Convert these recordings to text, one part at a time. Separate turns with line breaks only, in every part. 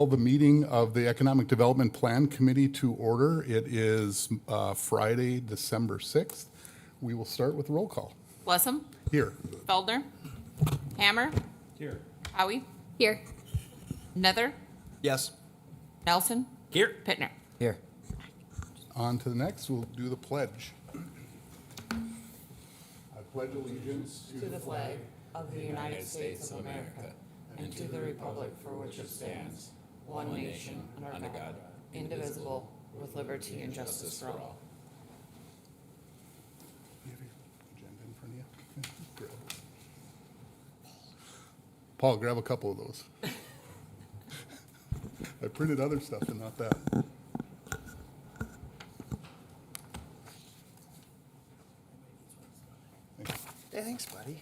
The meeting of the Economic Development Plan Committee to order. It is Friday, December 6th. We will start with roll call.
Blessum.
Here.
Feldner. Hammer.
Here.
Howie.
Here.
Nether.
Yes.
Nelson.
Here.
Pittner.
Here.
On to the next. We'll do the pledge. I pledge allegiance
To the flag of the United States of America and to the republic for which it stands, one nation, under God, indivisible, with liberty and justice for all.
You have your agenda in front of you? Grab it. Paul, grab a couple of those. I printed other stuff and not that.
Hey, thanks, buddy.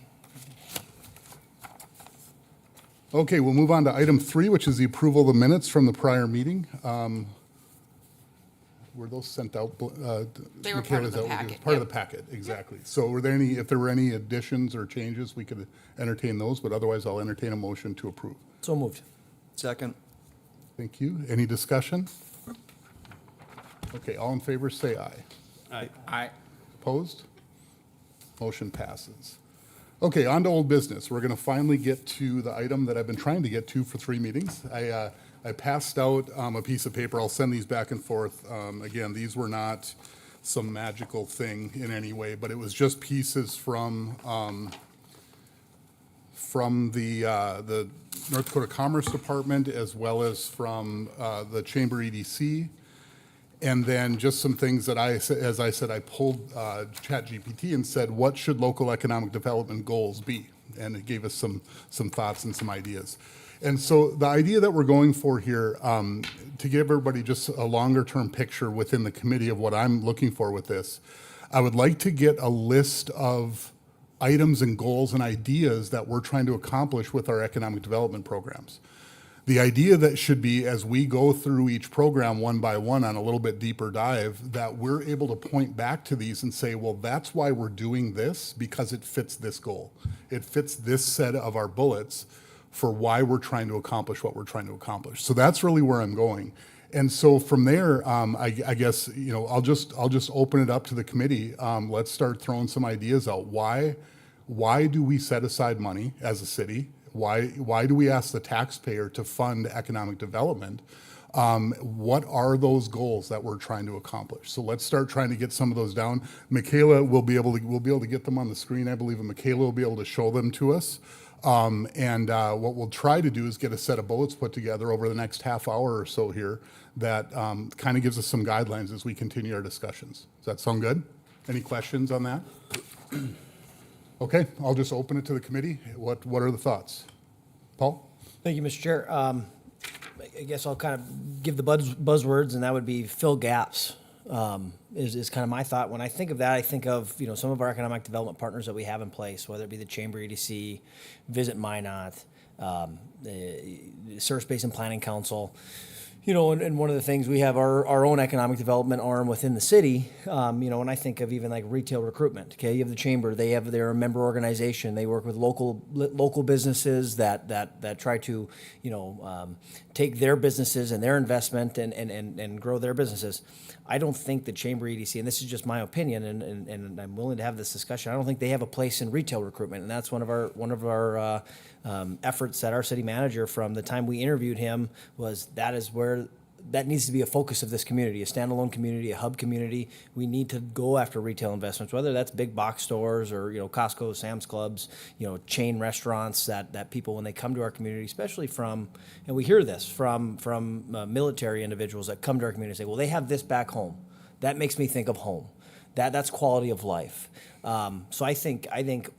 Okay, we'll move on to item 3, which is the approval of the minutes from the prior meeting. Were those sent out?
They were part of the
Michaela, is that what we do?
packet,
Part of
yep.
the packet, exactly. So were there any, if there were any additions or changes, we could entertain those, but otherwise I'll entertain a motion to approve.
So moved. Second.
Thank you. Any discussion? Okay, all in favor, say aye.
Aye. Aye.
Opposed? Motion passes. Okay, on to old business. We're going to finally get to the item that I've been trying to get to for 3 meetings. I passed out a piece of paper. I'll send these back and forth. Again, these were not some magical thing in any way, but it was just pieces from the North Dakota Commerce Department as well as from the Chamber EDC. And then just some things that as I said, I pulled ChatGPT and said, what should local economic development goals be? And it gave us some thoughts and some ideas. And so the idea that we're going for here, to give everybody just a longer term picture within the committee of what I'm looking for with this, I would like to get a list of items and goals and ideas that we're trying to accomplish with our economic development programs. The idea that should be, as we go through each program one by one on a little bit deeper dive, that we're able to point back to these and say, well, that's why we're doing this, because it fits this goal. It fits this set of our bullets for why we're trying to accomplish what we're trying to accomplish. So that's really where I'm going. And so from there, I guess, I'll just open it up to the committee. Let's start throwing some ideas out. Why do we set aside money as a city? Why do we ask the taxpayer to fund economic development? What are those goals that we're trying to accomplish? So let's start trying to get some of those down. Michaela we'll be able to get them on the screen, I believe, and Michaela will be able to show them to us. And what we'll try to do is get a set of bullets put together over the next half hour or so here that kind of gives us some guidelines as we continue our discussions. Does that sound good? Any questions on that? Okay, I'll just open it to the committee. What are the thoughts? Paul?
Thank you, Mr. Chair. I guess I'll kind of give the buzzwords, and that would be fill gaps. Is kind of my thought. When I think of that, I think of some of our economic development partners that we have in place, whether it be the Chamber EDC, Visit Minot, the Service Basin Planning Council. And one of the things, we have our own economic development arm within the city. When I think of even like retail recruitment, okay, you have the chamber. They're a member organization. They work with local businesses that try to take their businesses and their investment and grow their businesses. I don't think the Chamber EDC, and this is just my opinion, and I'm willing to have this discussion, I don't think they have a place in retail recruitment, and that's one of our efforts that our city manager, from the time we interviewed him, was that needs to be a focus of this community, a standalone community, a hub community. We need to go after retail investments, whether that's big box stores or Costco, Sam's Clubs, chain restaurants that people, when they come to our community, especially from, and we hear this from military individuals that come to our community and say, well, they have this back home. That makes me think of home. That's quality of life. So I think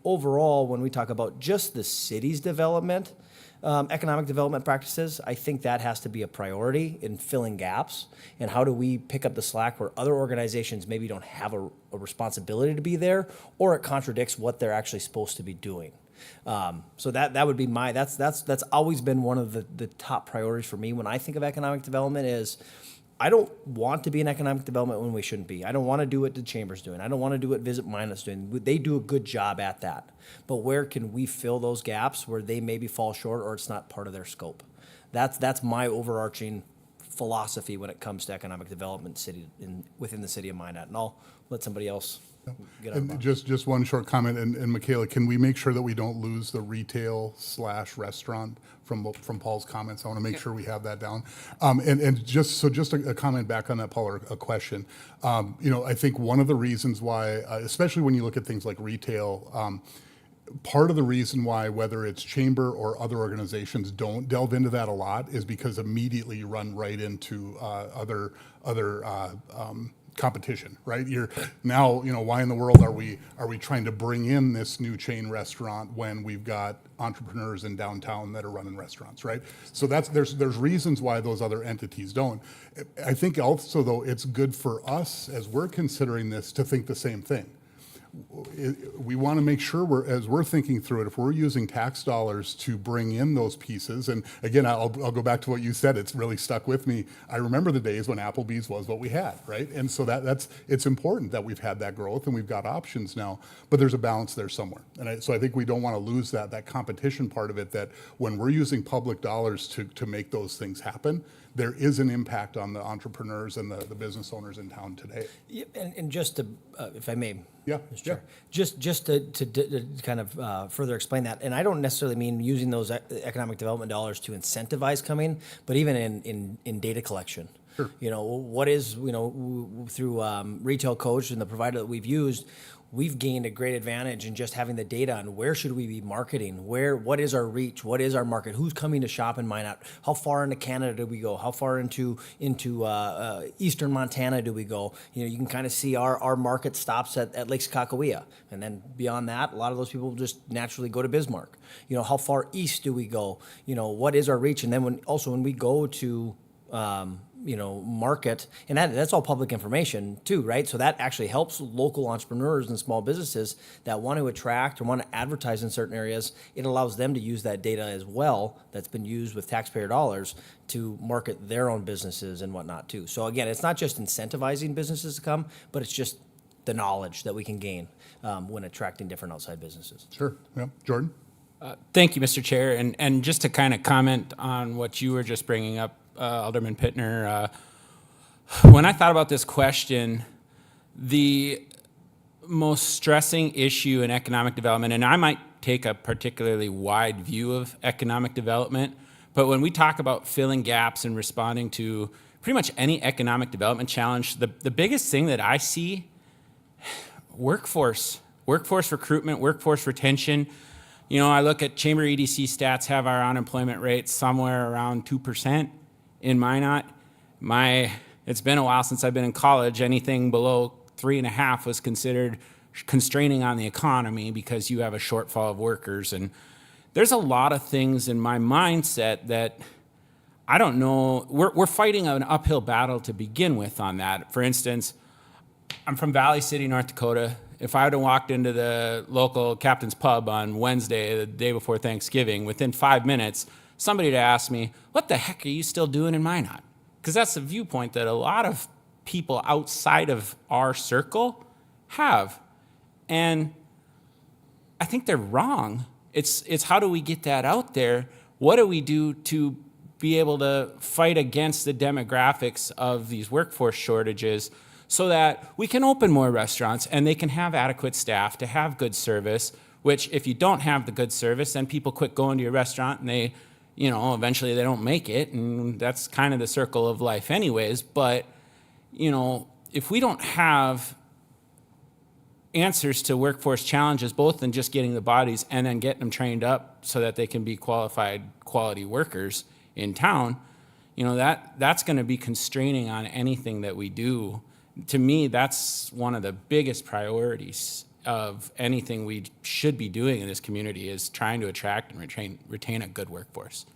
overall, when we talk about just the city's development, economic development practices, I think that has to be a priority in filling gaps. And how do we pick up the slack where other organizations maybe don't have a responsibility to be there, or it contradicts what they're actually supposed to be doing. So that would be that's always been one of the top priorities for me when I think of economic development. Is I don't want to be in economic development when we shouldn't be. I don't want to do what the Chamber's doing. I don't want to do what Visit Minot's doing. They do a good job at that. But where can we fill those gaps where they maybe fall short or it's not part of their scope? That's my overarching philosophy when it comes to economic development within the city of Minot. And I'll let somebody else get on.
And just one short comment, and Michaela, can we make sure that we don't lose the retail/restaurant from Paul's comments? I want to make sure we have that down. And just a comment back on that, Paul, or a question. I think one of the reasons why, especially when you look at things like retail, part of the reason why, whether it's chamber or other organizations don't delve into that a lot, is because immediately you run right into other competition, right? You're now, why in the world are we trying to bring in this new chain restaurant when we've got entrepreneurs in downtown that are running restaurants, right? So there's reasons why those other entities don't. I think also, though, it's good for us as we're considering this to think the same thing. We want to make sure as we're thinking through it, if we're using tax dollars to bring in those pieces, and again, I'll go back to what you said, it's really stuck with me. I remember the days when Applebee's was what we had, right? And so it's important that we've had that growth and we've got options now, but there's a balance there somewhere. And so I think we don't want to lose that competition part of it, that when we're using public dollars to make those things happen, there is an impact on the entrepreneurs and the business owners in town today.
Yeah, and just to, if I may,
Yeah,
Mr. Chair, just to kind of further explain that, and I don't necessarily mean using those economic development dollars to incentivize coming, but even in data collection.
Sure.
What is, through Retail Coach and the provider that we've used, we've gained a great advantage in just having the data on where should we be marketing, what is our reach, what is our market, who's coming to shop in Minot, how far into Canada do we go, how far into eastern Montana do we go. You can kind of see our market stops at Lake Sakakawea, and then beyond that, a lot of those people just naturally go to Bismarck. How far east do we go, what is our reach, and then when we go to market, and that's all public information too, right? So that actually helps local entrepreneurs and small businesses that want to attract or want to advertise in certain areas. It allows them to use that data as well that's been used with taxpayer dollars to market their own businesses and whatnot too. So again, it's not just incentivizing businesses to come, but it's just the knowledge that we can gain when attracting different outside businesses.
Sure. Yeah. Jordan?
Thank you, Mr. Chair. And just to kind of comment on what you were just bringing up, Alderman Pittner, when I thought about this question, the most stressing issue in economic development, and I might take a particularly wide view of economic development, but when we talk about filling gaps and responding to pretty much any economic development challenge, the biggest thing that I see, workforce recruitment, workforce retention. I look at Chamber EDC stats, have our unemployment rate somewhere around 2%. In Minot, it's been a while since I've been in college. Anything below 3.5 was considered constraining on the economy because you have a shortfall of workers. And there's a lot of things in my mindset that I don't know. We're fighting an uphill battle to begin with on that. For instance, I'm from Valley City, North Dakota. If I had walked into the local Captain's Pub on Wednesday, the day before Thanksgiving, within 5 minutes, somebody to ask me, what the heck are you still doing in Minot? Because that's the viewpoint that a lot of people outside of our circle have. And I think they're wrong. It's how do we get that out there? What do we do to be able to fight against the demographics of these workforce shortages so that we can open more restaurants and they can have adequate staff to have good service, which if you don't have the good service, then people quit going to your restaurant and they eventually they don't make it, and that's kind of the circle of life anyways. But, if we don't have answers to workforce challenges, both in just getting the bodies and then getting them trained up so that they can be qualified, quality workers in town, that's going to be constraining on anything that we do. To me, that's one of the biggest priorities of anything we should be doing in this community is trying to attract and retain a good workforce.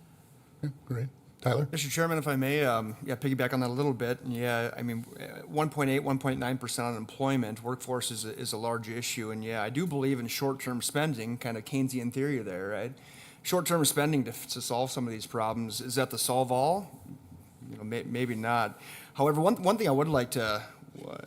Okay, great. Tyler?
Mr. Chairman, if I may, piggyback on that a little bit. 1.8, 1.9% unemployment, workforce is a large issue. And I do believe in short-term spending, kind of Keynesian theory there, right? Short-term spending to solve some of these problems. Is that the solve all? Maybe not. However, one thing I would like to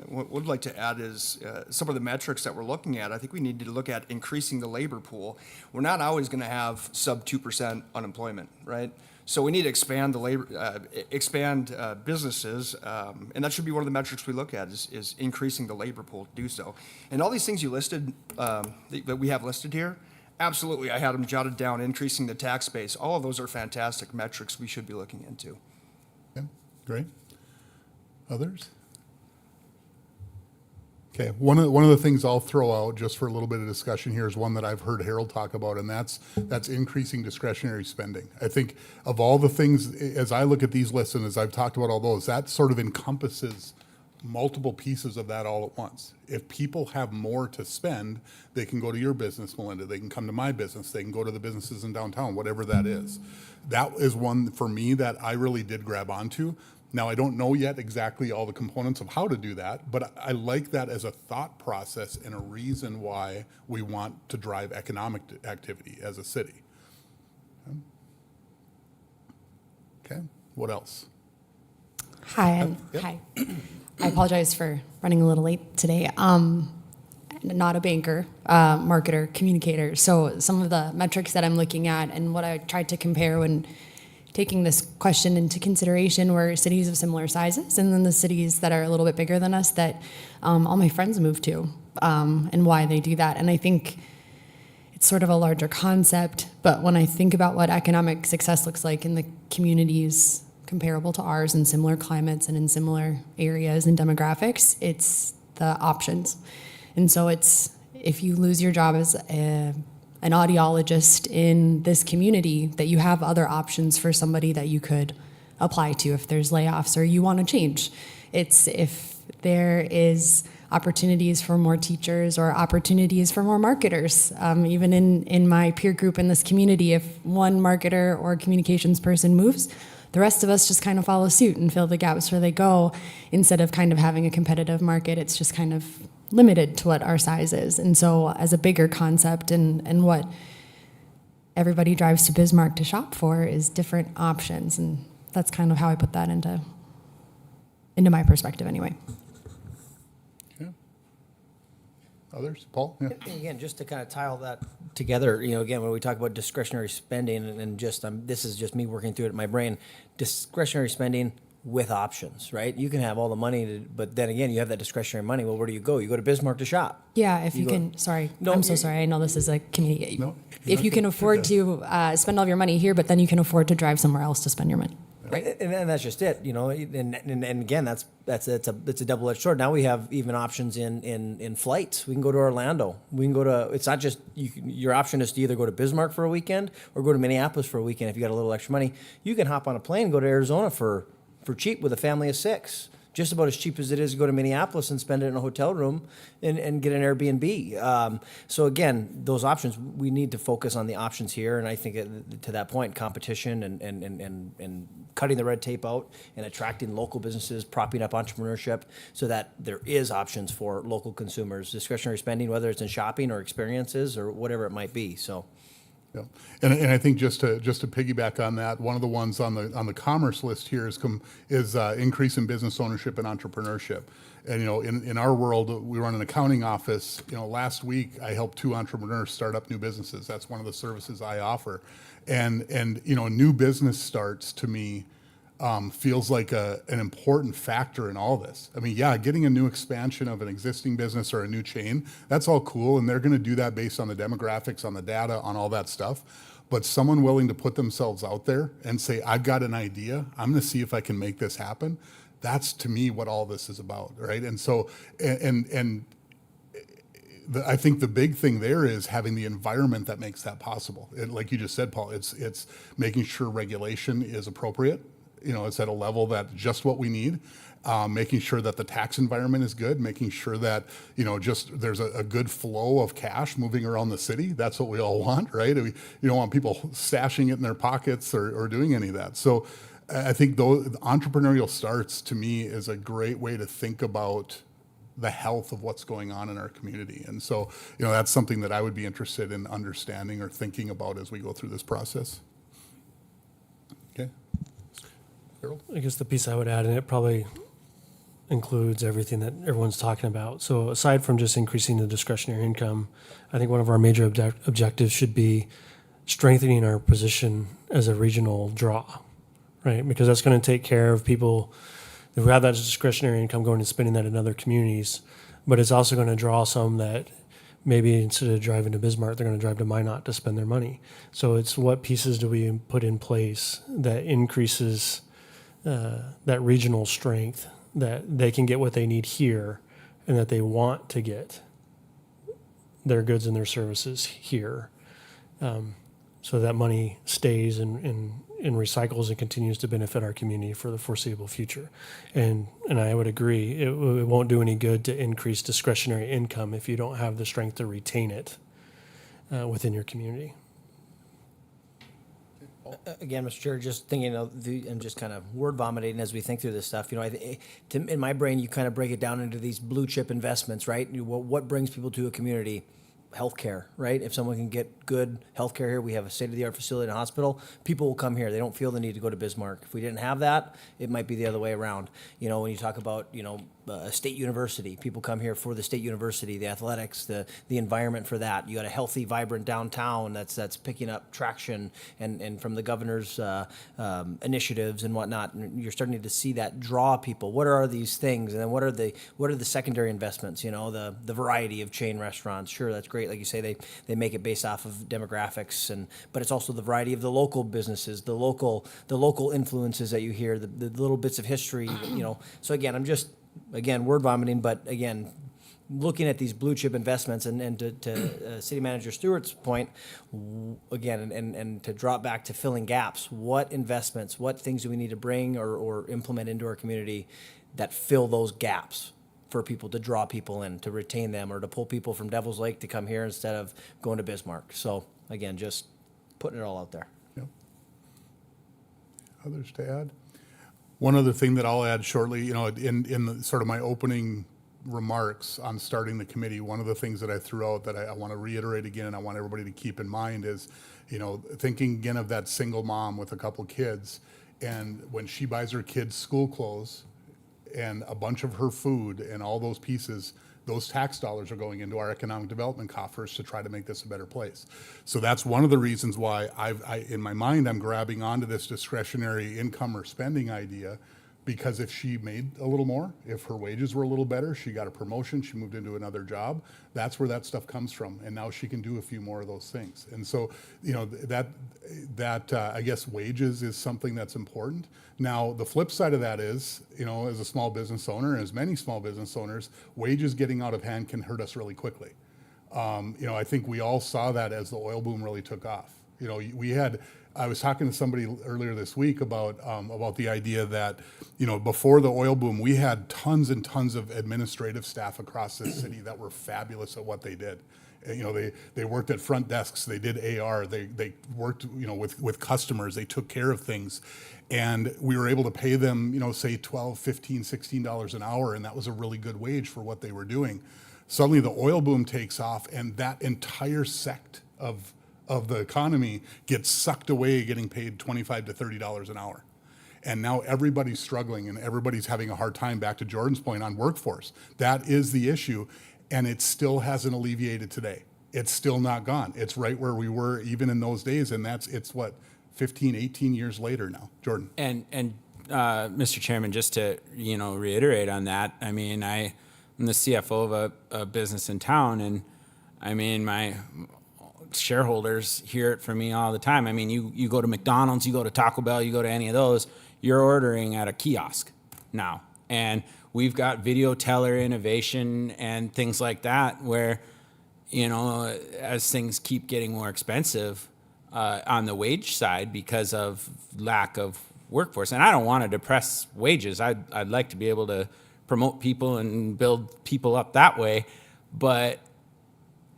what would like to add is some of the metrics that we're looking at. I think we need to look at increasing the labor pool. We're not always going to have sub 2% unemployment, right? So we need to expand the labor, expand businesses, and that should be one of the metrics we look at is increasing the labor pool to do so. And all these things you listed, that we have listed here, absolutely, I had them jotted down. Increasing the tax base, all of those are fantastic metrics we should be looking into.
Okay, great. Others? Okay, one of the things I'll throw out just for a little bit of discussion here is one that I've heard Harold talk about, and that's increasing discretionary spending. I think of all the things, as I look at these lists and as I've talked about all those, that sort of encompasses multiple pieces of that all at once. If people have more to spend, they can go to your business, Melinda. They can come to my business. They can go to the businesses in downtown, whatever that is. That is one for me that I really did grab onto. Now, I don't know yet exactly all the components of how to do that, but I like that as a thought process and a reason why we want to drive economic activity as a city. Okay, what else?
Hi,
Yep.
hi. I apologize for running a little late today. Not a banker, marketer, communicator. So some of the metrics that I'm looking at and what I tried to compare when taking this question into consideration were cities of similar sizes and then the cities that are a little bit bigger than us that all my friends moved to and why they do that. And I think it's sort of a larger concept, but when I think about what economic success looks like in the communities comparable to ours in similar climates and in similar areas and demographics, it's the options. And so it's, if you lose your job as an audiologist in this community, that you have other options for somebody that you could apply to if there's layoffs or you want to change. It's if there is opportunities for more teachers or opportunities for more marketers. Even in my peer group in this community, if one marketer or communications person moves, the rest of us just kind of follow suit and fill the gaps where they go. Instead of kind of having a competitive market, it's just kind of limited to what our size is. And so as a bigger concept and what everybody drives to Bismarck to shop for is different options. And that's kind of how I put that into my perspective anyway.
Okay. Others? Paul? Yeah.
And again, just to kind of tie all that together, again, when we talk about discretionary spending and just, this is just me working through it in my brain, discretionary spending with options, right? You can have all the money, but then again, you have that discretionary money. Well, where do you go? You go to Bismarck to shop.
Yeah, if you
go-
can, sorry,
No,
I'm so
you-
sorry. I know this is a community.
No,
If you can afford to spend all of your money here, but then you can afford to drive somewhere else to spend your money.
Right. And that's just it, and again, it's a double-edged sword. Now we have even options in flights. We can go to Orlando. We can go to, it's not just, your option is to either go to Bismarck for a weekend or go to Minneapolis for a weekend if you got a little extra money. You can hop on a plane and go to Arizona for cheap with a family of 6. Just about as cheap as it is to go to Minneapolis and spend it in a hotel room and get an Airbnb. So again, those options, we need to focus on the options here. And I think to that point, competition and cutting the red tape out and attracting local businesses, propping up entrepreneurship so that there is options for local consumers, discretionary spending, whether it's in shopping or experiences or whatever it might be. So.
Yeah. And I think just to piggyback on that, one of the ones on the commerce list here is increase in business ownership and entrepreneurship. And in our world, we run an accounting office. Last week I helped 2 entrepreneurs start up new businesses. That's one of the services I offer. And new business starts to me feels like an important factor in all this. I mean, yeah, getting a new expansion of an existing business or a new chain, that's all cool, and they're going to do that based on the demographics, on the data, on all that stuff. But someone willing to put themselves out there and say, I've got an idea, I'm going to see if I can make this happen, that's to me what all this is about, right? And so, I think the big thing there is having the environment that makes that possible. Like you just said, Paul, it's making sure regulation is appropriate. It's at a level that just what we need, making sure that the tax environment is good, making sure that, just there's a good flow of cash moving around the city. That's what we all want, right? You don't want people stashing it in their pockets or doing any of that. So I think those entrepreneurial starts to me is a great way to think about the health of what's going on in our community. And so, that's something that I would be interested in understanding or thinking about as we go through this process. Okay. Harold?
I guess the piece I would add, and it probably includes everything that everyone's talking about. So aside from just increasing the discretionary income, I think one of our major objectives should be strengthening our position as a regional draw, right? Because that's going to take care of people who have that discretionary income going and spending that in other communities. But it's also going to draw some that maybe instead of driving to Bismarck, they're going to drive to Minot to spend their money. So it's what pieces do we put in place that increases that regional strength, that they can get what they need here and that they want to get their goods and their services here. So that money stays and recycles and continues to benefit our community for the foreseeable future. And I would agree, it won't do any good to increase discretionary income if you don't have the strength to retain it within your community.
Again, Mr. Chair, just thinking I'm just kind of word vomiting as we think through this stuff. You know, in my brain, you kind of break it down into these blue chip investments, right? What brings people to a community? Healthcare, right? If someone can get good healthcare here, we have a state-of-the-art facility and a hospital, people will come here. They don't feel the need to go to Bismarck. If we didn't have that, it might be the other way around. You know, when you talk about, a state university, people come here for the state university, the athletics, the environment for that. You got a healthy, vibrant downtown that's picking up traction and from the governor's initiatives and whatnot. And you're starting to see that draw people. What are these things? And then what are the secondary investments? The variety of chain restaurants. Sure, that's great. Like you say, they make it based off of demographics, but it's also the variety of the local businesses, the local influences that you hear, the little bits of history. So again, I'm just word vomiting, but again, looking at these blue chip investments and to City Manager Stewart's point, again, and to drop back to filling gaps, what investments, what things do we need to bring or implement into our community that fill those gaps for people, to draw people in, to retain them, or to pull people from Devil's Lake to come here instead of going to Bismarck. So again, just putting it all out there.
Yep. Others to add? One other thing that I'll add shortly, in the, sort of my opening remarks on starting the committee, one of the things that I threw out that I want to reiterate again, and I want everybody to keep in mind is, thinking again of that single mom with a couple kids, and when she buys her kids school clothes and a bunch of her food and all those pieces, those tax dollars are going into our economic development coffers to try to make this a better place. So that's one of the reasons why in my mind, I'm grabbing onto this discretionary income or spending idea, because if she made a little more, if her wages were a little better, she got a promotion, she moved into another job, that's where that stuff comes from. And now she can do a few more of those things. And so, I guess wages is something that's important. Now, the flip side of that is, as a small business owner, as many small business owners, wages getting out of hand can hurt us really quickly. I think we all saw that as the oil boom really took off. I was talking to somebody earlier this week about the idea that, before the oil boom, we had tons and tons of administrative staff across this city that were fabulous at what they did. They worked at front desks, they did AR, they worked, with customers, they took care of things. And we were able to pay them, say $12, $15, $16 an hour, and that was a really good wage for what they were doing. Suddenly the oil boom takes off, and that entire sect of the economy gets sucked away, getting paid $25 to $30 an hour. And now everybody's struggling and everybody's having a hard time, back to Jordan's point on workforce. That is the issue, and it still hasn't alleviated today. It's still not gone. It's right where we were even in those days, and it's what, 15, 18 years later now. Jordan.
And Mr. Chairman, just to, reiterate on that, I mean, I'm the CFO of a business in town, and I mean, my shareholders hear it from me all the time. I mean, you go to McDonald's, you go to Taco Bell, you go to any of those, you're ordering at a kiosk now. And we've got video teller innovation and things like that where, as things keep getting more expensive on the wage side because of lack of workforce. And I don't want to depress wages. I'd like to be able to promote people and build people up that way. But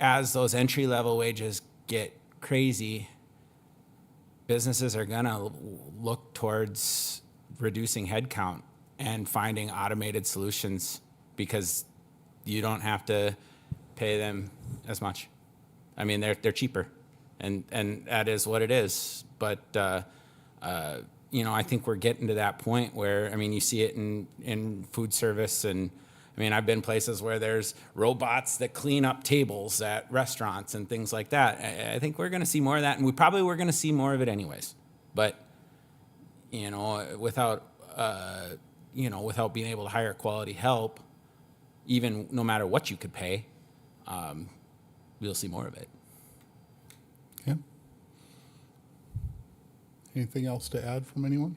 as those entry-level wages get crazy, businesses are going to look towards reducing headcount and finding automated solutions because you don't have to pay them as much. I mean, they're cheaper, and that is what it is. But I think we're getting to that point where, I mean, you see it in food service, and I mean, I've been places where there's robots that clean up tables at restaurants and things like that. I think we're going to see more of that, and we probably were going to see more of it anyways. But, without being able to hire quality help, even no matter what you could pay, we'll see more of it.
Yeah. Anything else to add from anyone?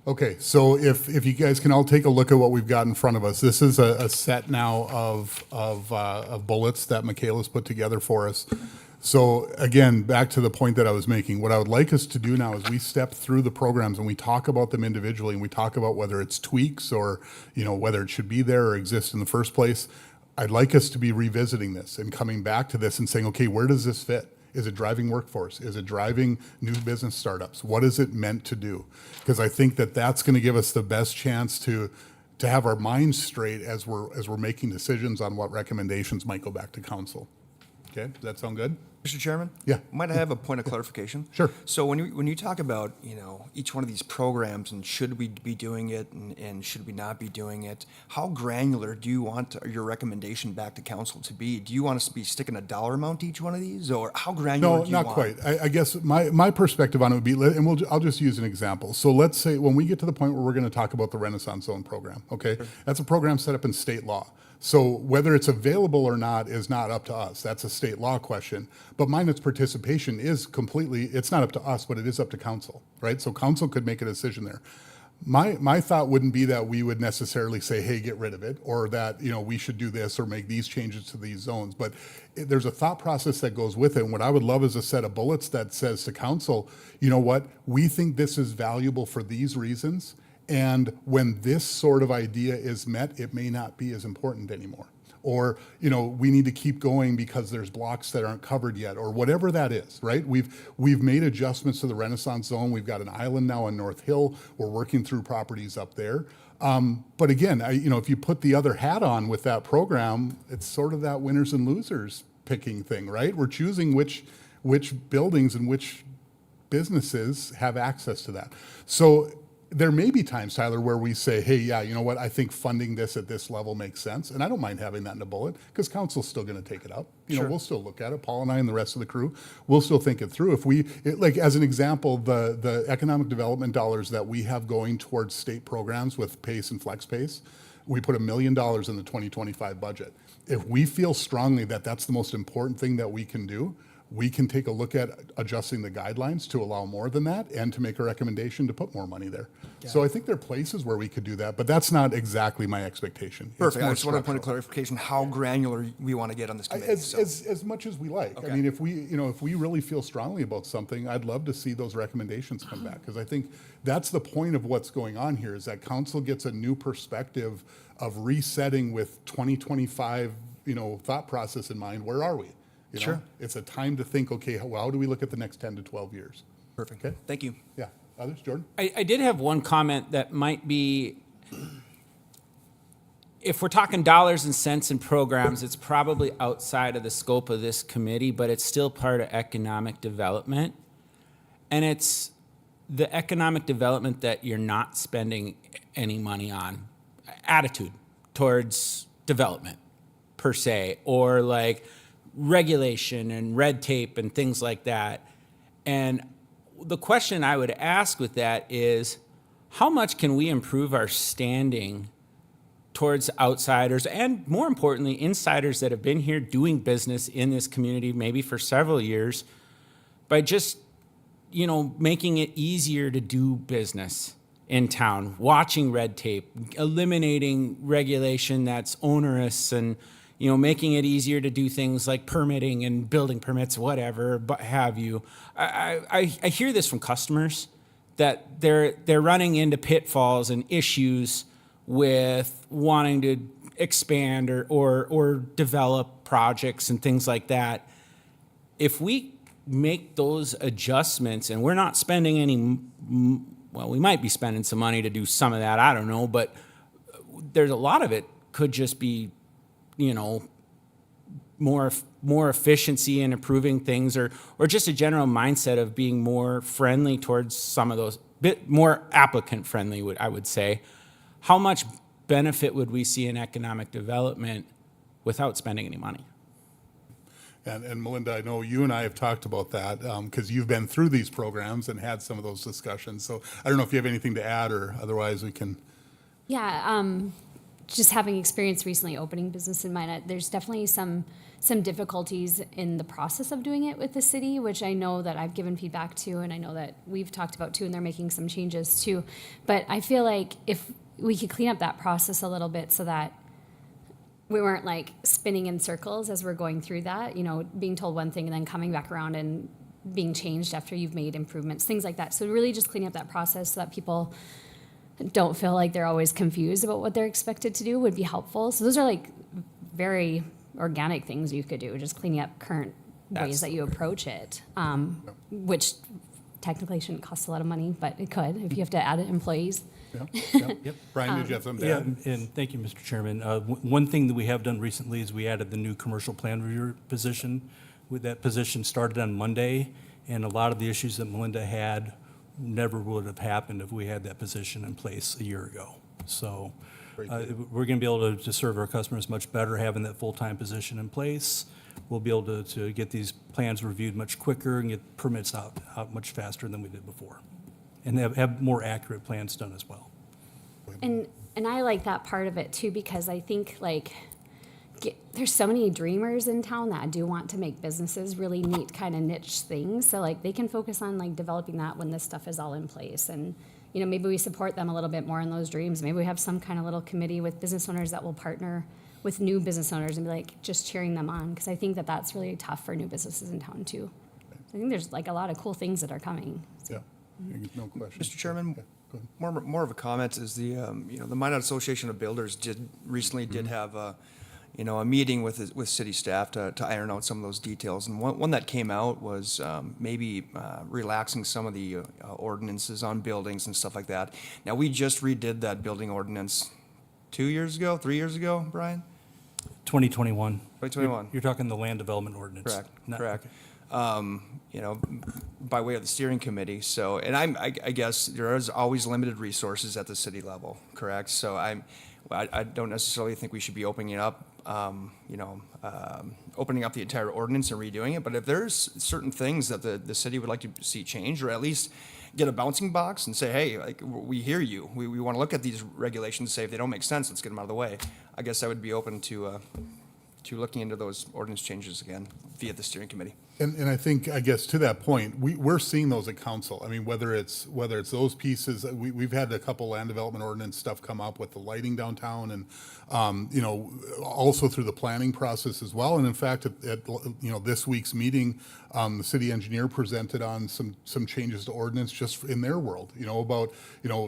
Okay, so if you guys can all take a look at what we've got in front of us, this is a set now of bullets that Michaela's put together for us. So again, back to the point that I was making, what I would like us to do now is we step through the programs and we talk about them individually, and we talk about whether it's tweaks or, whether it should be there or exist in the first place. I'd like us to be revisiting this and coming back to this and saying, okay, where does this fit? Is it driving workforce? Is it driving new business startups? What is it meant to do? Because I think that that's going to give us the best chance to have our minds straight as we're making decisions on what recommendations might go back to council. Okay, does that sound good?
Mr. Chairman?
Yeah.
Might I have a point of clarification?
Sure.
So when you talk about, each one of these programs and should we be doing it and should we not be doing it, how granular do you want your recommendation back to council to be? Do you want us to be sticking a dollar amount to each one of these, or how granular
No,
do you want?
not quite. I guess my perspective on it would be, and I'll just use an example. So let's say when we get to the point where we're going to talk about the Renaissance Zone program, okay? Sure. That's a program set up in state law. So whether it's available or not is not up to us. That's a state law question. But its participation is completely, it's not up to us, but it is up to council, right? So council could make a decision there. My thought wouldn't be that we would necessarily say, hey, get rid of it, or that, we should do this or make these changes to these zones. But there's a thought process that goes with it. And what I would love is a set of bullets that says to council, you know what, we think this is valuable for these reasons. And when this sort of idea is met, it may not be as important anymore. Or, we need to keep going because there's blocks that aren't covered yet, or whatever that is, right? We've made adjustments to the Renaissance Zone. We've got an island now on North Hill. We're working through properties up there. But again, if you put the other hat on with that program, it's sort of that winners and losers picking thing, right? We're choosing which buildings and which businesses have access to that. So there may be times, Tyler, where we say, hey, yeah, you know what, I think funding this at this level makes sense. And I don't mind having that in a bullet because council's still going to take it up.
Sure.
We'll still look at it. Paul and I and the rest of the crew, we'll still think it through. Like as an example, the economic development dollars that we have going towards state programs with PACE and FlexPACE, we put $1 million in the 2025 budget. If we feel strongly that that's the most important thing that we can do, we can take a look at adjusting the guidelines to allow more than that and to make a recommendation to put more money there. So I think there are places where we could do that, but that's not exactly my expectation.
Perfect. I just want a point of clarification, how granular we want to get on this committee.
As much as we like.
Okay.
I mean, if we really feel strongly about something, I'd love to see those recommendations come back, because I think that's the point of what's going on here, is that council gets a new perspective of resetting with 2025, thought process in mind. Where are we?
Sure.
It's a time to think, okay, how do we look at the next 10 to 12 years?
Perfect.
Okay.
Thank you.
Yeah. Others, Jordan?
I did have one comment that might be, if we're talking dollars and cents and programs, it's probably outside of the scope of this committee, but it's still part of economic development. And it's the economic development that you're not spending any money on. Attitude towards development, per se, or like regulation and red tape and things like that. And the question I would ask with that is, how much can we improve our standing towards outsiders and, more importantly, insiders that have been here doing business in this community maybe for several years by just, making it easier to do business in town, watching red tape, eliminating regulation that's onerous, and making it easier to do things like permitting and building permits, whatever, but have you. I hear this from customers that they're running into pitfalls and issues with wanting to expand or develop projects and things like that. If we make those adjustments, and we're not spending any, well, we might be spending some money to do some of that, I don't know, but there's a lot of it could just be more efficiency in improving things, or just a general mindset of being more friendly towards some of those, bit more applicant friendly, I would say. How much benefit would we see in economic development without spending any money?
And Melinda, I know you and I have talked about that because you've been through these programs and had some of those discussions. So I don't know if you have anything to add, or otherwise we can.
Yeah, just having experience recently opening business in Minot, there's definitely some difficulties in the process of doing it with the city, which I know that I've given feedback to, and I know that we've talked about too, and they're making some changes too. But I feel like if we could clean up that process a little bit so that we weren't like spinning in circles as we're going through that, you know, being told one thing and then coming back around and being changed after you've made improvements, things like that. So really just cleaning up that process so that people don't feel like they're always confused about what they're expected to do would be helpful. So those are like very organic things you could do, just cleaning up current ways that you approach it, which technically shouldn't cost a lot of money, but it could if you have to add employees.
Yep. Brian, did you have something to
Yeah,
add?
and thank you, Mr. Chairman. One thing that we have done recently is we added the new commercial plan reviewer position. With that position started on Monday, and a lot of the issues that Melinda had never would have happened if we had that position in place a year ago. So we're going to be able to serve our customers much better having that full-time position in place. We'll be able to get these plans reviewed much quicker and get permits out much faster than we did before, and have more accurate plans done as well.
And I like that part of it too, because I think like there's so many dreamers in town that do want to make businesses really neat kind of niche things. So like they can focus on like developing that when this stuff is all in place. And, you know, maybe we support them a little bit more in those dreams. Maybe we have some kind of little committee with business owners that will partner with new business owners and be like just cheering them on. Because I think that that's really tough for new businesses in town too. I think there's like a lot of cool things that are coming.
Yeah, no question.
Mr. Chairman,
Okay, go ahead.
more of a comment is the Minot Association of Builders recently did have a meeting with city staff to iron out some of those details. And one that came out was maybe relaxing some of the ordinances on buildings and stuff like that. Now, we just redid that building ordinance 3 years ago, Brian?
2021.
2021.
You're talking the land development ordinance.
Correct. By way of the steering committee. So, and I guess there is always limited resources at the city level, correct? So I don't necessarily think we should be opening up, opening up the entire ordinance and redoing it. But if there's certain things that the city would like to see changed, or at least get a bouncing box and say, hey, like we hear you. We want to look at these regulations, say if they don't make sense, let's get them out of the way. I guess I would be open to looking into those ordinance changes again via the steering committee.
And I think, I guess to that point, we're seeing those at council. I mean, whether it's those pieces, we've had a couple land development ordinance stuff come up with the lighting downtown, and also through the planning process as well. And in fact, at this week's meeting, the city engineer presented on some changes to ordinance just in their world. About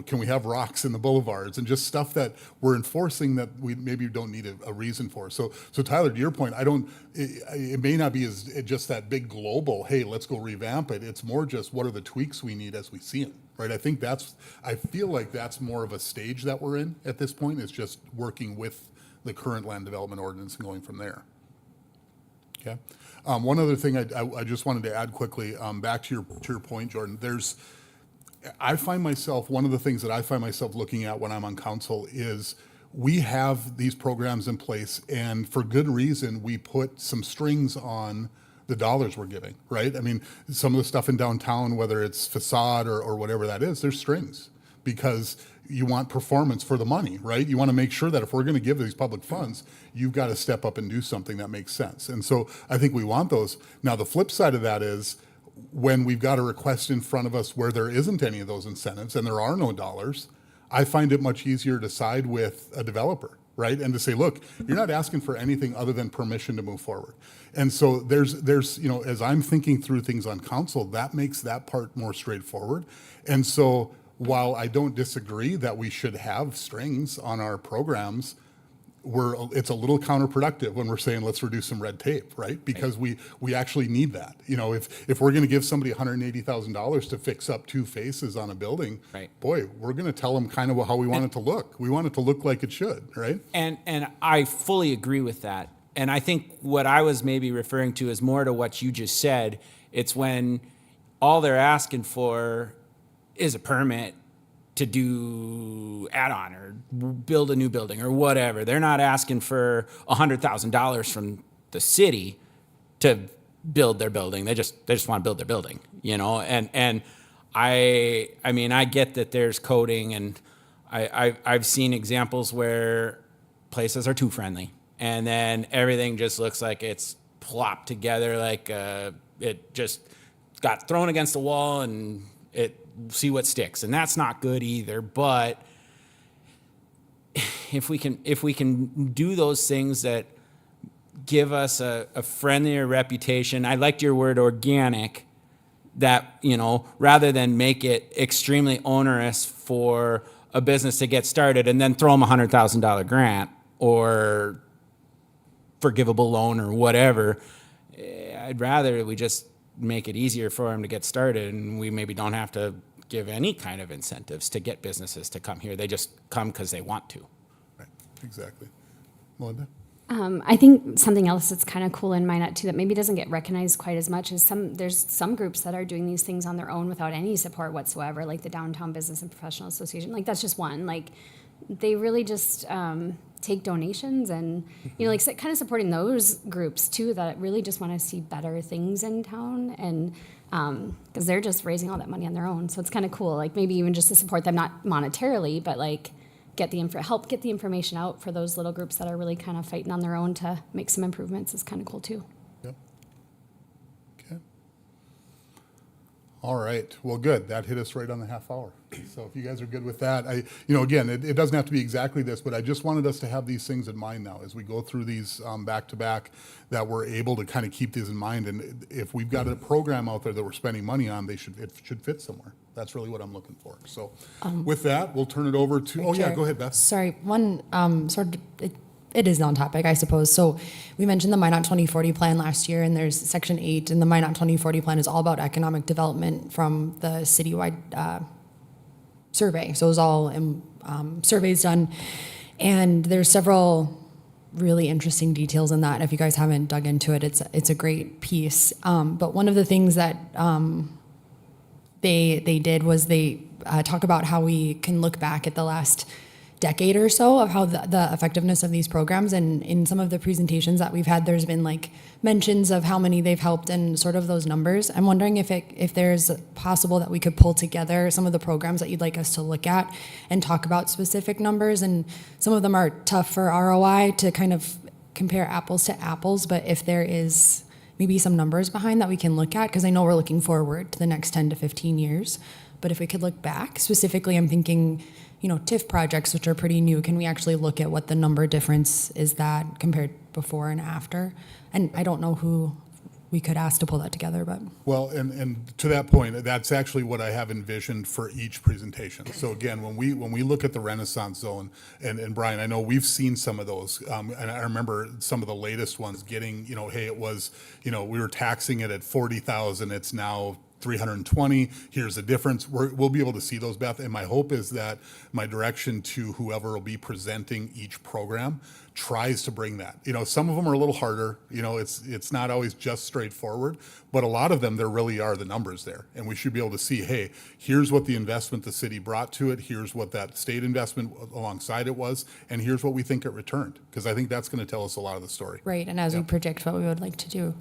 can we have rocks in the boulevards and just stuff that we're enforcing that we maybe don't need a reason for. So Tyler, to your point, it may not be as just that big global, hey, let's go revamp it. It's more just what are the tweaks we need as we see them, right? I feel like that's more of a stage that we're in at this point, is just working with the current land development ordinance and going from there. Okay. One other thing I just wanted to add quickly, back to your point, Jordan, one of the things that I find myself looking at when I'm on council is we have these programs in place, and for good reason, we put some strings on the dollars we're giving, right? I mean, some of the stuff in downtown, whether it's facade or whatever that is, there's strings because you want performance for the money, right? You want to make sure that if we're going to give these public funds, you've got to step up and do something that makes sense. And so I think we want those. Now, the flip side of that is when we've got a request in front of us where there isn't any of those incentives and there are no dollars, I find it much easier to side with a developer, right? And to say, look, you're not asking for anything other than permission to move forward. And so there's as I'm thinking through things on council, that makes that part more straightforward. And so while I don't disagree that we should have strings on our programs, it's a little counterproductive when we're saying let's reduce some red tape, right? Because we actually need that. If we're going to give somebody $180,000 to fix up 2 faces on a building,
right,
boy, we're going to tell them kind of how we want it to look. We want it to look like it should, right?
And I fully agree with that. and I think what I was maybe referring to is more to what you just said. It's when all they're asking for is a permit to do add-on or build a new building or whatever. They're not asking for $100,000 from the city to build their building. They just want to build their building, you know? And I mean, I get that there's coding, and I've seen examples where places are too friendly, and then everything just looks like it's plopped together, like it just got thrown against the wall and see what sticks. And that's not good either. But if we can do those things that give us a friendlier reputation, I liked your word organic, that, you know, rather than make it extremely onerous for a business to get started and then throw them $100,000 grant or forgivable loan or whatever, I'd rather we just make it easier for them to get started, and we maybe don't have to give any kind of incentives to get businesses to come here. They just come because they want to.
Right, exactly. Melinda?
I think something else that's kind of cool in Minot too that maybe doesn't get recognized quite as much is there's some groups that are doing these things on their own without any support whatsoever, like the Downtown Business and Professional Association. Like, that's just one. Like, they really just take donations, and you know, like, kind of supporting those groups too that really just want to see better things in town, and because they're just raising all that money on their own. So it's kind of cool. Like, maybe even just to support them, not monetarily, but like help get the information out for those little groups that are really kind of fighting on their own to make some improvements is kind of cool too.
Yep. Okay. All right. Well, good. That hit us right on the half hour. So if you guys are good with that, again, it doesn't have to be exactly this, but I just wanted us to have these things in mind now as we go through these back to back, that we're able to kind of keep these in mind. And if we've got a program out there that we're spending money on, it should fit somewhere. That's really what I'm looking for. So with that, we'll turn it over to, oh yeah,
Chair.
go ahead, Beth.
Sorry, one it is on topic, I suppose. So we mentioned the Minot 2040 plan last year, and there's Section 8, and the Minot 2040 plan is all about economic development from the citywide survey. So it was all surveys done, and there's several really interesting details in that. If you guys haven't dug into it, it's a great piece. But one of the things that they did was they talk about how we can look back at the last decade or so of how the effectiveness of these programs, and in some of the presentations that we've had, there's been like mentions of how many they've helped and sort of those numbers. I'm wondering if there's possible that we could pull together some of the programs that you'd like us to look at and talk about specific numbers, and some of them are tough for ROI to kind of compare apples to apples, but if there is maybe some numbers behind that we can look at, because I know we're looking forward to the next 10 to 15 years, but if we could look back, specifically I'm thinking, TIF projects, which are pretty new, can we actually look at what the number difference is that compared before and after? And I don't know who we could ask to pull that together, but.
Well, and to that point, that's actually what I have envisioned for each presentation. So again, when we look at the Renaissance Zone, and Brian, I know we've seen some of those, and I remember some of the latest ones getting, hey, it was, we were taxing it at 40,000, it's now 320, here's the difference. We'll be able to see those, Beth, and my hope is that my direction to whoever will be presenting each program tries to bring that. Some of them are a little harder, it's not always just straightforward, but a lot of them, there really are the numbers there. And we should be able to see, hey, here's what the investment the city brought to it, here's what that state investment alongside it was, and here's what we think it returned. Because I think that's going to tell us a lot of the story.
Right, and as we predict what we would like to do.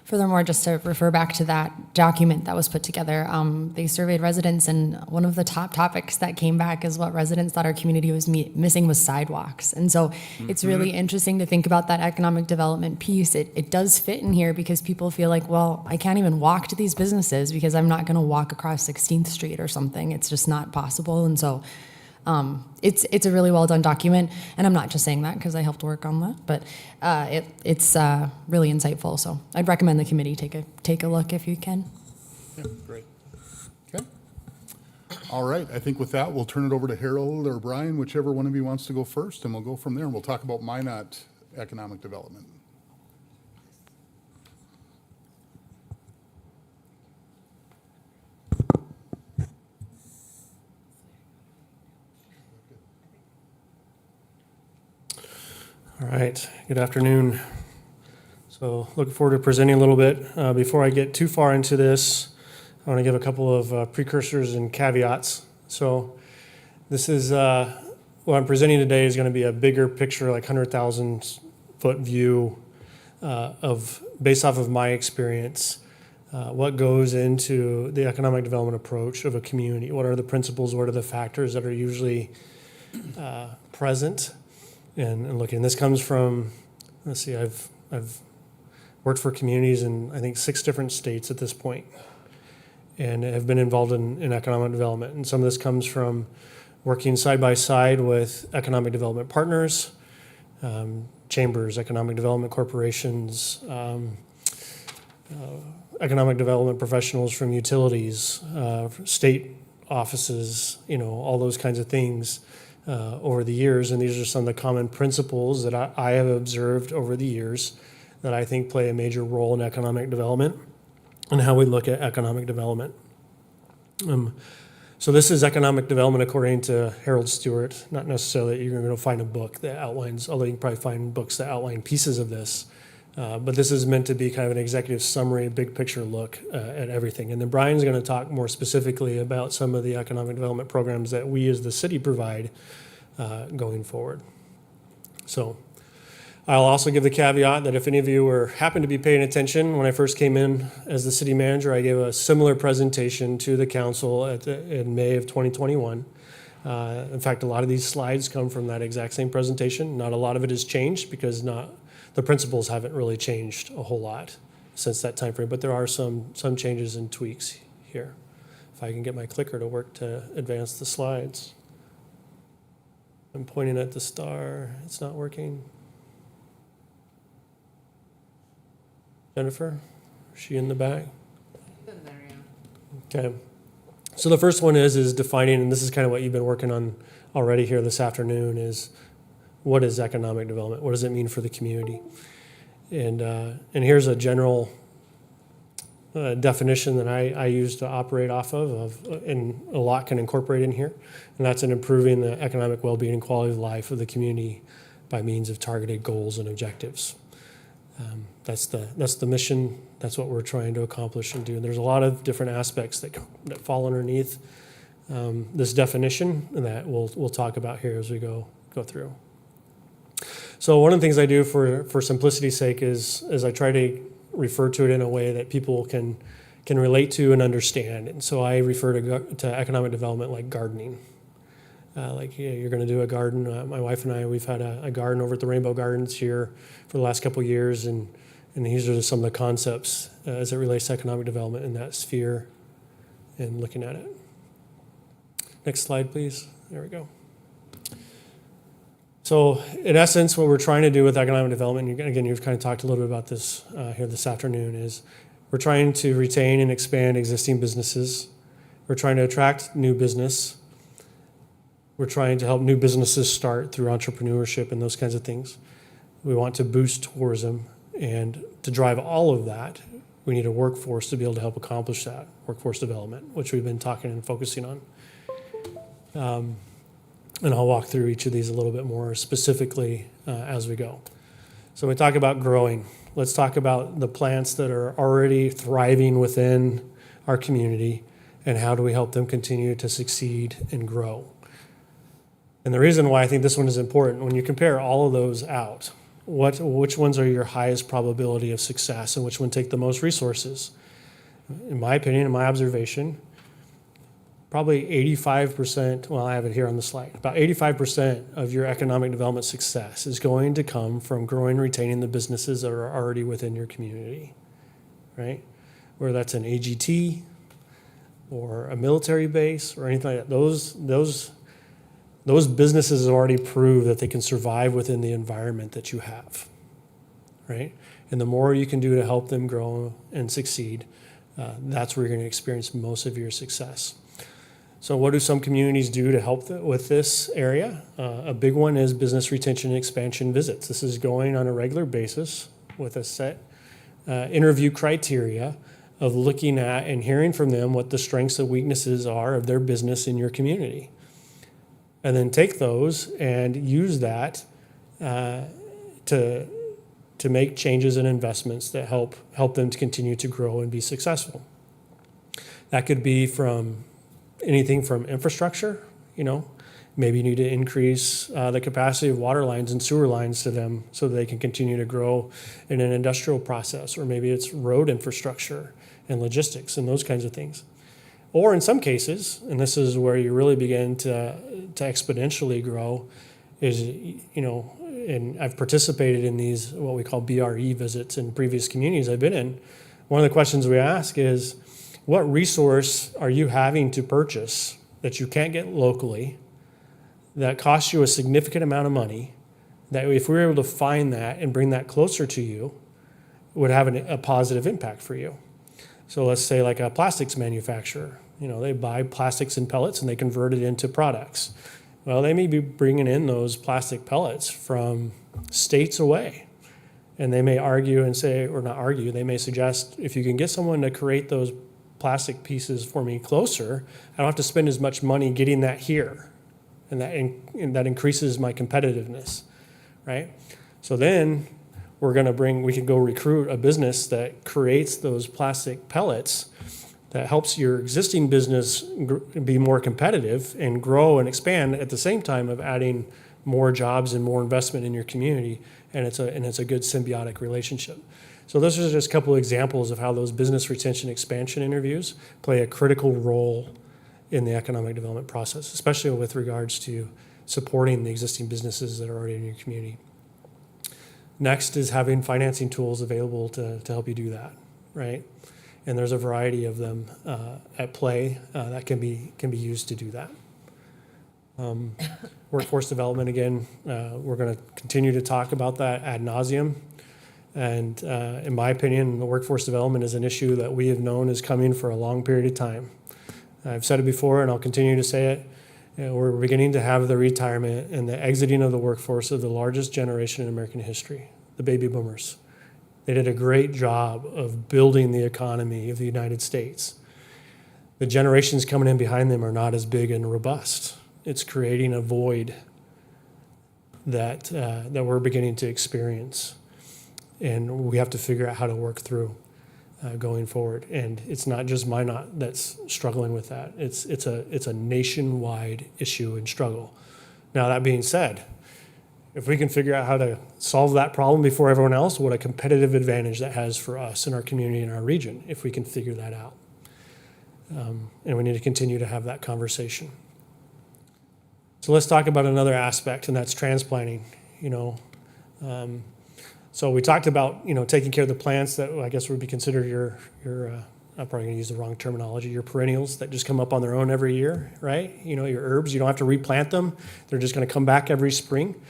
Furthermore, just to refer back to that document that was put together, they surveyed residents, and one of the top topics that came back is what residents thought our community was missing was sidewalks. And so it's really interesting to think about that economic development piece. It does fit in here because people feel like, well, I can't even walk to these businesses because I'm not going to walk across 16th Street or something. It's just not possible. And so it's a really well done document, and I'm not just saying that because I helped work on that, but it's really insightful. So I'd recommend the committee take a look if you can.
Yeah, great. Okay. All right. I think with that, we'll turn it over to Harold or Brian, whichever one of you wants to go first, and we'll go from there. And we'll talk about Minot economic development.
All right, good afternoon. So looking forward to presenting a little bit. Before I get too far into this, I want to give a couple of precursors and caveats. So this is, what I'm presenting today is going to be a bigger picture, like 100,000 foot view based off of my experience, what goes into the economic development approach of a community. What are the principles, what are the factors that are usually present? And looking, this comes from, let's see, I've worked for communities in, I think, 6 different states at this point, and have been involved in economic development. And some of this comes from working side by side with economic development partners, chambers, economic development corporations, economic development professionals from utilities, state offices, all those kinds of things over the years. And these are some of the common principles that I have observed over the years that I think play a major role in economic development and how we look at economic development. So this is economic development according to Harold Stewart. Not necessarily that you're going to find a book that outlines, although you can probably find books that outline pieces of this. But this is meant to be kind of an executive summary, big picture look at everything. And then Brian's going to talk more specifically about some of the economic development programs that we as the city provide going forward. So I'll also give the caveat that if any of you happen to be paying attention, when I first came in as the city manager, I gave a similar presentation to the council in May of 2021. In fact, a lot of these slides come from that exact same presentation. Not a lot of it has changed because the principles haven't really changed a whole lot since that time frame, but there are some changes and tweaks here. If I can get my clicker to work to advance the slides. I'm pointing at the star. It's not working. Jennifer, is she in the back? Okay. So the first one is defining, and this is kind of what you've been working on already here this afternoon, is what is economic development? What does it mean for the community? And here's a general definition that I use to operate off of, and a lot can incorporate in here, and that's in improving the economic well-being and quality of life of the community by means of targeted goals and objectives. That's the mission. That's what we're trying to accomplish and do. And there's a lot of different aspects that fall underneath this definition and that we'll talk about here as we go through. So one of the things I do for simplicity's sake is I try to refer to it in a way that people can relate to and understand. And so I refer to economic development like gardening. You're going to do a garden. My wife and I, we've had a garden over at the Rainbow Gardens here for the last couple of years, and these are some of the concepts as it relates to economic development in that sphere and looking at it. Next slide, please. There we go. So in essence, what we're trying to do with economic development, and again, you've kind of talked a little bit about this here this afternoon, is we're trying to retain and expand existing businesses. We're trying to attract new business. We're trying to help new businesses start through entrepreneurship and those kinds of things. We want to boost tourism, and to drive all of that, we need a workforce to be able to help accomplish that, workforce development, which we've been talking and focusing on. And I'll walk through each of these a little bit more specifically as we go. So we talk about growing. Let's talk about the plants that are already thriving within our community, and how do we help them continue to succeed and grow. And the reason why I think this one is important, when you compare all of those out, which ones are your highest probability of success and which one take the most resources? In my opinion, in my observation, probably 85%, well, I have it here on the slide, about 85% of your economic development success is going to come from growing and retaining the businesses that are already within your community, right? Whether that's an AGT or a military base or anything like that, those businesses have already proved that they can survive within the environment that you have, right? And the more you can do to help them grow and succeed, that's where you're going to experience most of your success. So what do some communities do to help with this area? A big one is business retention and expansion visits. This is going on a regular basis with a set interview criteria of looking at and hearing from them what the strengths and weaknesses are of their business in your community. And then take those and use that to make changes and investments that help them to continue to grow and be successful. That could be from anything from infrastructure, maybe you need to increase the capacity of water lines and sewer lines to them so that they can continue to grow in an industrial process, or maybe it's road infrastructure and logistics and those kinds of things. Or in some cases, and this is where you really begin to exponentially grow, is, and I've participated in these, what we call BRE visits in previous communities I've been in. One of the questions we ask is, what resource are you having to purchase that you can't get locally, that costs you a significant amount of money, that if we were able to find that and bring that closer to you, would have a positive impact for you? So let's say like a plastics manufacturer, they buy plastics in pellets and they convert it into products. Well, they may be bringing in those plastic pellets from states away. And they may argue and say, or not argue, they may suggest, if you can get someone to create those plastic pieces for me closer, I don't have to spend as much money getting that here. And that increases my competitiveness, right? So then we can go recruit a business that creates those plastic pellets that helps your existing business be more competitive and grow and expand at the same time of adding more jobs and more investment in your community, and it's a good symbiotic relationship. So those are just a couple of examples of how those business retention expansion interviews play a critical role in the economic development process, especially with regards to supporting the existing businesses that are already in your community. Next is having financing tools available to help you do that, right? And there's a variety of them at play that can be used to do that. Workforce development, again, we're going to continue to talk about that ad nauseum. And in my opinion, the workforce development is an issue that we have known is coming for a long period of time. I've said it before, and I'll continue to say it. We're beginning to have the retirement and the exiting of the workforce of the largest generation in American history, the baby boomers. They did a great job of building the economy of the United States. The generations coming in behind them are not as big and robust. It's creating a void that we're beginning to experience, and we have to figure out how to work through going forward. And it's not just Minot that's struggling with that. It's a nationwide issue and struggle. Now, that being said, if we can figure out how to solve that problem before everyone else, what a competitive advantage that has for us in our community and our region, if we can figure that out. And we need to continue to have that conversation. So let's talk about another aspect, and that's transplanting. So we talked about taking care of the plants that I guess would be considered your I'm probably going to use the wrong terminology, your perennials that just come up on their own every year, right? Your herbs, you don't have to replant them. They're just going to come back every spring.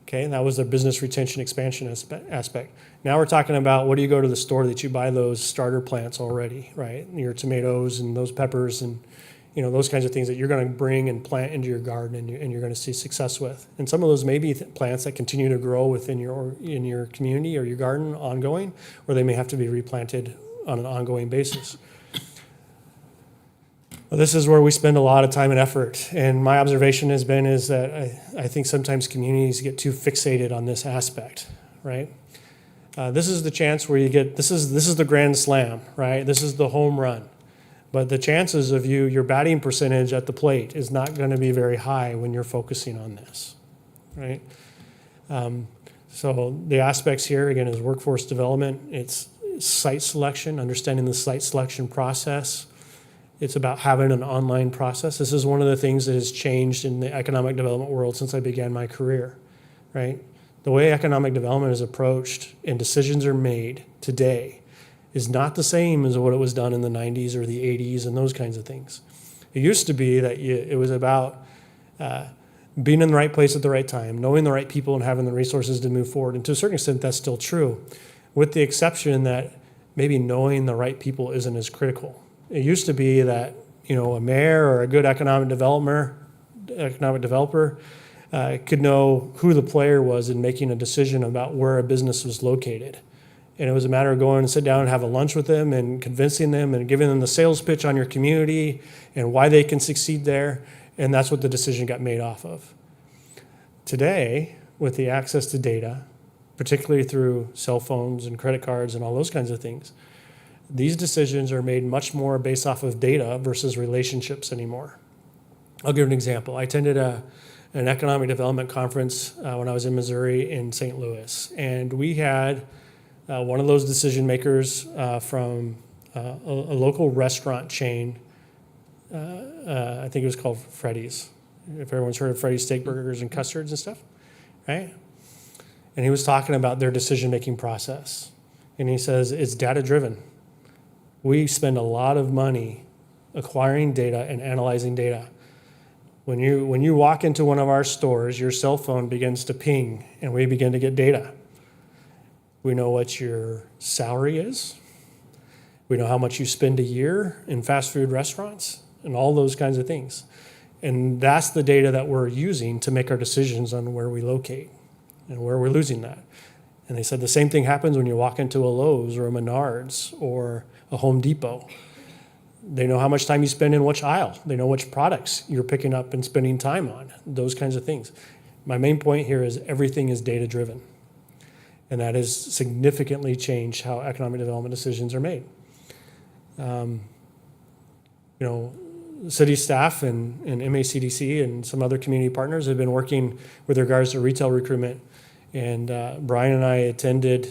Okay, and that was the business retention expansion aspect. Now we're talking about, what do you go to the store that you buy those starter plants already, right? Your tomatoes and those peppers and those kinds of things that you're going to bring and plant into your garden and you're going to see success with. And some of those may be plants that continue to grow within your community or your garden ongoing, or they may have to be replanted on an ongoing basis. Well, this is where we spend a lot of time and effort. And my observation is that I think sometimes communities get too fixated on this aspect, right? This is the chance where you get, this is the grand slam, right? This is the home run. But the chances of your batting percentage at the plate is not going to be very high when you're focusing on this, right? So the aspects here, again, is workforce development. It's site selection, understanding the site selection process. It's about having an online process. This is one of the things that has changed in the economic development world since I began my career, right? The way economic development is approached and decisions are made today is not the same as what it was done in the 90s or the 80s and those kinds of things. It used to be that it was about being in the right place at the right time, knowing the right people and having the resources to move forward. And to a certain extent, that's still true, with the exception that maybe knowing the right people isn't as critical. It used to be that a mayor or a good economic developer could know who the player was in making a decision about where a business was located. And it was a matter of going and sit down and have a lunch with them and convincing them and giving them the sales pitch on your community and why they can succeed there. And that's what the decision got made off of. Today, with the access to data particularly through cell phones and credit cards and all those kinds of things. These decisions are made much more based off of data versus relationships anymore. I'll give an example. I attended an economic development conference when I was in Missouri in St. Louis, and we had one of those decision makers from a local restaurant chain. I think it was called Freddy's. If everyone's heard of Freddy's steak burgers and custards and stuff, right? And he was talking about their decision-making process. And he says, it's data-driven. We spend a lot of money acquiring data and analyzing data. When you walk into one of our stores, your cell phone begins to ping, and we begin to get data. We know what your salary is. We know how much you spend a year in fast food restaurants and all those kinds of things. And that's the data that we're using to make our decisions on where we locate and where we're losing that. And they said the same thing happens when you walk into a Lowe's or a Menards or a Home Depot. They know how much time you spend in which aisle. They know which products you're picking up and spending time on, those kinds of things. My main point here is everything is data-driven. And that has significantly changed how economic development decisions are made. City staff and MACDC and some other community partners have been working with regards to retail recruitment. And Brian and I attended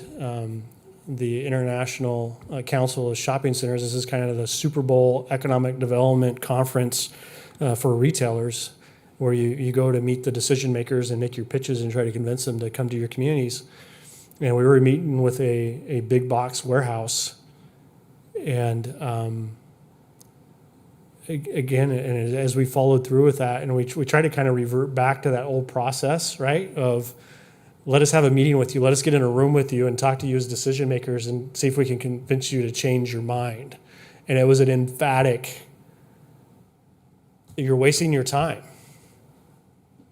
the International Council of Shopping Centers. This is kind of the Super Bowl economic development conference for retailers, where you go to meet the decision makers and make your pitches and try to convince them to come to your communities. And we were meeting with a big box warehouse. And again, and as we followed through with that, and we try to kind of revert back to that old process, right, of let us have a meeting with you, let us get in a room with you and talk to you as decision makers and see if we can convince you to change your mind. And it was an emphatic, you're wasting your time.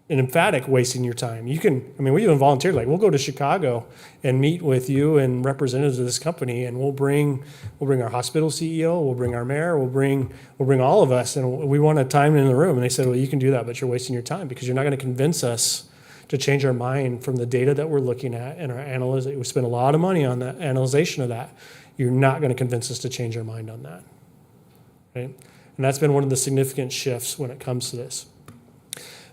An emphatic wasting your time. We even volunteered, like, we'll go to Chicago and meet with you and representatives of this company, and we'll bring our hospital CEO, we'll bring our mayor, we'll bring all of us, and we want a time in the room. And they said, well, you can do that, but you're wasting your time because you're not going to convince us to change our mind from the data that we're looking at and our analysis. We spend a lot of money on the analyzation of that. You're not going to convince us to change our mind on that. Right? And that's been one of the significant shifts when it comes to this.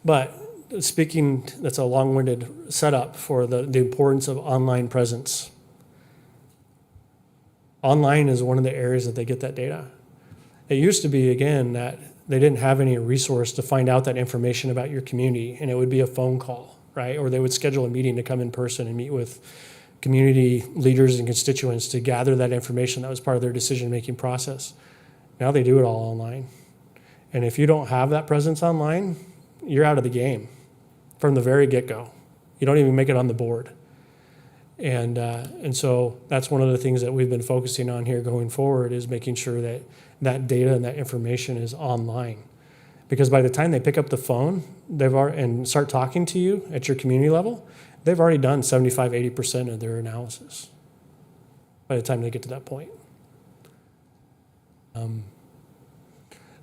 But speaking, that's a long-winded setup for the importance of online presence. Online is one of the areas that they get that data. It used to be, again, that they didn't have any resource to find out that information about your community, and it would be a phone call, right? Or they would schedule a meeting to come in person and meet with community leaders and constituents to gather that information that was part of their decision-making process. Now they do it all online. And if you don't have that presence online, you're out of the game from the very get-go. You don't even make it on the board. And so that's one of the things that we've been focusing on here going forward, is making sure that that data and that information is online. Because by the time they pick up the phone and start talking to you at your community level, they've already done 75-80% of their analysis by the time they get to that point.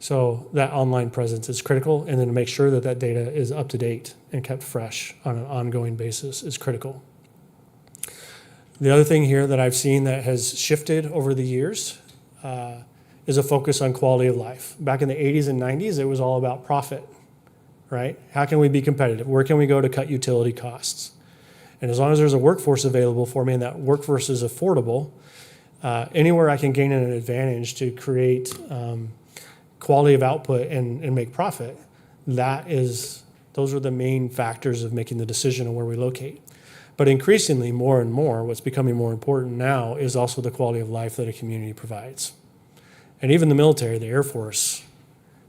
So that online presence is critical, and then to make sure that that data is up to date and kept fresh on an ongoing basis is critical. The other thing here that I've seen that has shifted over the years is a focus on quality of life. Back in the 80s and 90s, it was all about profit, right? How can we be competitive? Where can we go to cut utility costs? And as long as there's a workforce available for me and that workforce is affordable, anywhere I can gain an advantage to create quality of output and make profit, those are the main factors of making the decision on where we locate. But increasingly, more and more, what's becoming more important now is also the quality of life that a community provides. And even the military, the Air Force,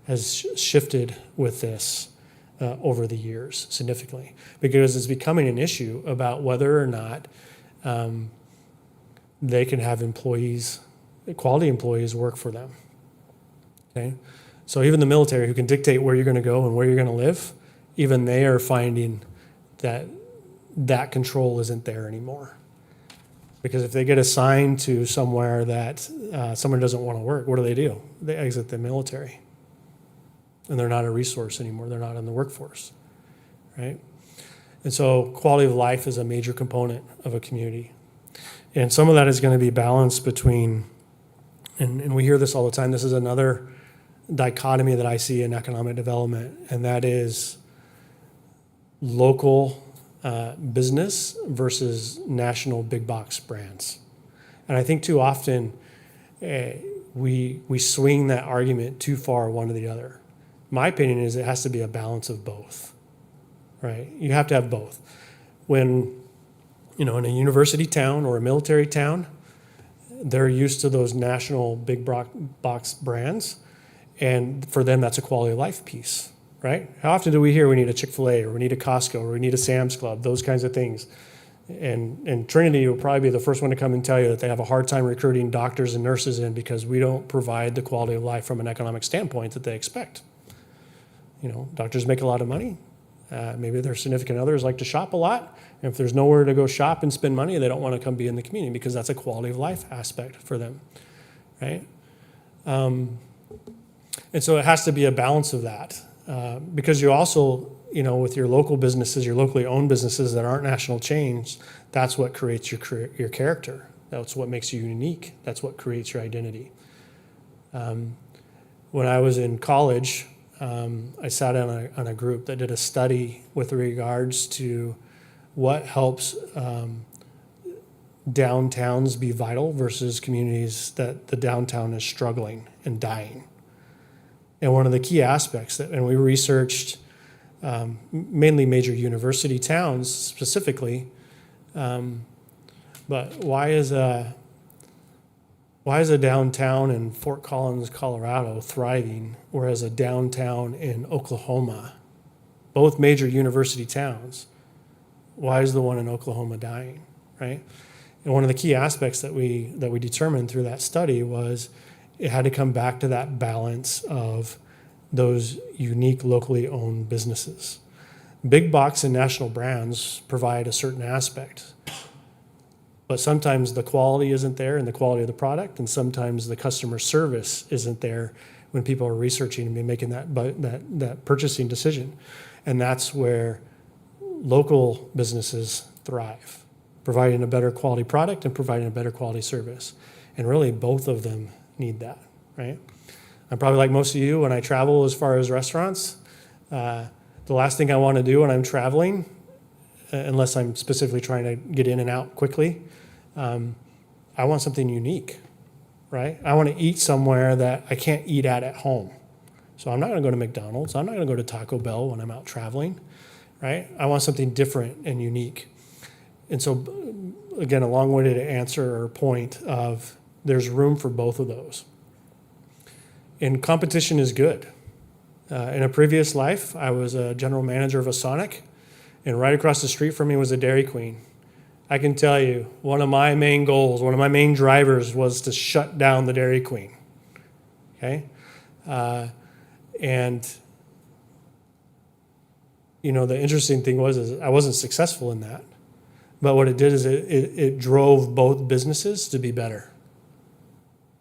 has shifted with this over the years significantly, because it's becoming an issue about whether or not they can have quality employees work for them. Okay, so even the military, who can dictate where you're going to go and where you're going to live, even they are finding that control isn't there anymore. Because if they get assigned to somewhere that someone doesn't want to work, what do? They exit the military. And they're not a resource anymore. They're not in the workforce, right? And so quality of life is a major component of a community. And some of that is going to be balanced between, and we hear this all the time, this is another dichotomy that I see in economic development, and that is local business versus national big box brands. And I think too often we swing that argument too far one to the other. My opinion is it has to be a balance of both, right? You have to have both. When, in a university town or a military town, they're used to those national big box brands, and for them that's a quality of life piece, right? How often do we hear we need a Chick-fil-A or we need a Costco or we need a Sam's Club, those kinds of things? And Trinity will probably be the first one to come and tell you that they have a hard time recruiting doctors and nurses in because we don't provide the quality of life from an economic standpoint that they expect. Doctors make a lot of money. Maybe their significant others like to shop a lot. And if there's nowhere to go shop and spend money, they don't want to come be in the community because that's a quality of life aspect for them, right? And so it has to be a balance of that because you also, with your local businesses, your locally owned businesses that aren't national chains, that's what creates your character. That's what makes you unique. That's what creates your identity. When I was in college, I sat on a group that did a study with regards to what helps downtowns be vital versus communities that the downtown is struggling and dying. And one of the key aspects and we researched mainly major university towns specifically, but why is a downtown in Fort Collins, Colorado thriving, whereas a downtown in Oklahoma, both major university towns, why is the one in Oklahoma dying, right? And one of the key aspects that we determined through that study was it had to come back to that balance of those unique locally owned businesses. Big box and national brands provide a certain aspect, but sometimes the quality isn't there and the quality of the product, and sometimes the customer service isn't there when people are researching and making that purchasing decision. And that's where local businesses thrive, providing a better quality product and providing a better quality service. And really both of them need that, right? I'm probably like most of you when I travel as far as restaurants. The last thing I want to do when I'm traveling, unless I'm specifically trying to get in and out quickly, I want something unique, right? I want to eat somewhere that I can't eat at home. So I'm not going to go to McDonald's. I'm not going to go to Taco Bell when I'm out traveling, right? I want something different and unique. And so, again, a long-winded answer or point of there's room for both of those. And competition is good. In a previous life, I was a general manager of a Sonic, and right across the street from me was a Dairy Queen. I can tell you, one of my main goals, one of my main drivers was to shut down the Dairy Queen, okay? And, the interesting thing is I wasn't successful in that. But what it did is it drove both businesses to be better.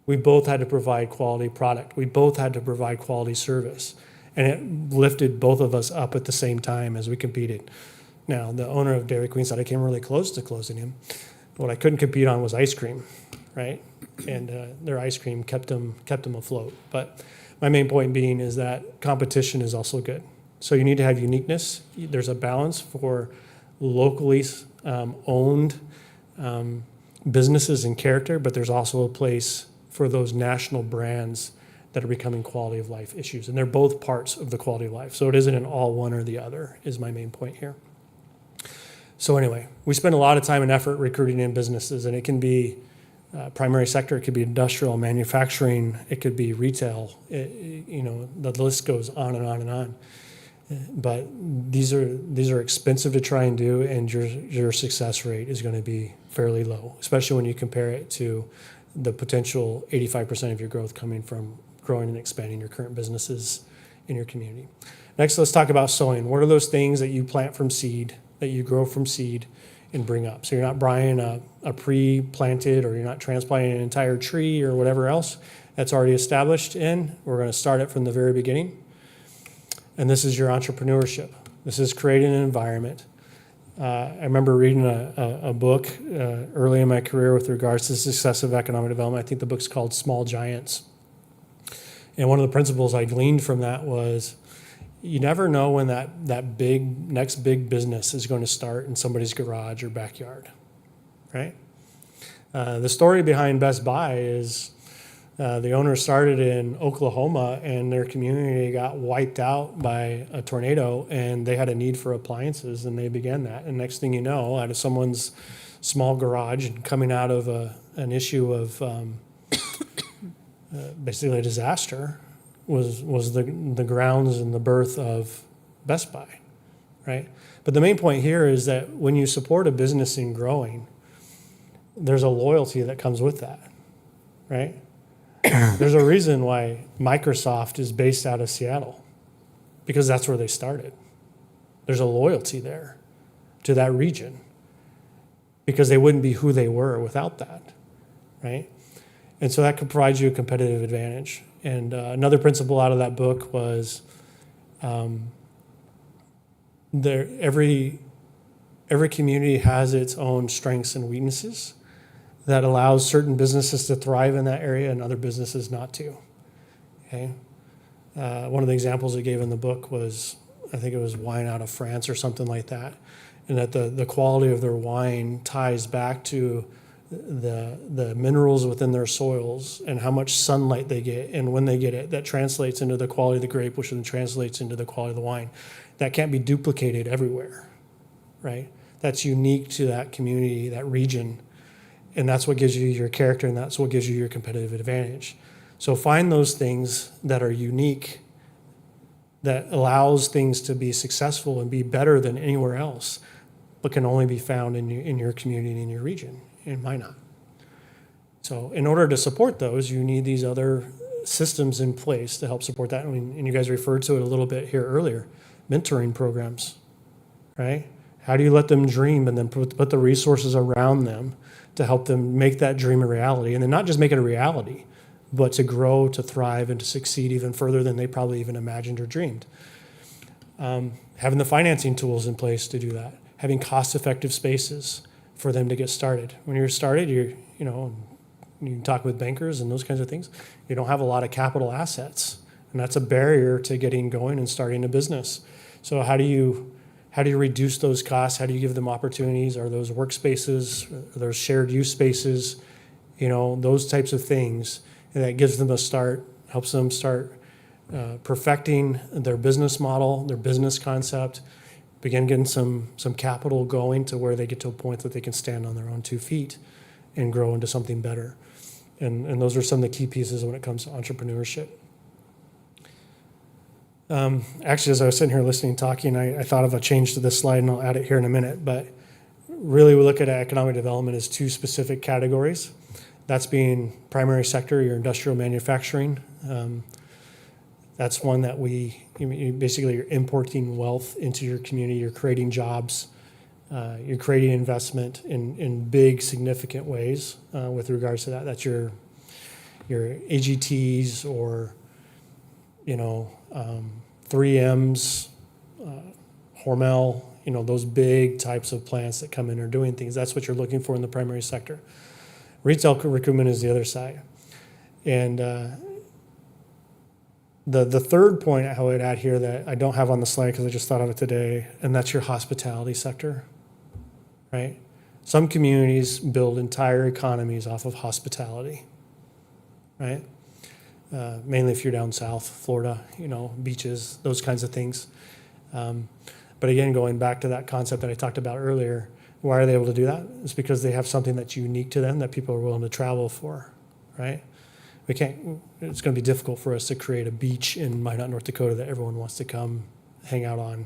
We both had to provide quality product. We both had to provide quality service. And it lifted both of us up at the same time as we competed. Now, the owner of Dairy Queen said I came really close to closing him. What I couldn't compete on was ice cream, right? And their ice cream kept them afloat. But my main point being is that competition is also good. So you need to have uniqueness. There's a balance for locally owned businesses and character, but there's also a place for those national brands that are becoming quality of life issues. And they're both parts of the quality of life. So it isn't an all one or the other is my main point here. So anyway, we spend a lot of time and effort recruiting in businesses, and it can be primary sector, it could be industrial, manufacturing, it could be retail. The list goes on and on and on. But these are expensive to try and do, and your success rate is going to be fairly low, especially when you compare it to the potential 85% of your growth coming from growing and expanding your current businesses in your community. Next, let's talk about sowing. What are those things that you plant from seed, that you grow from seed and bring up? So you're not buying a pre-planted, or you're not transplanting an entire tree or whatever else that's already established in. We're going to start it from the very beginning. And this is your entrepreneurship. This is creating an environment I remember reading a book early in my career with regards to the success of economic development. I think the book's called Small Giants. And one of the principles I gleaned from that was you never know when that next big business is going to start in somebody's garage or backyard, right? The story behind Best Buy is the owner started in Oklahoma and their community got wiped out by a tornado and they had a need for appliances and they began that. And next thing you know, out of someone's small garage and coming out of an issue of basically a disaster was the grounds and the birth of Best Buy, right? But the main point here is that when you support a business in growing, there's a loyalty that comes with that, right? There's a reason why Microsoft is based out of Seattle, because that's where they started. There's a loyalty there to that region because they wouldn't be who they were without that, right? And so that could provide you a competitive advantage. And another principle out of that book was every community has its own strengths and weaknesses that allows certain businesses to thrive in that area and other businesses not to. Okay, one of the examples it gave in the book was, I think it was wine out of France or something like that, and that the quality of their wine ties back to the minerals within their soils and how much sunlight they get, and when they get it, that translates into the quality of the grape, which then translates into the quality of the wine. That can't be duplicated everywhere, right? That's unique to that community, that region, and that's what gives you your character, and that's what gives you your competitive advantage. So find those things that are unique, that allows things to be successful and be better than anywhere else, but can only be found in your community and in your region. And why not? So in order to support those, you need these other systems in place to help support that. I mean, and you guys referred to it a little bit here earlier, mentoring programs, right? How do you let them dream and then put the resources around them to help them make that dream a reality? And then not just make it a reality, but to grow, to thrive, and to succeed even further than they probably even imagined or dreamed. Having the financing tools in place to do that. Having cost-effective spaces for them to get started. When you're started, you can talk with bankers and those kinds of things. You don't have a lot of capital assets, and that's a barrier to getting going and starting a business. So how do you reduce those costs? How do you give them opportunities? Are those workspaces? Are those shared use spaces? Those types of things. And that gives them a start, helps them start perfecting their business model, their business concept, begin getting some capital going to where they get to a point that they can stand on their own 2 feet and grow into something better. And those are some of the key pieces when it comes to entrepreneurship. Actually, as I was sitting here listening, talking, I thought of a change to this slide, and I'll add it here in a minute. But really, we look at economic development as 2 specific categories. That's being primary sector, your industrial manufacturing. That's one that basically you're importing wealth into your community. You're creating jobs. You're creating investment in big, significant ways with regards to that. That's your AGTs or 3Ms, Hormel, those big types of plants that come in and are doing things. That's what you're looking for in the primary sector. Retail recruitment is the other side. And the third point I would add here that I don't have on the slide because I just thought of it today, and that's your hospitality sector, right? Some communities build entire economies off of hospitality, right? Mainly if you're down south, Florida, beaches, those kinds of things. But again, going back to that concept that I talked about earlier, why are they able to do that? It's because they have something that's unique to them that people are willing to travel for, right? It's going to be difficult for us to create a beach in Minot, North Dakota that everyone wants to come hang out on.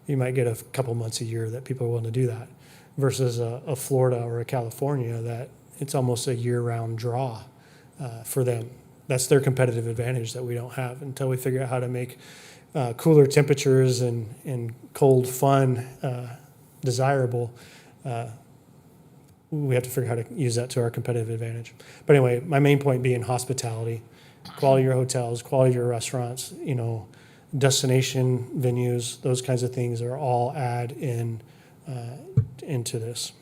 You might get a couple months a year that people are willing to do that versus a Florida or a California that it's almost a year-round draw for them. That's their competitive advantage that we don't have until we figure out how to make cooler temperatures and cold fun desirable. We have to figure out how to use that to our competitive advantage. But anyway, my main point being hospitality, quality of your hotels, quality of your restaurants, destination venues, those kinds of things are all add in into this.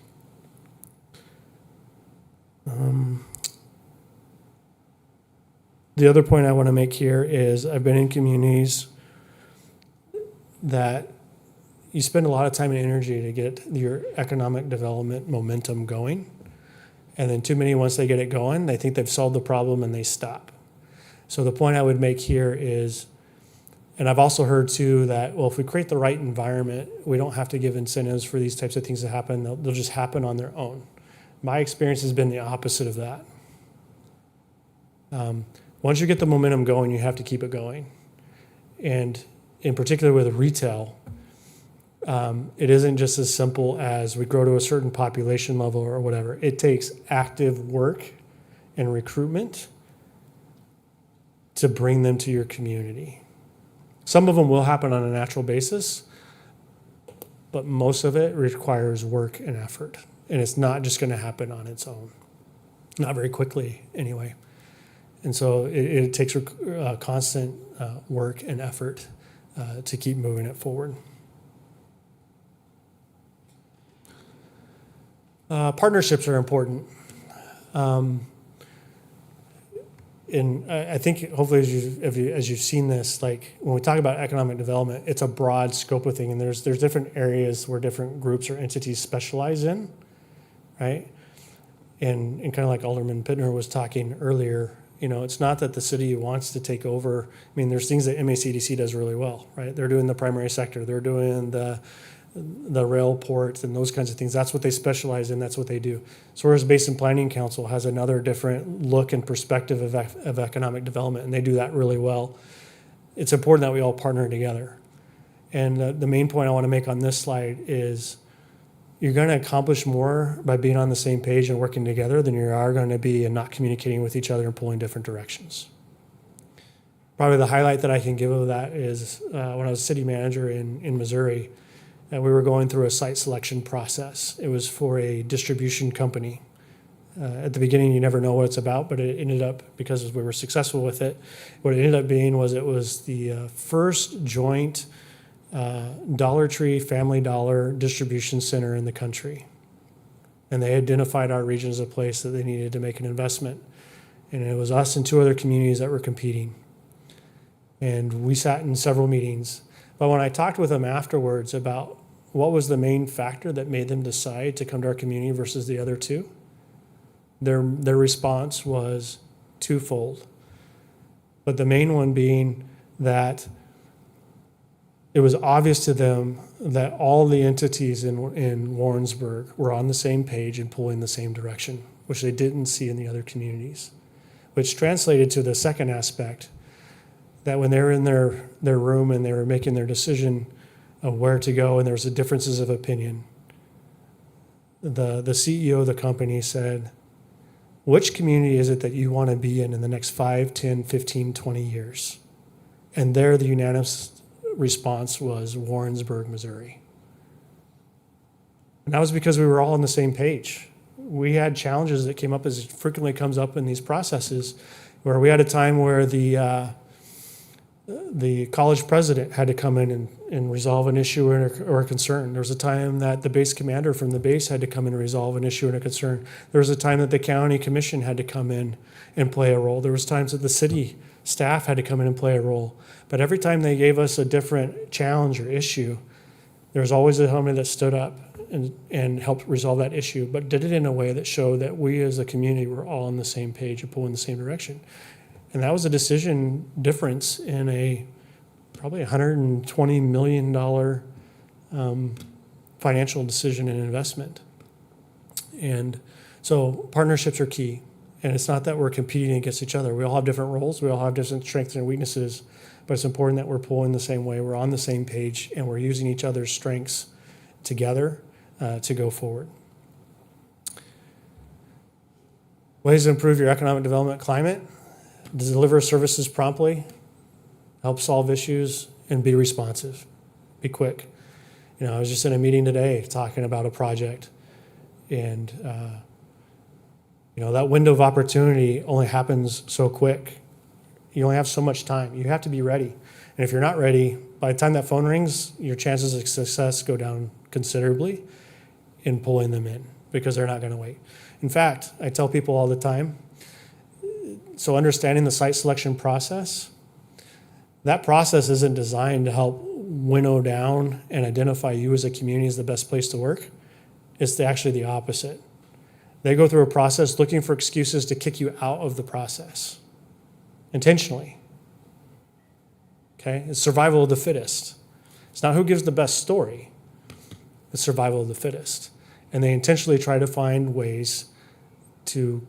The other point I want to make here is I've been in communities that you spend a lot of time and energy to get your economic development momentum going. And then too many, once they get it going, they think they've solved the problem and they stop. So the point I would make here is, and I've also heard too that, well, if we create the right environment, we don't have to give incentives for these types of things to happen. They'll just happen on their own. My experience has been the opposite of that. Once you get the momentum going, you have to keep it going. And in particular with retail, it isn't just as simple as we grow to a certain population level or whatever. It takes active work and recruitment to bring them to your community. Some of them will happen on a natural basis, but most of it requires work and effort. And it's not just going to happen on its own, not very quickly anyway. And so it takes constant work and effort to keep moving it forward. Partnerships are important. And I think hopefully as you've seen this, like when we talk about economic development, it's a broad scope of thing, and there's different areas where different groups or entities specialize in, right? And kind of like Alderman Pittner was talking earlier, you know, it's not that the city wants to take over. I mean, there's things that MACDC does really well, right? They're doing the primary sector, they're doing the rail ports and those kinds of things. That's what they specialize in. That's what they do. So whereas Basin Planning Council has another different look and perspective of economic development, and they do that really well. It's important that we all partner together. And the main point I want to make on this slide is you're going to accomplish more by being on the same page and working together than you are going to be and not communicating with each other and pulling different directions. Probably the highlight that I can give of that is when I was city manager in Missouri, we were going through a site selection process. It was for a distribution company. At the beginning, you never know what it's about, but it ended up, because we were successful with it, what it ended up being was it was the first joint Dollar Tree, Family Dollar distribution center in the country. And they identified our region as a place that they needed to make an investment. And it was us and two other communities that were competing. And we sat in several meetings. But when I talked with them afterwards about what was the main factor that made them decide to come to our community versus the other two, their response was twofold. But the main one being that it was obvious to them that all the entities in Warrensburg were on the same page and pulling the same direction, which they didn't see in the other communities, which translated to the second aspect, that when they were in their room and they were making their decision of where to go and there was differences of opinion, the CEO of the company said, which community is it that you want to be in the next 5, 10, 15, 20 years? And there the unanimous response was Warrensburg, Missouri. And that was because we were all on the same page. We had challenges that came up, as frequently comes up in these processes, where we had a time where the college president had to come in and resolve an issue or a concern. There was a time that the base commander from the base had to come in and resolve an issue and a concern. There was a time that the county commission had to come in and play a role. There was times that the city staff had to come in and play a role. But every time they gave us a different challenge or issue, there was always somebody that stood up and helped resolve that issue, but did it in a way that showed that we as a community were all on the same page and pulling the same direction. And that was a decision difference in a probably $120 million financial decision and investment. And so partnerships are key. And it's not that we're competing against each other. We all have different roles. We all have different strengths and weaknesses. But it's important that we're pulling the same way. We're on the same page, and we're using each other's strengths together to go forward. Ways to improve your economic development climate: deliver services promptly, help solve issues, and be responsive. Be quick. You know, I was just in a meeting today talking about a project, and you know, that window of opportunity only happens so quick. You only have so much time. You have to be ready. And if you're not ready, by the time that phone rings, your chances of success go down considerably in pulling them in because they're not going to wait. In fact, I tell people all the time, so understanding the site selection process, that process isn't designed to help winnow down and identify you as a community as the best place to work. It's actually the opposite. They go through a process looking for excuses to kick you out of the process intentionally. Okay? It's survival of the fittest. It's not who gives the best story. It's survival of the fittest. And they intentionally try to find ways to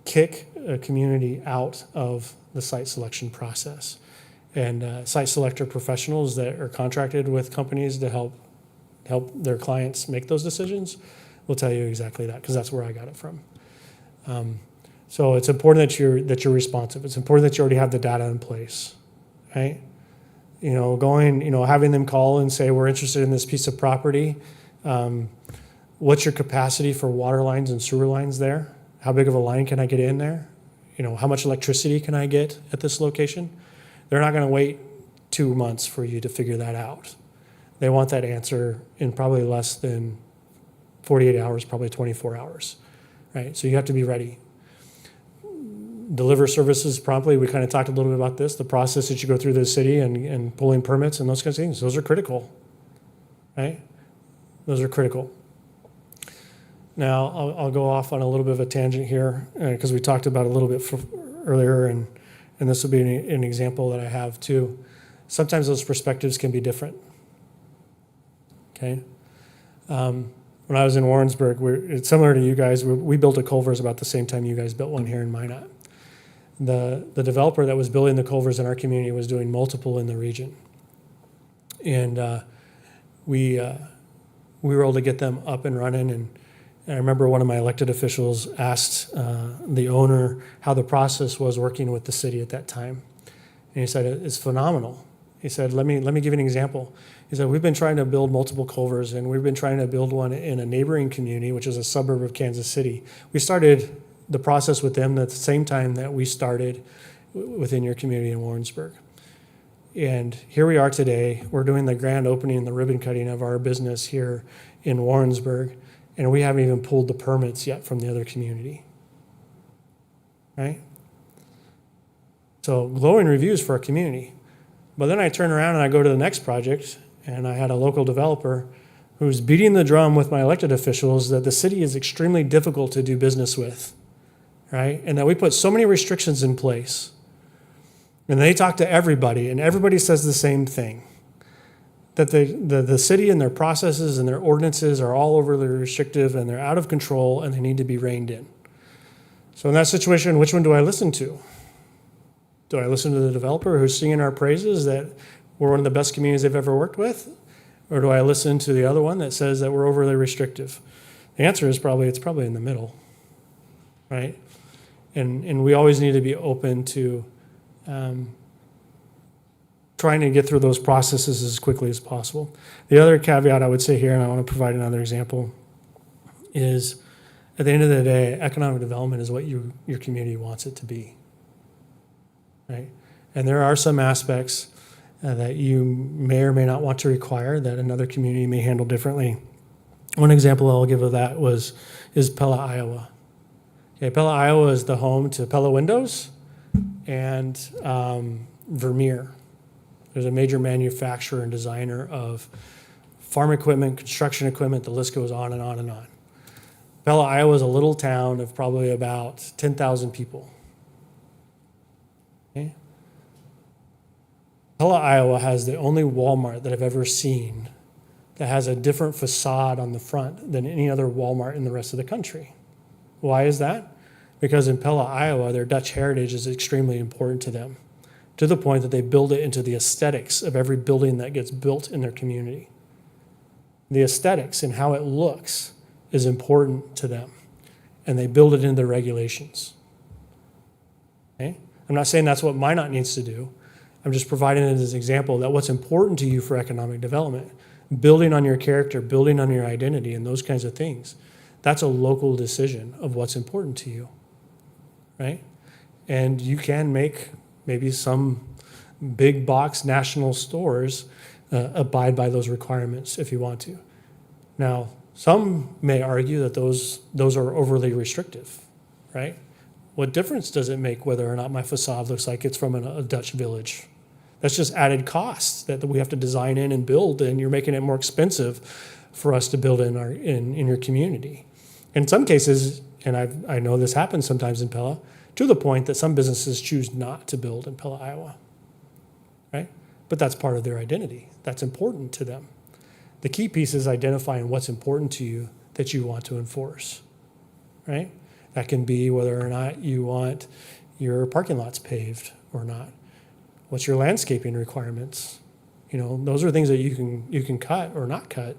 kick a community out of the site selection process. And site selector professionals that are contracted with companies to help their clients make those decisions will tell you exactly that, because that's where I got it from. So it's important that you're responsive. It's important that you already have the data in place, right? Having them call and say, we're interested in this piece of property. What's your capacity for water lines and sewer lines there? How big of a line can I get in there? How much electricity can I get at this location? They're not going to wait 2 months for you to figure that out. They want that answer in probably less than 48 hours, probably 24 hours, right? So you have to be ready. Deliver services promptly. We kind of talked a little bit about this, the process that you go through the city and pulling permits and those kinds of things. Those are critical, right? Those are critical. Now, I'll go off on a little bit of a tangent here because we talked about it a little bit earlier, and this will be an example that I have too. Sometimes those perspectives can be different, okay? When I was in Warrensburg, it's similar to you guys. We built a culver's about the same time you guys built one here in Minot. The developer that was building the culver's in our community was doing multiple in the region. And we were able to get them up and running. And I remember one of my elected officials asked the owner how the process was working with the city at that time. And he said, it's phenomenal. He said, let me give you an example. He said, we've been trying to build multiple culver's, and we've been trying to build one in a neighboring community, which is a suburb of Kansas City. We started the process with them at the same time that we started within your community in Warrensburg. And here we are today. We're doing the grand opening and the ribbon cutting of our business here in Warrensburg, and we haven't even pulled the permits yet from the other community, right? So glowing reviews for our community. But then I turn around and I go to the next project, and I had a local developer who's beating the drum with my elected officials that the city is extremely difficult to do business with, right? And that we put so many restrictions in place. And they talk to everybody, and everybody says the same thing, that the city and their processes and their ordinances are all overly restrictive, and they're out of control, and they need to be reined in. So in that situation, which one do I listen to? Do I listen to the developer who's singing our praises that we're one of the best communities they've ever worked with? Or do I listen to the other one that says that we're overly restrictive? The answer is it's probably in the middle, right? And we always need to be open to trying to get through those processes as quickly as possible. The other caveat I would say here, and I want to provide another example, is at the end of the day, economic development is what your community wants it to be. Right? And there are some aspects that you may or may not want to require that another community may handle differently. One example I'll give of that is Pella, Iowa. Okay, Pella, Iowa is the home to Pella Windows and Vermeer. There's a major manufacturer and designer of farm equipment, construction equipment, the list goes on and on and on. Pella, Iowa is a little town of probably about 10,000 people. Okay. Pella, Iowa has the only Walmart that I've ever seen that has a different facade on the front than any other Walmart in the rest of the country. Why is that? Because in Pella, Iowa, their Dutch heritage is extremely important to them, to the point that they build it into the aesthetics of every building that gets built in their community. The aesthetics and how it looks is important to them, and they build it into their regulations. Okay? I'm not saying that's what Minot needs to do. I'm just providing it as an example that what's important to you for economic development, building on your character, building on your identity, and those kinds of things, that's a local decision of what's important to you, right? And you can make maybe some big box national stores abide by those requirements if you want to. Now, some may argue that those are overly restrictive, right? What difference does it make whether or not my facade looks like it's from a Dutch village? That's just added costs that we have to design in and build, and you're making it more expensive for us to build in your community. In some cases, and I know this happens sometimes in Pella, to the point that some businesses choose not to build in Pella, Iowa, right? But that's part of their identity. That's important to them. The key piece is identifying what's important to you that you want to enforce, right? That can be whether or not you want your parking lots paved or not. What's your landscaping requirements? You know, those are things that you can cut or not cut,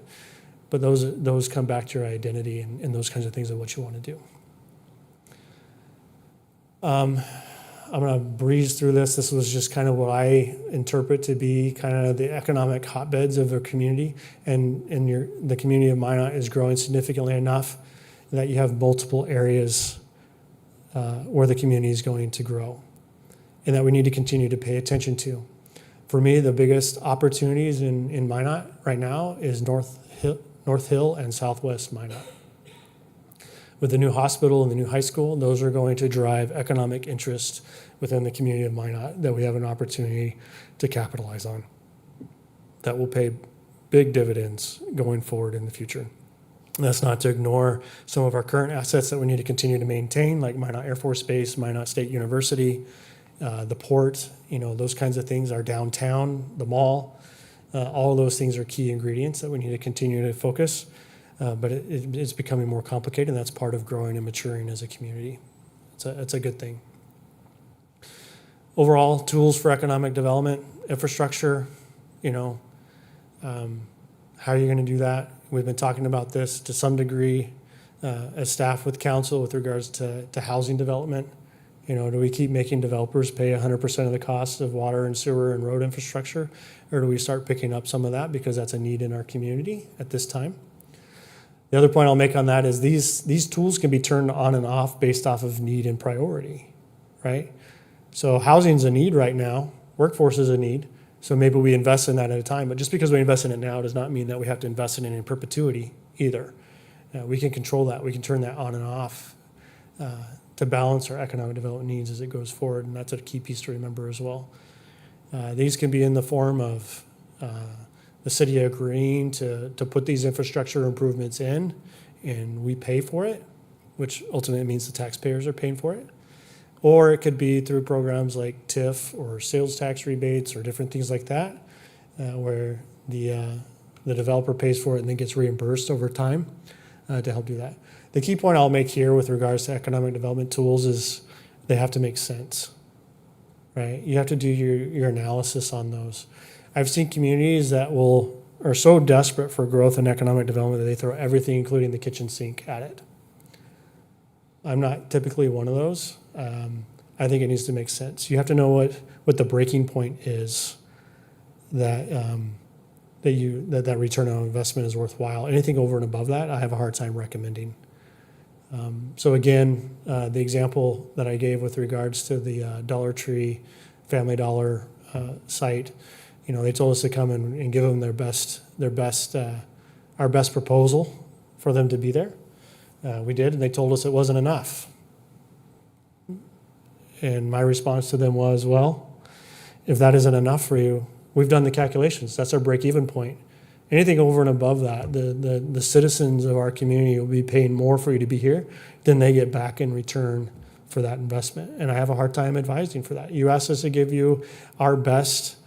but those come back to your identity and those kinds of things of what you want to do. I'm going to breeze through this. This was just kind of what I interpret to be kind of the economic hotbeds of a community, and the community of Minot is growing significantly enough that you have multiple areas where the community is going to grow, and that we need to continue to pay attention to. For me, the biggest opportunities in Minot right now is North Hill and Southwest Minot. With the new hospital and the new high school, those are going to drive economic interest within the community of Minot that we have an opportunity to capitalize on. That will pay big dividends going forward in the future. That's not to ignore some of our current assets that we need to continue to maintain, like Minot Air Force Base, Minot State University, the port, you know, those kinds of things, our downtown, the mall. All of those things are key ingredients that we need to continue to focus. But it's becoming more complicated, and that's part of growing and maturing as a community. It's a good thing. Overall, tools for economic development, infrastructure, you know, how are you going to do that? We've been talking about this to some degree as staff with council with regards to housing development. You know, do we keep making developers pay 100% of the cost of water and sewer and road infrastructure? Or do we start picking up some of that because that's a need in our community at this time? The other point I'll make on that is these tools can be turned on and off based off of need and priority, right? So housing's a need right now, workforce is a need, so maybe we invest in that at a time, but just because we invest in it now does not mean that we have to invest in it in perpetuity either. We can control that, we can turn that on and off to balance our economic development needs as it goes forward, and that's a key piece to remember as well. These can be in the form of the city agreeing to put these infrastructure improvements in, and we pay for it, which ultimately means the taxpayers are paying for it. Or it could be through programs like TIF or sales tax rebates or different things like that, where the developer pays for it and then gets reimbursed over time to help do that. The key point I'll make here with regards to economic development tools is they have to make sense, right? You have to do your analysis on those. I've seen communities that are so desperate for growth and economic development that they throw everything, including the kitchen sink, at it. I'm not typically one of those. I think it needs to make sense. You have to know what the breaking point is that that return on investment is worthwhile. Anything over and above that, I have a hard time recommending. So again, the example that I gave with regards to the Dollar Tree, Family Dollar site. You know, they told us to come and give them our best proposal for them to be there. We did, and they told us it wasn't enough. And my response to them was, well, if that isn't enough for you, we've done the calculations. That's our break-even point. Anything over and above that, the citizens of our community will be paying more for you to be here than they get back in return for that investment. And I have a hard time advising for that. You asked us to give you our best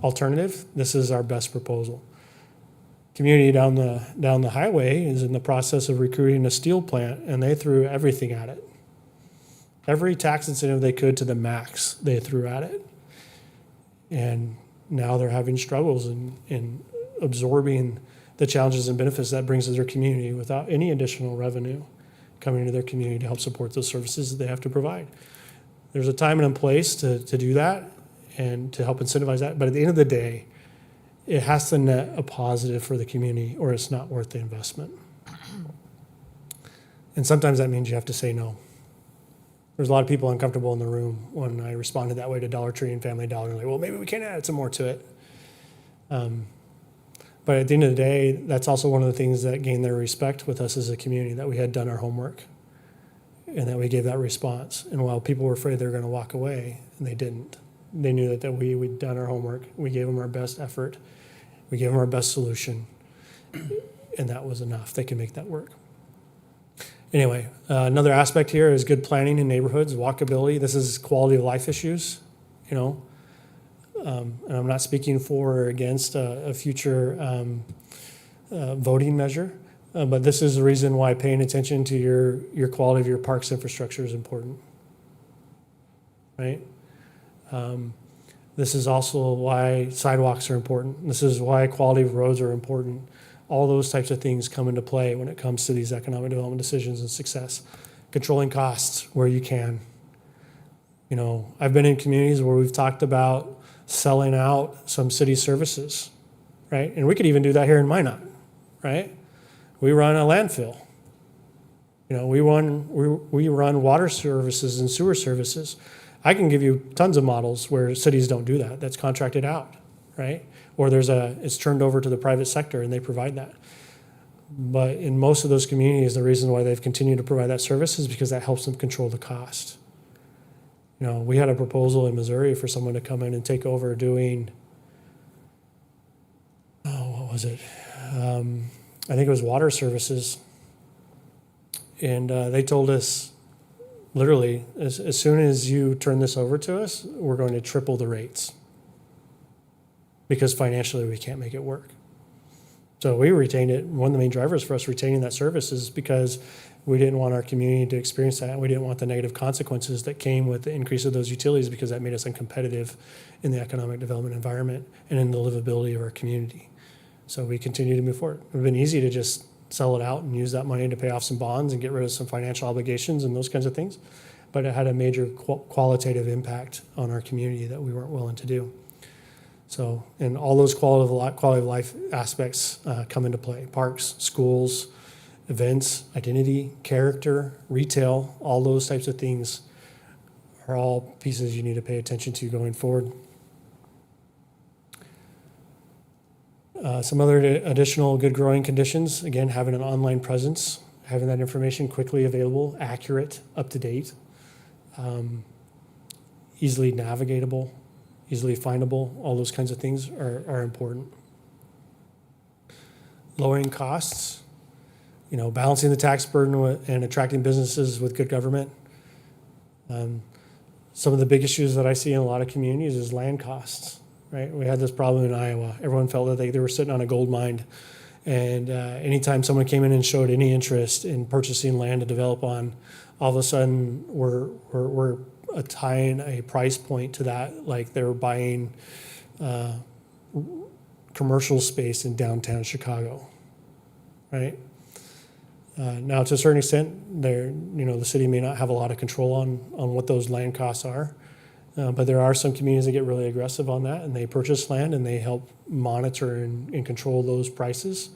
alternative. This is our best proposal. Community down the highway is in the process of recruiting a steel plant, and they threw everything at it. Every tax incentive they could to the max, they threw at it. And now they're having struggles in absorbing the challenges and benefits that brings to their community without any additional revenue coming to their community to help support those services that they have to provide. There's a time and a place to do that and to help incentivize that. But at the end of the day, it has to net a positive for the community or it's not worth the investment. And sometimes that means you have to say no. There's a lot of people uncomfortable in the room when I responded that way to Dollar Tree and Family Dollar. Like, well, maybe we can add some more to it. But at the end of the day, that's also one of the things that gained their respect with us as a community, that we had done our homework and that we gave that response. And while people were afraid they were going to walk away, and they didn't. They knew that we'd done our homework. We gave them our best effort. We gave them our best solution. And that was enough. They can make that work. Anyway, another aspect here is good planning in neighborhoods, walkability. This is quality of life issues, you know. And I'm not speaking for or against a future voting measure, but this is the reason why paying attention to your quality of your parks infrastructure is important, right? This is also why sidewalks are important. This is why quality of roads are important. All those types of things come into play when it comes to these economic development decisions and success. Controlling costs where you can. You know, I've been in communities where we've talked about selling out some city services, right? And we could even do that here in Minot, right? We run a landfill. You know, we run water services and sewer services. I can give you tons of models where cities don't do that. That's contracted out, right? Or it's turned over to the private sector and they provide that. But in most of those communities, the reason why they've continued to provide that service is because that helps them control the cost. You know, we had a proposal in Missouri for someone to come in and take over doing, what was it? I think it was water services. And they told us, literally, as soon as you turn this over to us, we're going to triple the rates. Because financially we can't make it work. So we retained it. One of the main drivers for us retaining that service is because we didn't want our community to experience that. We didn't want the negative consequences that came with the increase of those utilities, because that made us uncompetitive in the economic development environment and in the livability of our community. So we continue to move forward. It would have been easy to just sell it out and use that money to pay off some bonds and get rid of some financial obligations and those kinds of things. But it had a major qualitative impact on our community that we weren't willing to do. So, and all those quality of life aspects come into play. Parks, schools, events, identity, character, retail, all those types of things are all pieces you need to pay attention to going forward. Some other additional good growing conditions, again, having an online presence, having that information quickly available, accurate, up to date, easily navigatable, easily findable, all those kinds of things are important. Lowering costs, you know, balancing the tax burden and attracting businesses with good government. Some of the big issues that I see in a lot of communities is land costs, right? We had this problem in Iowa. Everyone felt that they were sitting on a gold mine. And anytime someone came in and showed any interest in purchasing land to develop on, all of a sudden we're tying a price point to that, like they're buying commercial space in downtown Chicago, right? Now, to a certain extent, the city may not have a lot of control on what those land costs are, but there are some communities that get really aggressive on that, and they purchase land and they help monitor and control those prices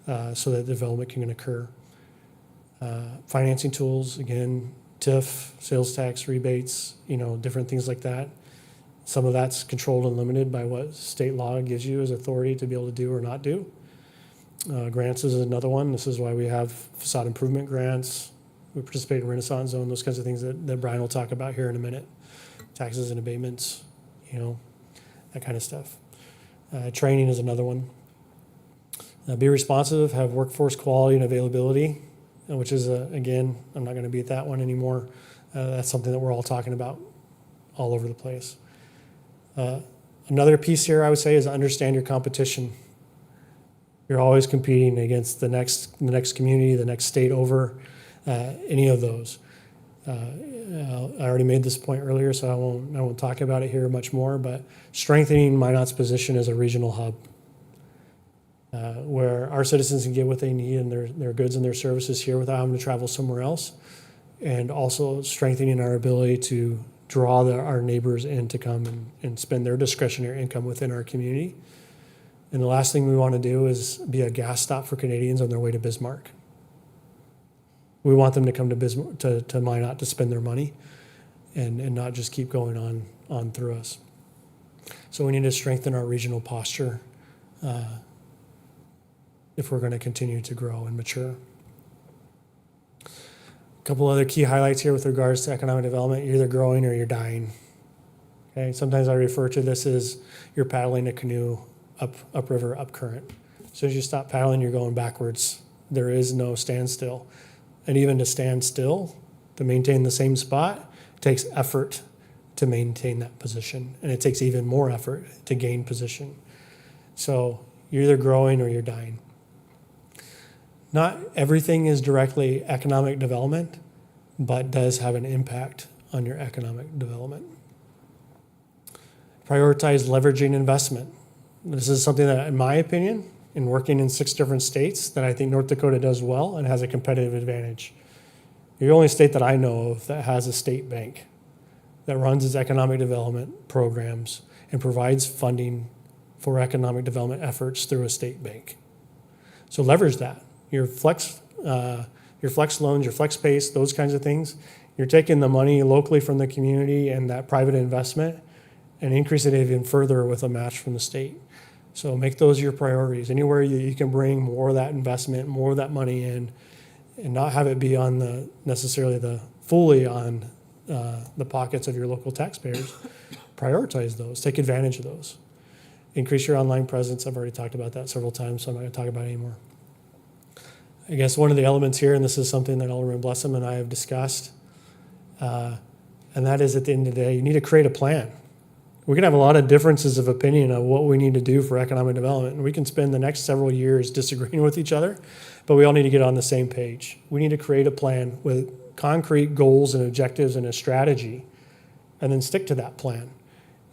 so that development can occur. Financing tools, again, TIF, sales tax rebates, different things like that. Some of that's controlled and limited by what state law gives you as authority to be able to do or not do. Grants is another one. This is why we have facade improvement grants. We participate in Renaissance Zone, those kinds of things that Brian will talk about here in a minute. Taxes and abatements, that kind of stuff. Training is another one. Be responsive, have workforce quality and availability, which is, again, I'm not going to beat that one anymore. That's something that we're all talking about all over the place. Another piece here I would say is understand your competition. You're always competing against the next community, the next state over, any of those. I already made this point earlier, so I won't talk about it here much more, but strengthening Minot's position as a regional hub, where our citizens can get what they need and their goods and their services here without having to travel somewhere else, and also strengthening our ability to draw our neighbors in to come and spend their discretionary income within our community. And the last thing we want to do is be a gas stop for Canadians on their way to Bismarck. We want them to come to Minot to spend their money and not just keep going on through us. So we need to strengthen our regional posture if we're going to continue to grow and mature. A couple other key highlights here with regards to economic development. You're either growing or you're dying. Okay, sometimes I refer to this as you're paddling a canoe upriver, up current. As soon as you stop paddling, you're going backwards. There is no standstill. And even to stand still, to maintain the same spot, takes effort to maintain that position. And it takes even more effort to gain position. So you're either growing or you're dying. Not everything is directly economic development, but does have an impact on your economic development. Prioritize leveraging investment. This is something that, in my opinion, in working in 6 different states, that I think North Dakota does well and has a competitive advantage. You're the only state that I know of that has a state bank that runs its economic development programs and provides funding for economic development efforts through a state bank. So leverage that. Your flex loans, your flex pace, those kinds of things. You're taking the money locally from the community and that private investment and increase it even further with a match from the state. So make those your priorities. Anywhere you can bring more of that investment, more of that money in, and not have it be on fully on the pockets of your local taxpayers. Prioritize those. Take advantage of those. Increase your online presence. I've already talked about that several times, so I'm not going to talk about it anymore. I guess one of the elements here, and this is something that Alderman Blessum and I have discussed, and that is, at the end of the day, you need to create a plan. We can have a lot of differences of opinion on what we need to do for economic development, and we can spend the next several years disagreeing with each other, but we all need to get on the same page. We need to create a plan with concrete goals and objectives and a strategy, and then stick to that plan.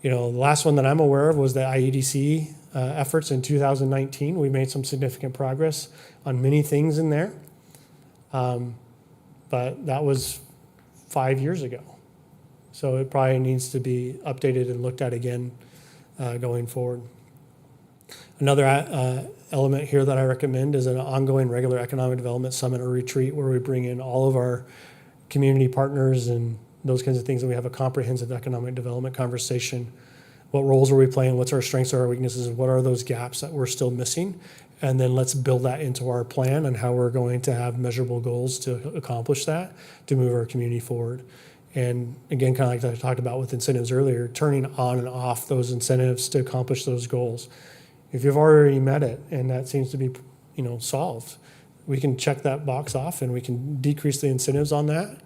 The last one that I'm aware of was the IEDC efforts in 2019. We made some significant progress on many things in there, but that was 5 years ago. So it probably needs to be updated and looked at again going forward. Another element here that I recommend is an ongoing regular economic development summit or retreat where we bring in all of our community partners and those kinds of things, and we have a comprehensive economic development conversation. What roles are we playing? What's our strengths or our weaknesses? What are those gaps that we're still missing? And then let's build that into our plan and how we're going to have measurable goals to accomplish that, to move our community forward. And again, kind of like I talked about with incentives earlier, turning on and off those incentives to accomplish those goals. If you've already met it and that seems to be, solved, we can check that box off and we can decrease the incentives on that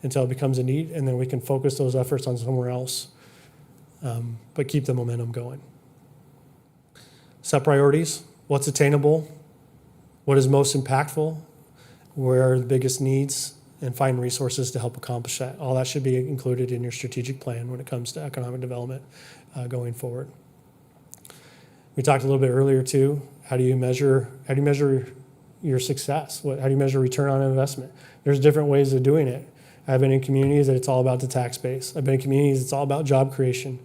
until it becomes a need, and then we can focus those efforts on somewhere else, but keep the momentum going. Set priorities. What's attainable? What is most impactful? Where are the biggest needs? And find resources to help accomplish that. All that should be included in your strategic plan when it comes to economic development going forward. We talked a little bit earlier too. How do you measure your success? How do you measure return on investment? There's different ways of doing it. I've been in communities that it's all about the tax base. I've been in communities it's all about job creation.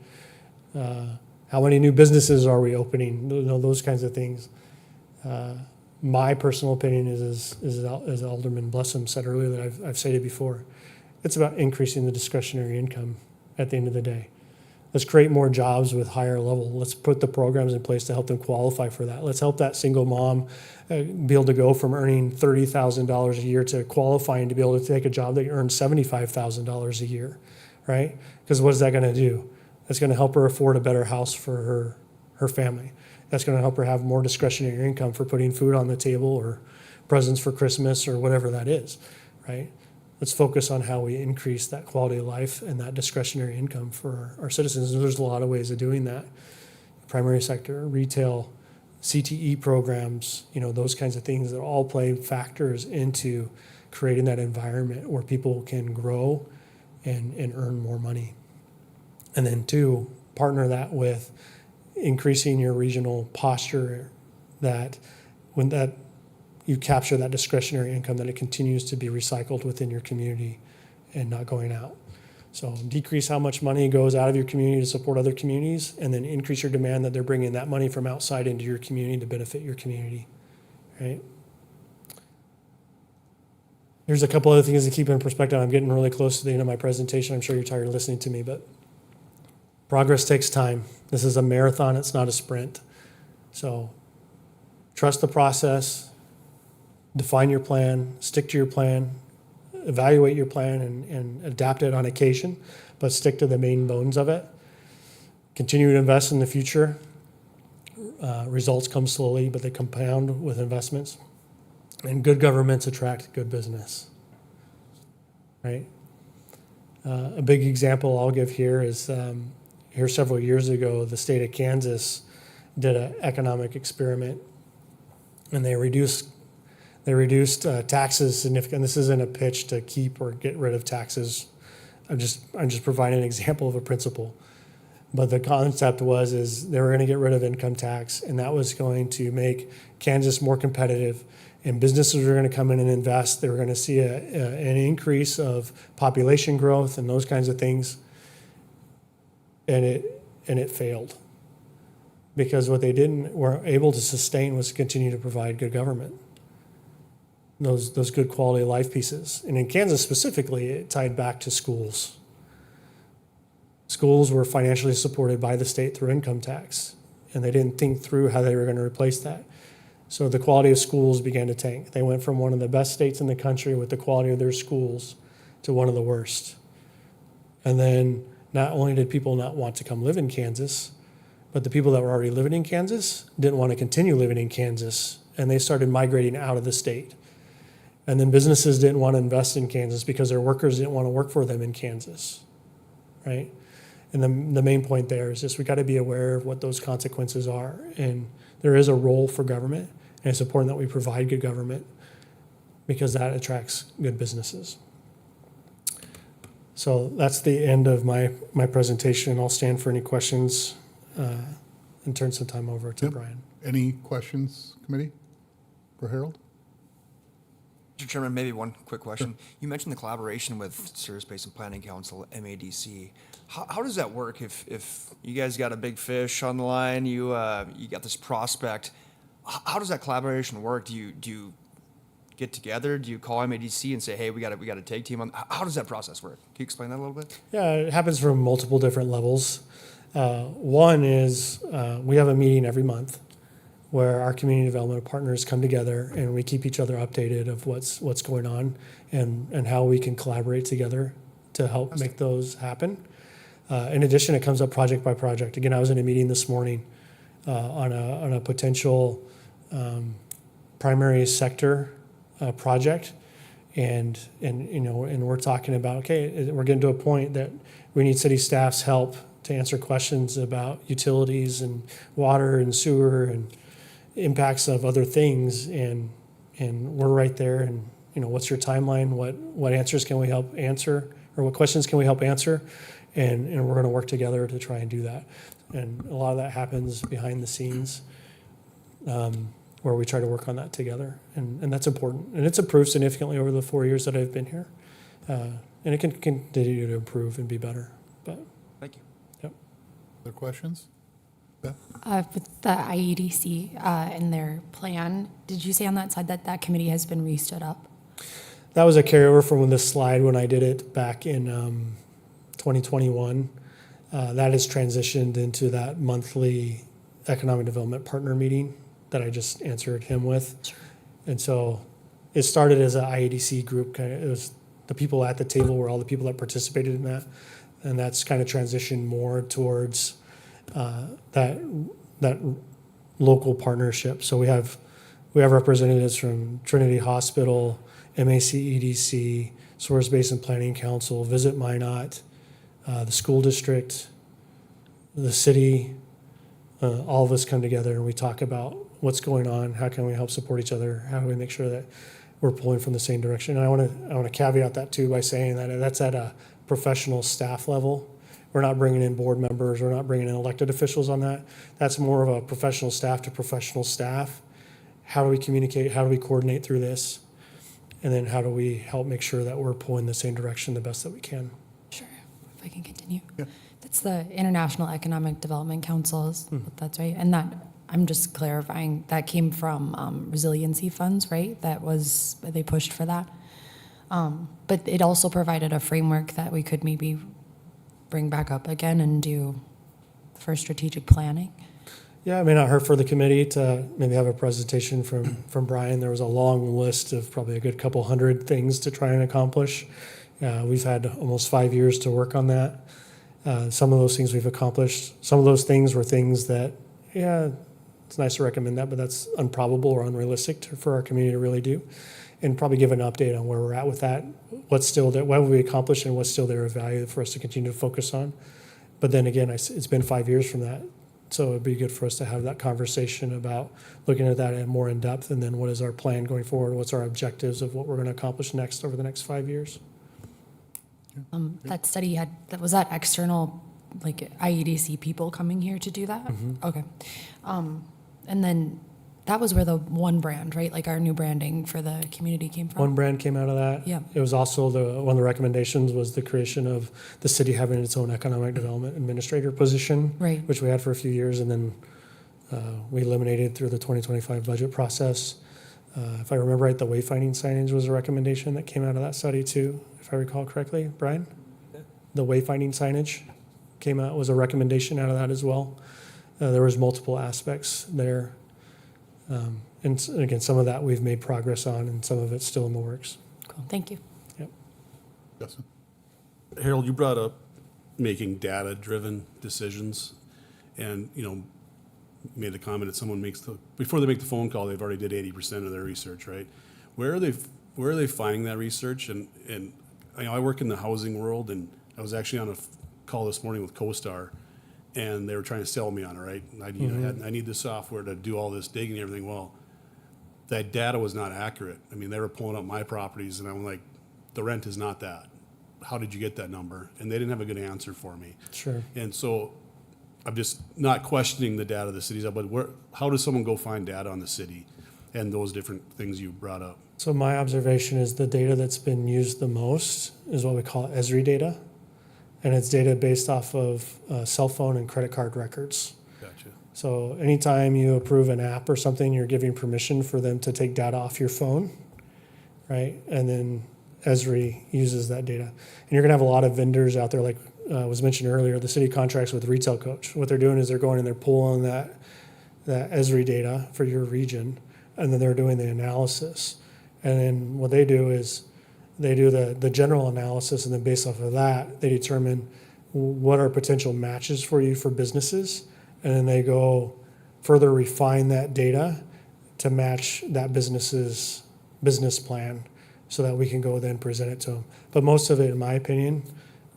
How many new businesses are we opening? Those kinds of things. My personal opinion is as Alderman Blessum said earlier, that I've stated before, it's about increasing the discretionary income at the end of the day. Let's create more jobs with higher level. Let's put the programs in place to help them qualify for that. Let's help that single mom be able to go from earning $30,000 a year to qualifying to be able to take a job that earns $75,000 a year, right? Because what is that going to do? That's going to help her afford a better house for her family. That's going to help her have more discretionary income for putting food on the table or presents for Christmas or whatever that is, right? Let's focus on how we increase that quality of life and that discretionary income for our citizens. And there's a lot of ways of doing that. Primary sector, retail, CTE programs, those kinds of things that all play factors into creating that environment where people can grow and earn more money. And then 2, partner that with increasing your regional posture, that when that you capture that discretionary income, that it continues to be recycled within your community and not going out. So decrease how much money goes out of your community to support other communities, and then increase your demand that they're bringing that money from outside into your community to benefit your community, right? Here's a couple other things to keep in perspective. I'm getting really close to the end of my presentation. I'm sure you're tired of listening to me, but progress takes time. This is a marathon, it's not a sprint. So trust the process, define your plan, stick to your plan, evaluate your plan and adapt it on occasion, but stick to the main bones of it. Continue to invest in the future. Results come slowly, but they compound with investments. And good governments attract good business, right? A big example I'll give here is here several years ago, the state of Kansas did an economic experiment, and they reduced taxes significantly. This isn't a pitch to keep or get rid of taxes. I'm just providing an example of a principle. But the concept is they were going to get rid of income tax, and that was going to make Kansas more competitive, and businesses were going to come in and invest. They were going to see an increase of population growth and those kinds of things, and it failed because what they were able to sustain was to continue to provide good government, those good quality of life pieces. And in Kansas specifically, it tied back to schools. Schools were financially supported by the state through income tax, and they didn't think through how they were going to replace that. So the quality of schools began to tank. They went from one of the best states in the country with the quality of their schools to one of the worst. And then not only did people not want to come live in Kansas, but the people that were already living in Kansas didn't want to continue living in Kansas, and they started migrating out of the state. And then businesses didn't want to invest in Kansas because their workers didn't want to work for them in Kansas, right? And the main point there is just we got to be aware of what those consequences are. And there is a role for government, and it's important that we provide good government because that attracts good businesses. So that's the end of my presentation. I'll stand for any questions and turn some time over to
Yep.
Brian.
Any questions, committee, for Harold?
Mr. Chairman, maybe one quick question. You mentioned the collaboration with Service Basin Planning Council, MADC. How does that work if you guys got a big fish on the line, you got this prospect, how does that collaboration work? Do you get together? Do you call MADC and say, hey, we got a tag team on? How does that process work? Can you explain that a little bit?
Yeah, it happens from multiple different levels. One is we have a meeting every month where our community development partners come together and we keep each other updated of what's going on and how we can collaborate together to help make those happen. In addition, it comes up project by project. Again, I was in a meeting this morning on a potential primary sector project, and we're talking about, okay, we're getting to a point that we need city staff's help to answer questions about utilities and water and sewer and impacts of other things, and we're right there. And what's your timeline? What answers can we help answer, or what questions can we help answer? And we're going to work together to try and do that. And a lot of that happens behind the scenes, where we try to work on that together, and that's important. And it's improved significantly over the 4 years that I've been here, and it can continue to improve and be better. But
Thank you.
yep.
Other questions? Beth?
With the IEDC and their plan, did you say on that side that committee has been re-stood up?
That was a carryover from this slide when I did it back in 2021. That has transitioned into that monthly economic development partner meeting that I just answered him with.
Sure.
And so it started as an IADC group. It was the people at the table were all the people that participated in that. And that's kind of transitioned more towards that local partnership. So we have representatives from Trinity Hospital, MAC EDC, Source Basin Planning Council, Visit Minot, the school district, the city. All of us come together and we talk about what's going on, how can we help support each other, how do we make sure that we're pulling from the same direction. And I want to caveat that too by saying that that's at a professional staff level. We're not bringing in board members, we're not bringing in elected officials on that. That's more of a professional staff to professional staff. How do we communicate, how do we coordinate through this? And then how do we help make sure that we're pulling the same direction the best that we can?
Sure, if I can continue.
Yeah.
That's the International Economic Development Councils, that's right. And that, I'm just clarifying, that came from resiliency funds, right? They pushed for that. But it also provided a framework that we could maybe bring back up again and do for strategic planning.
Yeah, I may not hurt for the committee to maybe have a presentation from Brian. There was a long list of probably a good couple hundred things to try and accomplish. We've had almost 5 years to work on that. Some of those things we've accomplished. Some of those things were things that, yeah, it's nice to recommend that, but that's improbable or unrealistic for our community to really do. And probably give an update on where we're at with that, what's still there, what have we accomplished, and what's still there of value for us to continue to focus on. But then again, it's been 5 years from that. So it'd be good for us to have that conversation about looking at that in more in depth, and then what is our plan going forward? What's our objectives of what we're going to accomplish next over the next 5 years?
That study was that external, like IEDC people coming here to do that? Okay. And then that was where the one brand, right? Like our new branding for the community came from.
One brand came out of that.
Yeah.
It was also one of the recommendations was the creation of the city having its own economic development administrator position,
Right.
which we had for a few years, and then we eliminated through the 2025 budget process. If I remember right, the wayfinding signage was a recommendation that came out of that study too, if I recall correctly, Brian? The wayfinding signage was a recommendation out of that as well. There was multiple aspects there. And again, some of that we've made progress on, and some of it's still in the works.
Cool. Thank you.
Yep.
Justin?
Harold, you brought up making data-driven decisions, and, you made the comment that someone before they make the phone call, they've already did 80% of their research, right? Where are they finding that research? And I work in the housing world, and I was actually on a call this morning with CoStar, and they were trying to sell me on it, right? I need the software to do all this digging and everything. Well, that data was not accurate. I mean, they were pulling up my properties, and I'm like, the rent is not that. How did you get that number? And they didn't have a good answer for me.
Sure.
And so I'm just not questioning the data the city's up, but how does someone go find data on the city and those different things you brought up?
So my observation is the data that's been used the most is what we call ESRI data. And it's data based off of cell phone and credit card records.
Gotcha.
So anytime you approve an app or something, you're giving permission for them to take data off your phone, right? And then ESRI uses that data. And you're gonna have a lot of vendors out there, like was mentioned earlier, the city contracts with Retail Coach. What they're doing is they're going and they're pulling that ESRI data for your region, and then they're doing the analysis. And then what they do is they do the general analysis, and then based off of that, they determine what are potential matches for you for businesses, and then they go further refine that data to match that business's business plan so that we can go then present it to them. But most of it, in my opinion,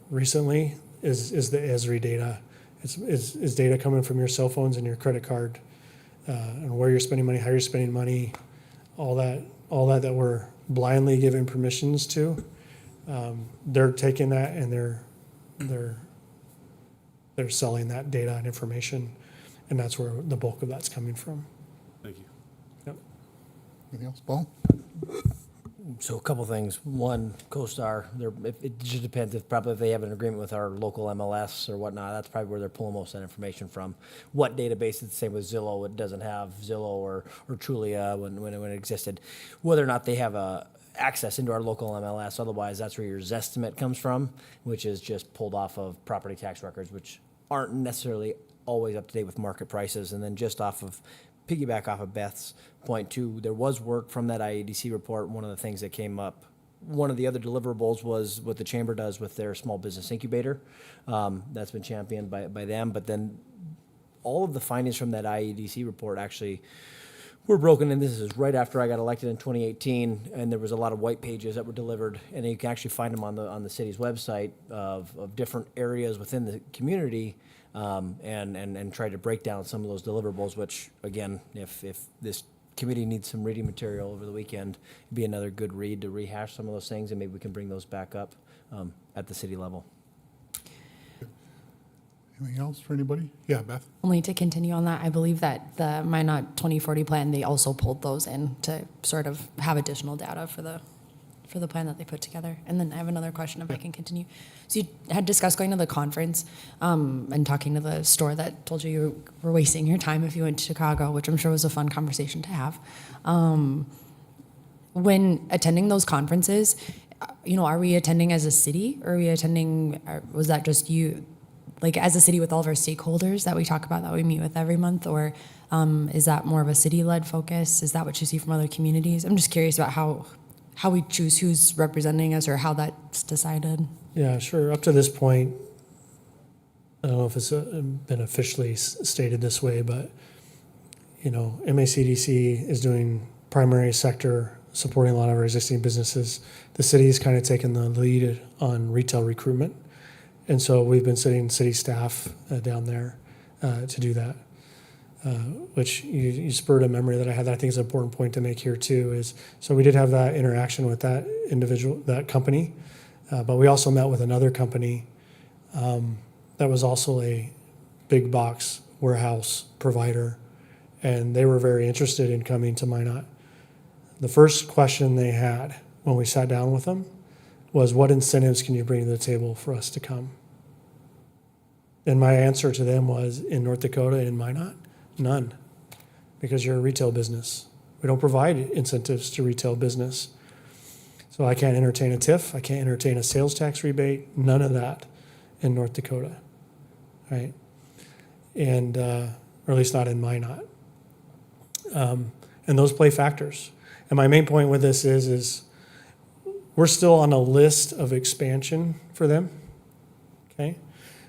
recently is the ESRI data. It's data coming from your cell phones and your credit card, and where you're spending money, how you're spending money, all that we're blindly giving permissions to. They're taking that and they're selling that data and information, and that's where the bulk of that's coming from.
Thank you.
Yep.
Anything else, Paul?
So a couple things. One, CoStar, it just depends if they have an agreement with our local MLS or whatnot. That's probably where they're pulling most of that information from. What database? It's the same with Zillow. It doesn't have Zillow or Trulia when it existed. Whether or not they have access into our local MLS. Otherwise, that's where your Zestimate comes from, which is just pulled off of property tax records, which aren't necessarily always up to date with market prices. And then just piggyback off of Beth's point too, there was work from that IEDC report. One of the things that came up, one of the other deliverables was what the chamber does with their small business incubator. That's been championed by them. But then all of the findings from that IEDC report actually were broken, and this is right after I got elected in 2018, and there was a lot of white pages that were delivered, and you can actually find them on the city's website of different areas within the community. And try to break down some of those deliverables, which, again, if this committee needs some reading material over the weekend, it'd be another good read to rehash some of those things, and maybe we can bring those back up at the city level.
Anything else for anybody? Yeah, Beth?
Only to continue on that, I believe that the Minot 2040 plan, they also pulled those in to sort of have additional data for the plan that they put together. And then I have another question if I can continue. So you had discussed going to the conference and talking to the store that told you were wasting your time if you went to Chicago, which I'm sure was a fun conversation to have. When attending those conferences, are we attending as a city, or are we attending, or was that just you, like as a city with all of our stakeholders that we talk about, that we meet with every month, or is that more of a city-led focus? Is that what you see from other communities? I'm just curious about how we choose who's representing us or how that's decided.
Yeah, sure. Up to this point, I don't know if it's been officially stated this way, but, you know, MACDC is doing primary sector, supporting a lot of our existing businesses. The city's kind of taken the lead on retail recruitment. And so we've been sitting city staff down there to do that, which you spurred a memory that I had that I think is an important point to make here too, is so we did have that interaction with that individual, that company, but we also met with another company that was also a big box warehouse provider, and they were very interested in coming to Minot. The first question they had when we sat down with them was, what incentives can you bring to the table for us to come? And my answer to them was, in North Dakota, in Minot, none, because you're a retail business. We don't provide incentives to retail business. So I can't entertain a TIF, I can't entertain a sales tax rebate, none of that in North Dakota, right? And, or at least not in Minot. And those play factors. And my main point with this is we're still on a list of expansion for them, okay?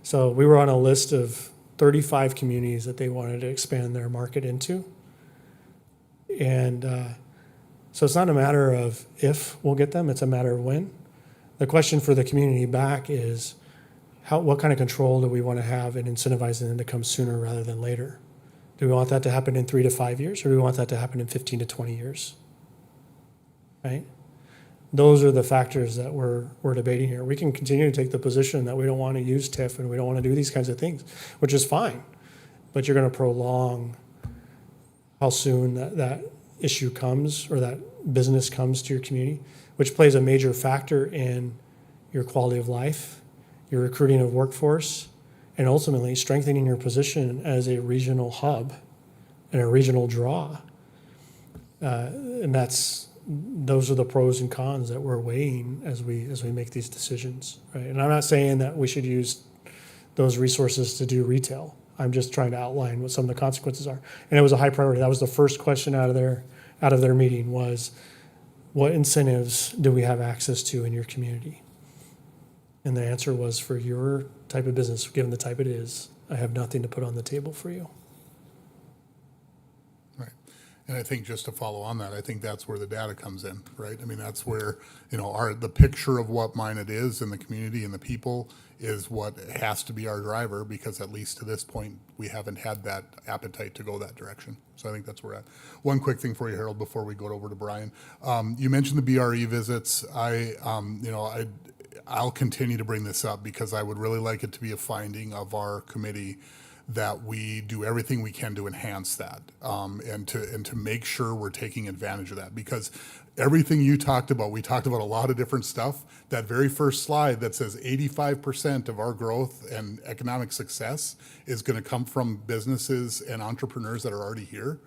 So we were on a list of 35 communities that they wanted to expand their market into. And so it's not a matter of if we'll get them, it's a matter of when. The question for the community back is, what kind of control do we want to have in incentivizing them to come sooner rather than later? Do we want that to happen in 3 to 5 years, or do we want that to happen in 15 to 20 years? Right? Those are the factors that we're debating here. We can continue to take the position that we don't want to use TIF and we don't want to do these kinds of things, which is fine. But you're going to prolong how soon that issue comes or that business comes to your community, which plays a major factor in your quality of life, your recruiting of workforce, and ultimately strengthening your position as a regional hub and a regional draw. And those are the pros and cons that we're weighing as we make these decisions, right? And I'm not saying that we should use those resources to do retail. I'm just trying to outline what some of the consequences are. And it was a high priority. That was the first question out of their meeting was, what incentives do we have access to in your community? And the answer was, for your type of business, given the type it is, I have nothing to put on the table for you.
Right. And I think just to follow on that, I think that's where the data comes in, right? I mean, that's where, you know, the picture of what Minot is and the community and the people is what has to be our driver, because at least to this point, we haven't had that appetite to go that direction. So I think that's where we're at. One quick thing for you, Harold, before we go over to Brian. You mentioned the BRE visits. I'll continue to bring this up because I would really like it to be a finding of our committee that we do everything we can to enhance that, and to make sure we're taking advantage of that. Because everything you talked about, we talked about a lot of different stuff. That very first slide that says 85% of our growth and economic success is going to come from businesses and entrepreneurs that are already here.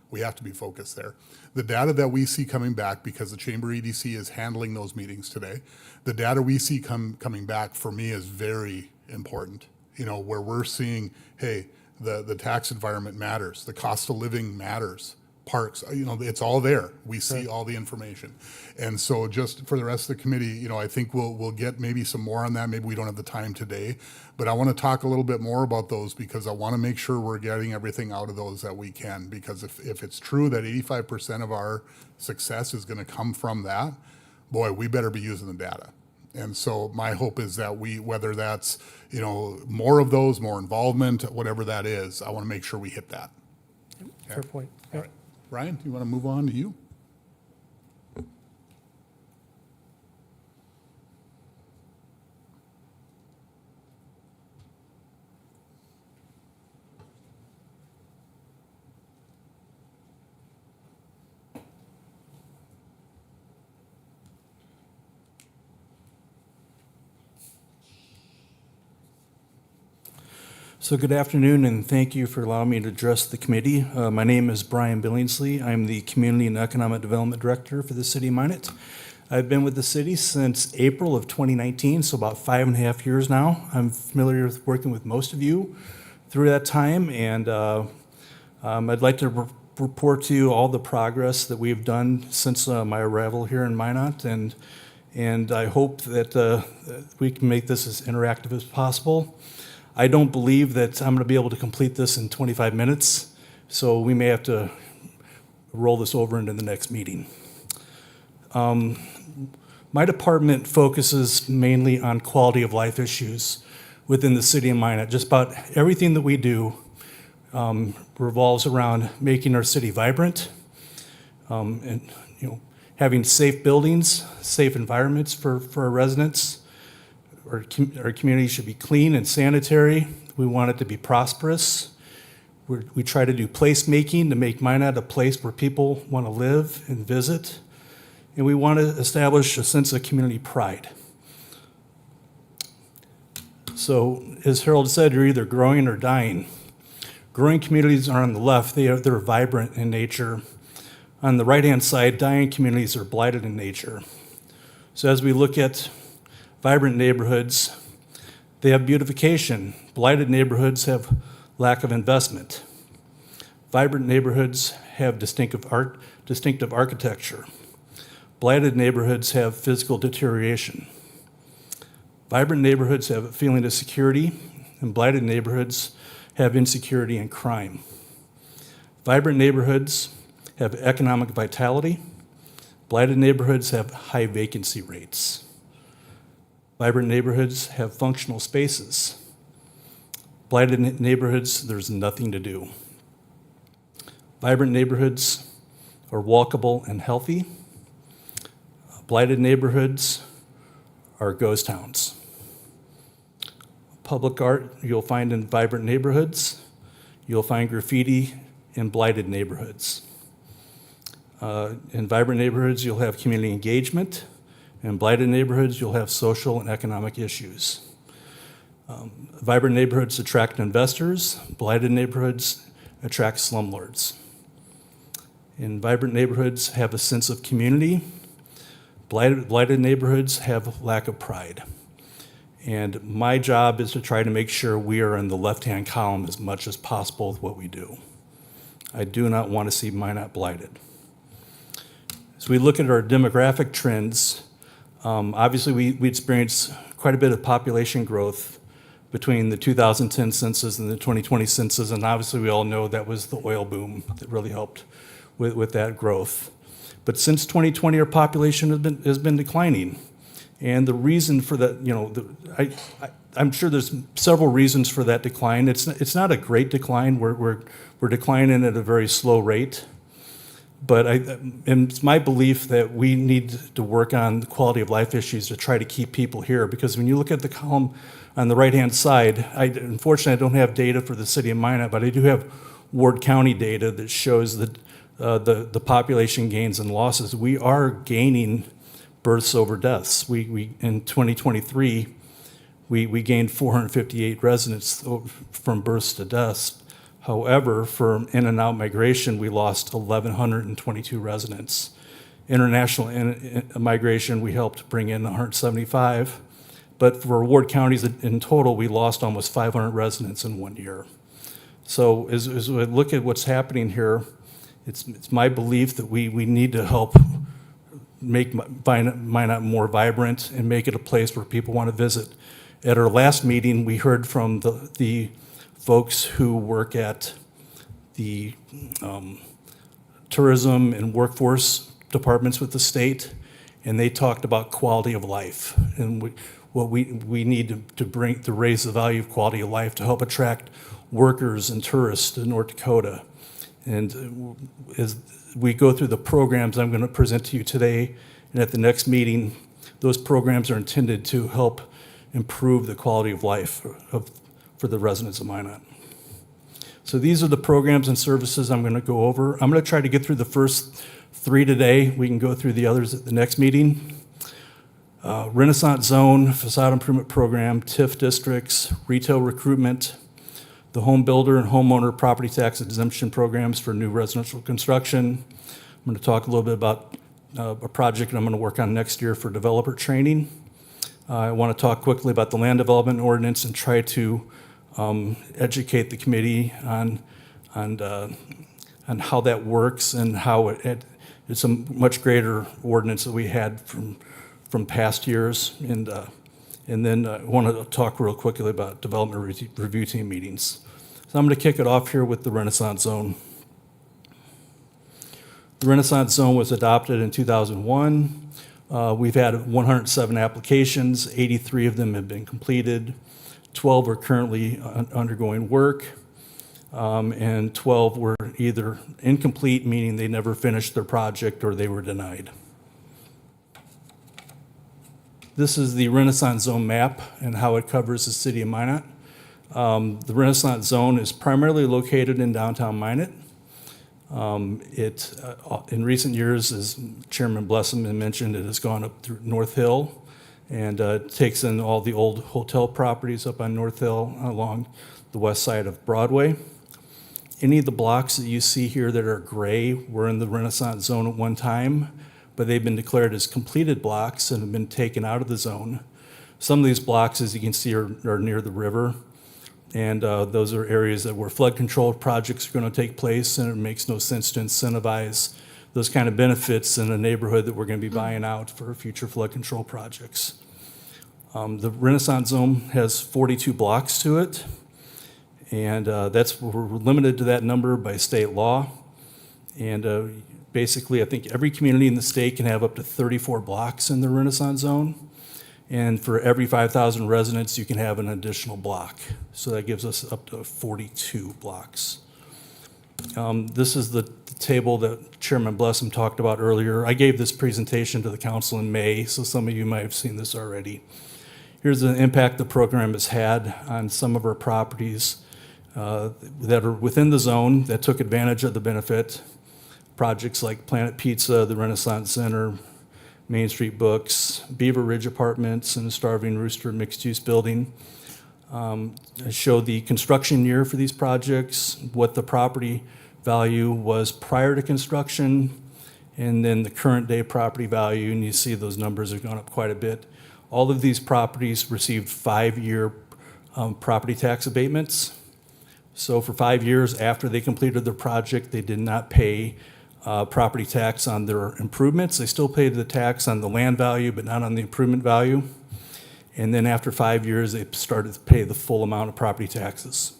We have to be focused there. The data that we see coming back, because the Chamber EDC is handling those meetings today, the data we see coming back for me is very important. You know, where we're seeing, hey, the tax environment matters, the cost of living matters, parks, you know, it's all there. We see all the information. And so just for the rest of the committee, you know, I think we'll get maybe some more on that. Maybe we don't have the time today, but I want to talk a little bit more about those, because I want to make sure we're getting everything out of those that we can. Because if it's true that 85% of our success is going to come from that, boy, we better be using the data. And so my hope is that whether that's, you know, more of those, more involvement, whatever that is, I want to make sure we hit that.
Fair point.
All right. Ryan, you want to move on to you?
So good afternoon, and thank you for allowing me to address the committee. My name is Brian Billingsley. I'm the Community and Economic Development Director for the City of Minot. I've been with the city since April of 2019, so about 5.5 years now. I'm familiar with working with most of you through that time, and I'd like to report to you all the progress that we've done since my arrival here in Minot, and I hope that we can make this as interactive as possible. I don't believe that I'm going to be able to complete this in 25 minutes, so we may have to roll this over into the next meeting. My department focuses mainly on quality of life issues within the city of Minot. Just about everything that we do revolves around making our city vibrant, and having safe buildings, safe environments for our residents. Our community should be clean and sanitary. We want it to be prosperous. We try to do placemaking to make Minot a place where people want to live and visit. And we want to establish a sense of community pride. So, as Harold said, you're either growing or dying. Growing communities are on the left. They're vibrant in nature. On the right-hand side, dying communities are blighted in nature. So as we look at vibrant neighborhoods, they have beautification. Blighted neighborhoods have lack of investment. Vibrant neighborhoods have distinctive architecture. Blighted neighborhoods have physical deterioration. Vibrant neighborhoods have a feeling of security, and blighted neighborhoods have insecurity and crime. Vibrant neighborhoods have economic vitality. Blighted neighborhoods have high vacancy rates. Vibrant neighborhoods have functional spaces. Blighted neighborhoods, there's nothing to do. Vibrant neighborhoods are walkable and healthy. Blighted neighborhoods are ghost towns. Public art you'll find in vibrant neighborhoods. You'll find graffiti in blighted neighborhoods. In vibrant neighborhoods, you'll have community engagement. In blighted neighborhoods, you'll have social and economic issues. Vibrant neighborhoods attract investors. Blighted neighborhoods attract slumlords. In vibrant neighborhoods, have a sense of community. Blighted neighborhoods have lack of pride. And my job is to try to make sure we are in the left-hand column as much as possible with what we do. I do not want to see Minot blighted. As we look at our demographic trends, obviously we experienced quite a bit of population growth between the 2010 census and the 2020 census, and obviously we all know that was the oil boom that really helped with that growth. But since 2020, our population has been declining, and the reason for that, I'm sure there's several reasons for that decline. It's not a great decline. We're declining at a very slow rate. But and it's my belief that we need to work on the quality of life issues to try to keep people here. Because when you look at the column on the right-hand side, unfortunately I don't have data for the city of Minot, but I do have Ward County data that shows that the population gains and losses. We are gaining births over deaths. We in 2023, we gained 458 residents from births to deaths. However, for in and out migration, we lost 1,122 residents. International migration, we helped bring in 175. But for Ward counties in total, we lost almost 500 residents in 1 year. So as we look at what's happening here, it's my belief that we need to help make Minot more vibrant and make it a place where people want to visit. At our last meeting, we heard from the folks who work at the tourism and workforce departments with the state, and they talked about quality of life and what we need to bring to raise the value of quality of life to help attract workers and tourists to North Dakota. And as we go through the programs I'm going to present to you today and at the next meeting, those programs are intended to help improve the quality of life for the residents of Minot. So these are the programs and services I'm going to go over. I'm going to try to get through the first 3 today. We can go through the others at the next meeting. Renaissance Zone, Facade Improvement Program, TIF districts, retail recruitment, the home builder and homeowner property tax exemption programs for new residential construction. I'm going to talk a little bit about a project I'm going to work on next year for developer training. I want to talk quickly about the land development ordinance and try to educate the committee on how that works and how it's a much greater ordinance that we had from past years. And then I want to talk real quickly about development review team meetings. So I'm going to kick it off here with the Renaissance Zone. The Renaissance Zone was adopted in 2001. We've had 107 applications, 83 of them have been completed, 12 are currently undergoing work, and 12 were either incomplete, meaning they never finished their project, or they were denied. This is the Renaissance Zone map and how it covers the city of Minot. The Renaissance Zone is primarily located in downtown Minot. In recent years, as Chairman Blessum had mentioned, it has gone up through North Hill and takes in all the old hotel properties up on North Hill along the west side of Broadway. Any of the blocks that you see here that are gray were in the Renaissance Zone at one time, but they've been declared as completed blocks and have been taken out of the zone. Some of these blocks, as you can see, are near the river. And those are areas that where flood control projects are going to take place, and it makes no sense to incentivize those kind of benefits in a neighborhood that we're going to be buying out for future flood control projects. The Renaissance Zone has 42 blocks to it, and we're limited to that number by state law. And basically, I think every community in the state can have up to 34 blocks in the Renaissance Zone. And for every 5,000 residents, you can have an additional block. So that gives us up to 42 blocks. This is the table that Chairman Blessum talked about earlier. I gave this presentation to the council in May, so some of you might have seen this already. Here's the impact the program has had on some of our properties that are within the zone that took advantage of the benefit. Projects like Planet Pizza, the Renaissance Center, Main Street Books, Beaver Ridge Apartments, and the Starving Rooster mixed-use building. I showed the construction year for these projects, what the property value was prior to construction, and then the current day property value, and you see those numbers have gone up quite a bit. All of these properties received 5-year property tax abatements. So for 5 years after they completed their project, they did not pay property tax on their improvements. They still paid the tax on the land value, but not on the improvement value. And then after 5 years, they started to pay the full amount of property taxes.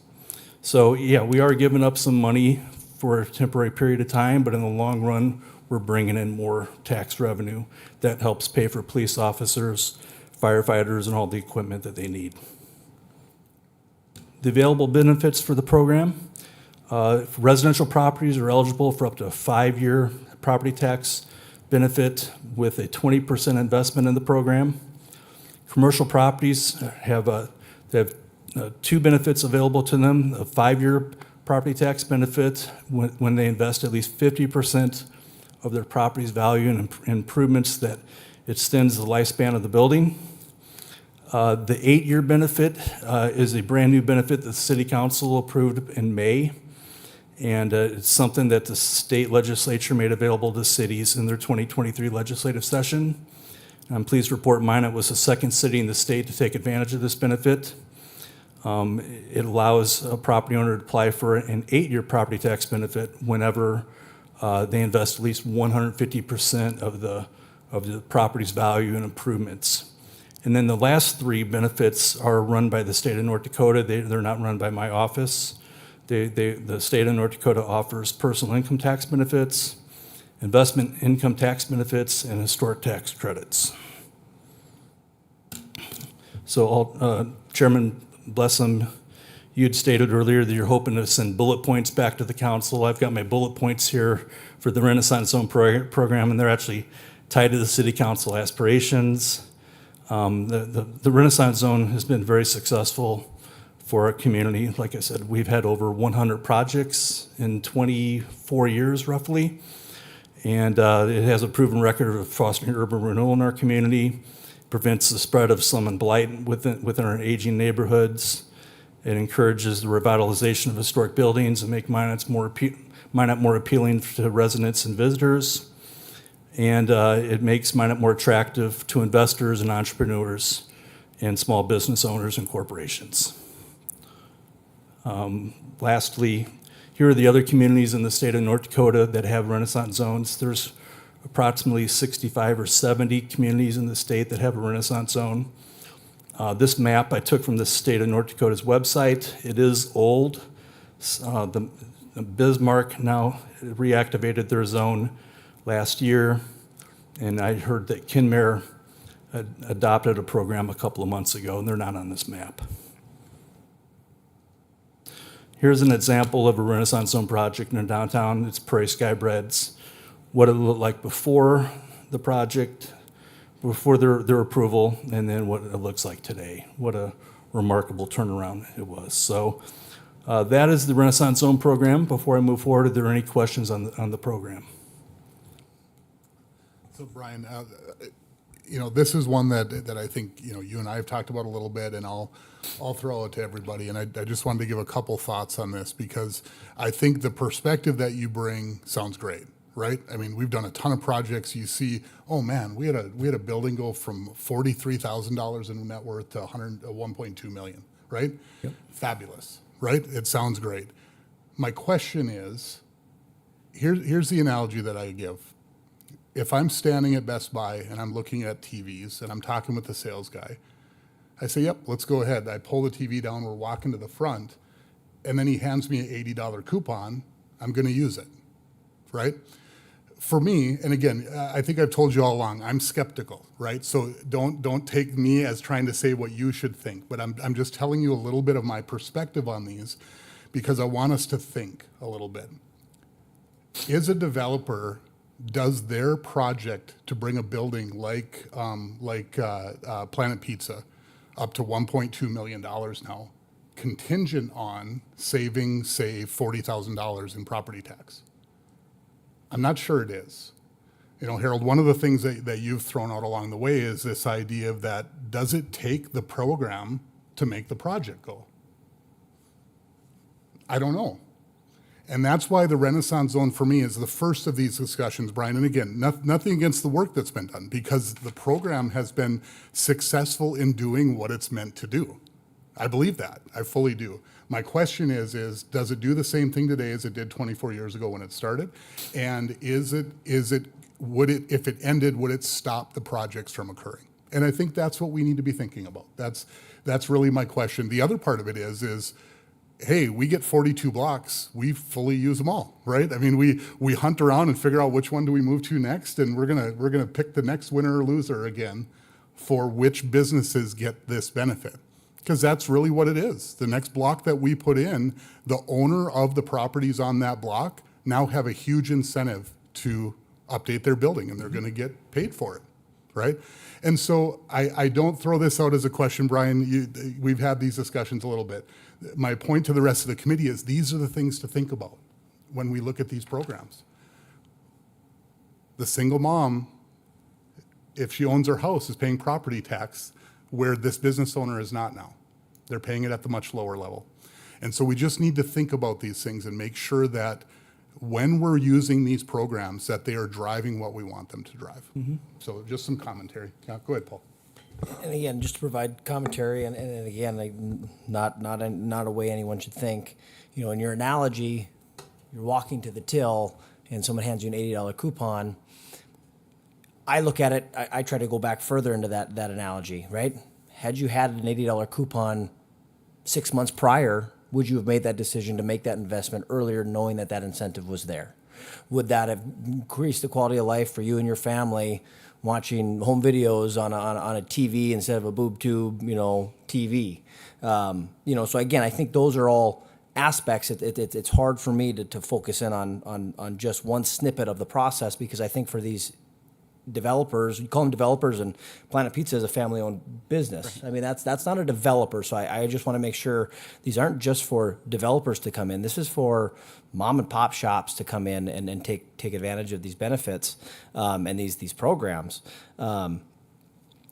So yeah, we are giving up some money for a temporary period of time, but in the long run, we're bringing in more tax revenue that helps pay for police officers, firefighters, and all the equipment that they need. The available benefits for the program. Residential properties are eligible for up to a 5-year property tax benefit with a 20% investment in the program. Commercial properties have two benefits available to them: a 5-year property tax benefit when they invest at least 50% of their property's value in improvements that extends the lifespan of the building. The 8-year benefit is a brand new benefit that the City Council approved in May. And it's something that the state legislature made available to cities in their 2023 legislative session. I'm pleased to report Minot was the second city in the state to take advantage of this benefit. It allows a property owner to apply for an 8-year property tax benefit whenever they invest at least 150% of the property's value in improvements. And then the last 3 benefits are run by the state of North Dakota. They're not run by my office. The state of North Dakota offers personal income tax benefits, investment income tax benefits, and historic tax credits. So Chairman Blessum, you had stated earlier that you're hoping to send bullet points back to the council. I've got my bullet points here for the Renaissance Zone program, and they're actually tied to the city council aspirations. The Renaissance Zone has been very successful for our community. Like I said, we've had over 100 projects in 24 years roughly, and it has a proven record of fostering urban renewal in our community, prevents the spread of slum and blight within our aging neighborhoods. It encourages the revitalization of historic buildings and make Minot more appealing to residents and visitors. And it makes Minot more attractive to investors and entrepreneurs and small business owners and corporations. Lastly, here are the other communities in the state of North Dakota that have Renaissance zones. There's approximately 65 or 70 communities in the state that have a Renaissance zone. This map I took from the state of North Dakota's website. It is old. The Bismarck now reactivated their zone last year, and I heard that Kinmare adopted a program a couple of months ago, and they're not on this map. Here's an example of a Renaissance Zone project in downtown. It's Prairie Sky Breads. What it looked like before the project, before their approval, and then what it looks like today. What a remarkable turnaround it was. So that is the Renaissance Zone program. Before I move forward, are there any questions on the program?
So Brian, this is one that I think, you and I have talked about a little bit, and I'll throw it to everybody. And I just wanted to give a couple thoughts on this because I think the perspective that you bring sounds great, right? I mean, we've done a ton of projects. You see, oh man, we had a building go from $43,000 in net worth to 1.2 million, right? Yep. Fabulous, right? It sounds great. My question is, here's the analogy that I give. If I'm standing at Best Buy and I'm looking at TVs and I'm talking with the sales guy, I say, yep, let's go ahead. I pull the TV down, we're walking to the front, and then he hands me an $80 coupon. I'm going to use it, right? For me, and again, I think I've told you all along, I'm skeptical, right? So don't take me as trying to say what you should think, but I'm just telling you a little bit of my perspective on these because I want us to think a little bit. Is a developer, does their project to bring a building like Planet Pizza up to $1.2 million now contingent on saving, say, $40,000 in property tax? I'm not sure it is. Harold, one of the things that you've thrown out along the way is this idea of that, does it take the program to make the project go? I don't know. And that's why the Renaissance Zone for me is the first of these discussions, Brian. And again, nothing against the work that's been done because the program has been successful in doing what it's meant to do. I believe that. I fully do. My question is does it do the same thing today as it did 24 years ago when it started? And if it ended, would it stop the projects from occurring? And I think that's what we need to be thinking about. That's really my question. The other part of it is hey, we get 42 blocks, we fully use them all, right? I mean, we hunt around and figure out which one do we move to next, and we're gonna pick the next winner or loser again for which businesses get this benefit. Because that's really what it is. The next block that we put in, the owner of the properties on that block now have a huge incentive to update their building, and they're gonna get paid for it, right? And so I don't throw this out as a question, Brian. We've had these discussions a little bit. My point to the rest of the committee is these are the things to think about when we look at these programs. The single mom, if she owns her house, is paying property tax where this business owner is not now. They're paying it at the much lower level. And so we just need to think about these things and make sure that when we're using these programs that they are driving what we want them to drive. Mm-hmm. So just some commentary. Yeah, go ahead, Paul.
And again, just to provide commentary, and again, not a way anyone should think. In your analogy, you're walking to the till, and someone hands you an $80 coupon. I look at it. I try to go back further into that analogy, right? Had you had an $80 coupon 6 months prior, would you have made that decision to make that investment earlier, knowing that that incentive was there? Would that have increased the quality of life for you and your family? Watching home videos on a TV instead of a boob tube, TV. So again, I think those are all aspects. It's hard for me to focus in on just one snippet of the process because I think for these developers, you call them developers, and Planet Pizza is a family-owned business. Right. I mean, that's not a developer. So I just want to make sure these aren't just for developers to come in. This is for mom and pop shops to come in and take advantage of these benefits and these programs.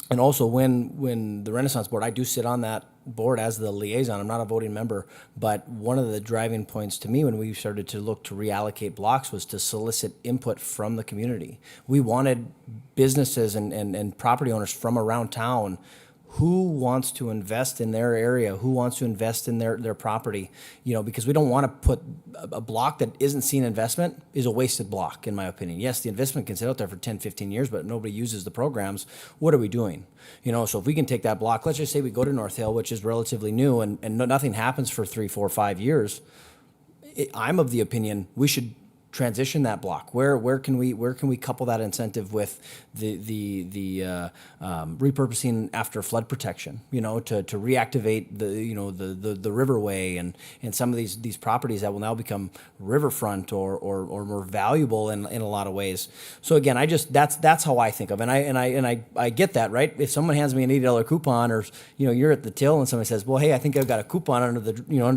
And also, when the Renaissance Board, I do sit on that board as the liaison. I'm not a voting member, but one of the driving points to me when we started to look to reallocate blocks was to solicit input from the community. We wanted businesses and property owners from around town who wants to invest in their area, who wants to invest in their property, because we don't want to put a block that isn't seeing investment is a wasted block, in my opinion. Yes, the investment can sit out there for 10, 15 years, but nobody uses the programs. What are we doing? So if we can take that block, let's just say we go to North Hill, which is relatively new, and nothing happens for 3, 4, 5 years. I'm of the opinion we should transition that block. Where can we couple that incentive with the repurposing after flood protection? To reactivate the riverway and some of these properties that will now become riverfront or more valuable in a lot of ways. So again, that's how I think of it. And I get that, right? If someone hands me an $80 coupon, or you're at the till and somebody says, well, hey, I think I've got a coupon under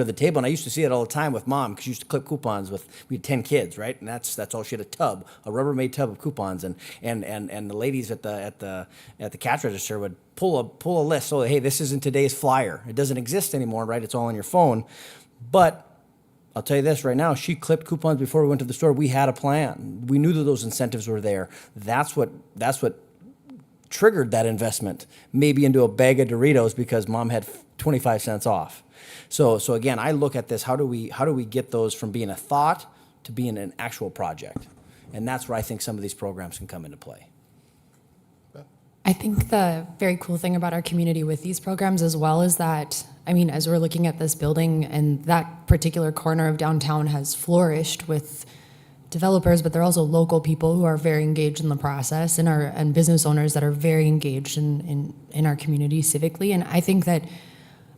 the table, and I used to see it all the time with Mom, because she used to clip coupons we had 10 kids, right? And that's all. She had a Rubbermaid tub of coupons, and the ladies at the cash register would pull a list. So hey, this isn't today's flyer. It doesn't exist anymore, right? It's all on your phone. But I'll tell you this right now, she clipped coupons before we went to the store. We had a plan. We knew that those incentives were there. That's what triggered that investment, maybe into a bag of Doritos because Mom had 25 cents off. So again, I look at this, how do we get those from being a thought to being an actual project? And that's where I think some of these programs can come into play.
I think the very cool thing about our community with these programs as well is that, as we're looking at this building, and that particular corner of downtown has flourished with developers, but they're also local people who are very engaged in the process, and business owners that are very engaged in our community civically. And I think that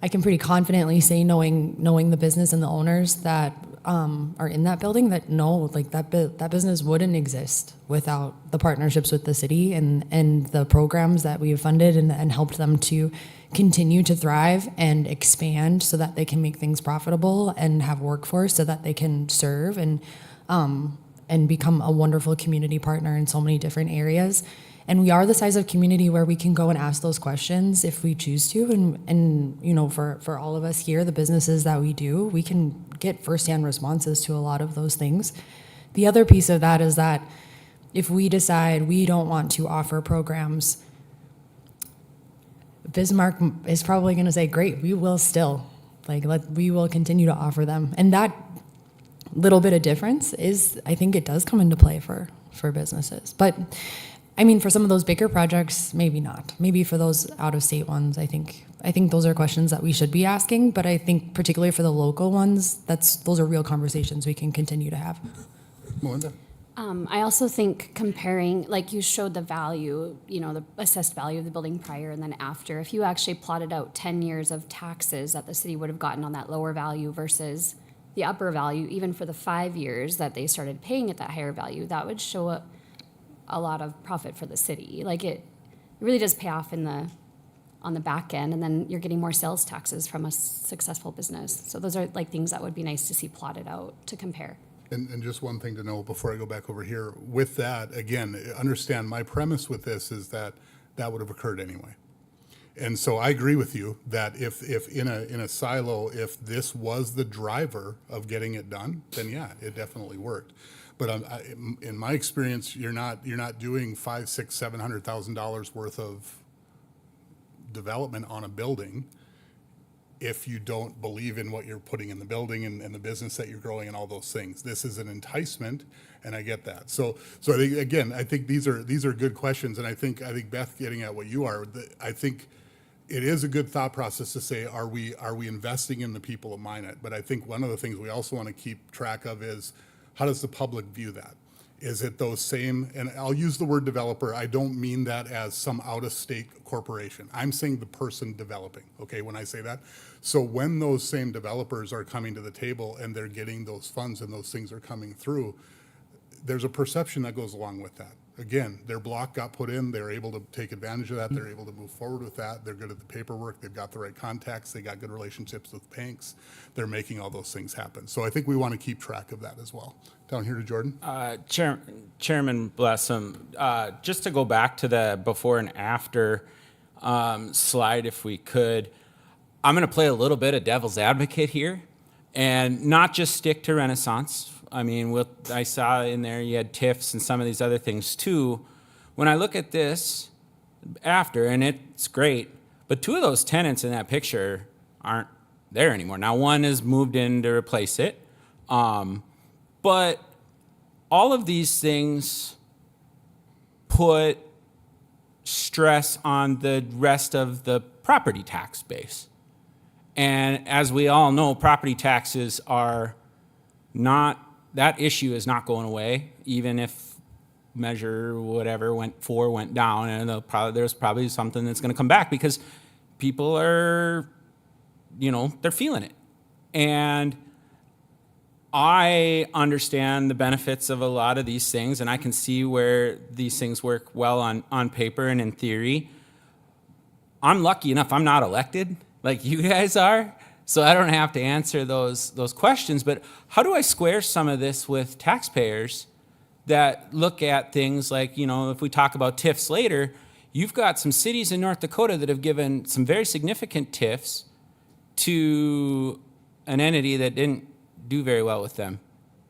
I can pretty confidently say, knowing the business and the owners that are in that building, that that business wouldn't exist without the partnerships with the city and the programs that we've funded and helped them to continue to thrive and expand so that they can make things profitable and have workforce so that they can serve and become a wonderful community partner in so many different areas. And we are the size of community where we can go and ask those questions if we choose to. And for all of us here, the businesses that we do, we can get firsthand responses to a lot of those things. The other piece of that is that if we decide we don't want to offer programs, Bismarck is probably going to say, great, we will still. We will continue to offer them. And that little bit of difference is, I think it does come into play for businesses. But for some of those bigger projects, maybe not. Maybe for those out-of-state ones, I think those are questions that we should be asking. But I think particularly for the local ones, those are real conversations we can continue to have.
Melinda?
I also think comparing, like you showed the value, the assessed value of the building prior and then after. If you actually plotted out 10 years of taxes that the city would have gotten on that lower value versus the upper value, even for the 5 years that they started paying at that higher value, that would show a lot of profit for the city. It really does pay off on the back end, and then you're getting more sales taxes from a successful business. So those are things that would be nice to see plotted out to compare.
And just one thing to know before I go back over here, with that, again, understand my premise with this is that would have occurred anyway. And so I agree with you that if in a silo, if this was the driver of getting it done, then yeah, it definitely worked. But in my experience, you're not doing $500,000, $600,000, $700,000 worth of development on a building if you don't believe in what you're putting in the building and the business that you're growing and all those things. This is an enticement, and I get that. So I think these are good questions, and I think Beth, getting at what you are, I think it is a good thought process to say, are we investing in the people of Minot? But I think one of the things we also want to keep track of is, how does the public view that? Is it those same, and I'll use the word developer, I don't mean that as some out-of-state corporation. I'm saying the person developing, okay, when I say that. So when those same developers are coming to the table and they're getting those funds and those things are coming through, there's a perception that goes along with that. Again, their block got put in, they're able to take advantage of that, they're able to move forward with that, they're good at the paperwork, they've got the right contacts, they got good relationships with banks, they're making all those things happen. So I think we want to keep track of that as well. Down here to Jordan.
Chairman, bless him. Just to go back to the before and after, slide if we could. I'm going to play a little bit of devil's advocate here and not just stick to Renaissance. I mean, I saw in there you had TIFs and some of these other things too. When I look at this after, and it's great, but two of those tenants in that picture aren't there anymore. Now, one has moved in to replace it. But all of these things put stress on the rest of the property tax base. And as we all know, property taxes are not, that issue is not going away, even if measure whatever went down, and there's probably something that's going to come back because people are, they're feeling it. And I understand the benefits of a lot of these things, and I can see where these things work well on paper and in theory. I'm lucky enough I'm not elected like you guys are, so I don't have to answer those questions. But how do I square some of this with taxpayers that look at things like, if we talk about TIFs later, you've got some cities in North Dakota that have given some very significant TIFs to an entity that didn't do very well with them.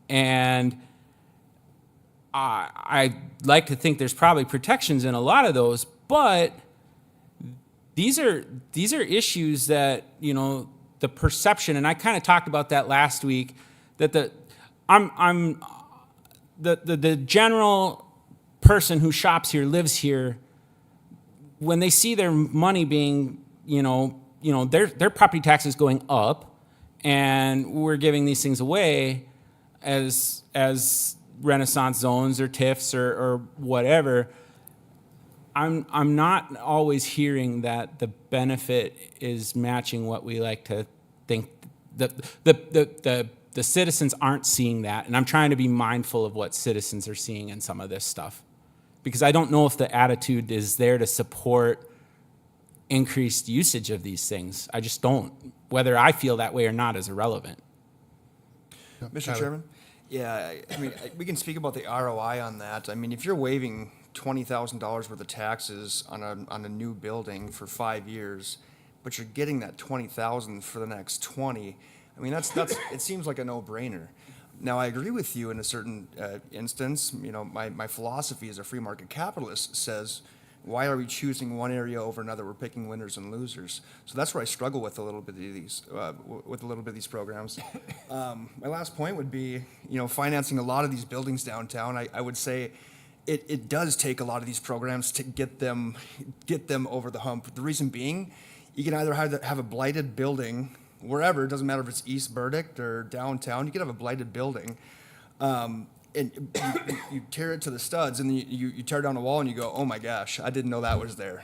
And I like to think there's probably protections in a lot of those, but these are issues that, the perception, and I kind of talked about that last week, that the general person who shops here, lives here, when they see their money being, their property taxes going up, and we're giving these things away as Renaissance zones or TIFs or whatever, I'm not always hearing that the benefit is matching what we like to think. The citizens aren't seeing that, and I'm trying to be mindful of what citizens are seeing in some of this stuff, because I don't know if the attitude is there to support increased usage of these things. I just don't. Whether I feel that way or not is irrelevant.
Mr. Chairman? Yeah, we can speak about the ROI on that. I mean, if you're waiving $20,000 worth of taxes on a new building for 5 years, but you're getting that $20,000 for the next 20, I mean, that's it seems like a no-brainer. Now, I agree with you in a certain instance. My philosophy as a free market capitalist says, why are we choosing one area over another? We're picking winners and losers. So that's where I struggle with a little bit of these programs. My last point would be, financing a lot of these buildings downtown. I would say it does take a lot of these programs to get them over the hump. The reason being, you can either have a blighted building wherever. It doesn't matter if it's East Burdick or downtown. You could have a blighted building. And you tear it to the studs, and you tear down a wall, and you go, oh my gosh, I didn't know that was there.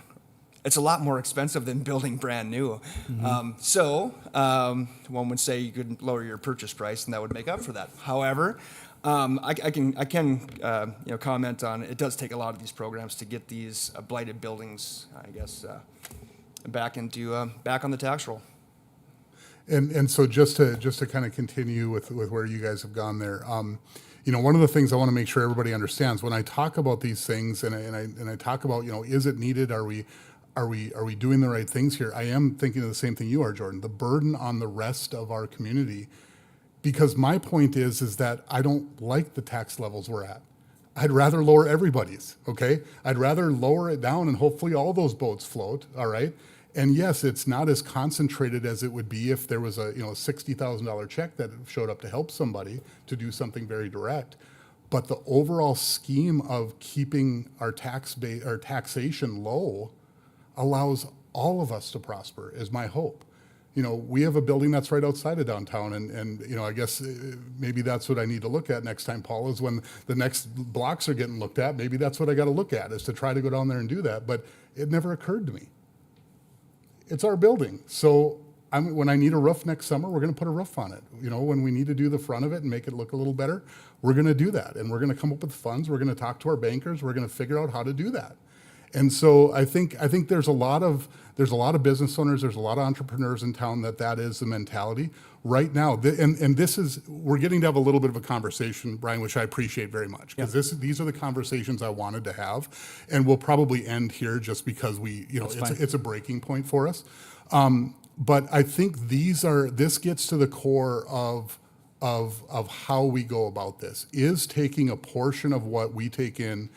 It's a lot more expensive than building brand new. Mm-hmm. One would say you could lower your purchase price, and that would make up for that. However, I can comment on it. Does take a lot of these programs to get these blighted buildings, I guess, back on the tax roll.
And so just to kind of continue with where you guys have gone there. One of the things I want to make sure everybody understands when I talk about these things, and I talk about, is it needed? Are we doing the right things here? I am thinking of the same thing you are, Jordan. The burden on the rest of our community, because my point is that I don't like the tax levels we're at. I'd rather lower everybody's. Okay, I'd rather lower it down, and hopefully all those boats float. All right. And yes, it's not as concentrated as it would be if there was a $60,000 check that showed up to help somebody to do something very direct. But the overall scheme of keeping our taxation low allows all of us to prosper, is my hope. We have a building that's right outside of downtown, and I guess maybe that's what I need to look at next time, Paul, is when the next blocks are getting looked at. Maybe that's what I got to look at, is to try to go down there and do that. But it never occurred to me. It's our building. So when I need a roof next summer, we're going to put a roof on it. When we need to do the front of it and make it look a little better, we're going to do that. And we're going to come up with funds. We're going to talk to our bankers. We're going to figure out how to do that. And so I think there's a lot of business owners, there's a lot of entrepreneurs in town that is the mentality right now. And this is, we're getting to have a little bit of a conversation, Brian, which I appreciate very much, because these are the conversations I wanted to have, and we'll probably end here just because it's a breaking point for us. But I think this gets to the core of how we go about this, is taking a portion of what we take in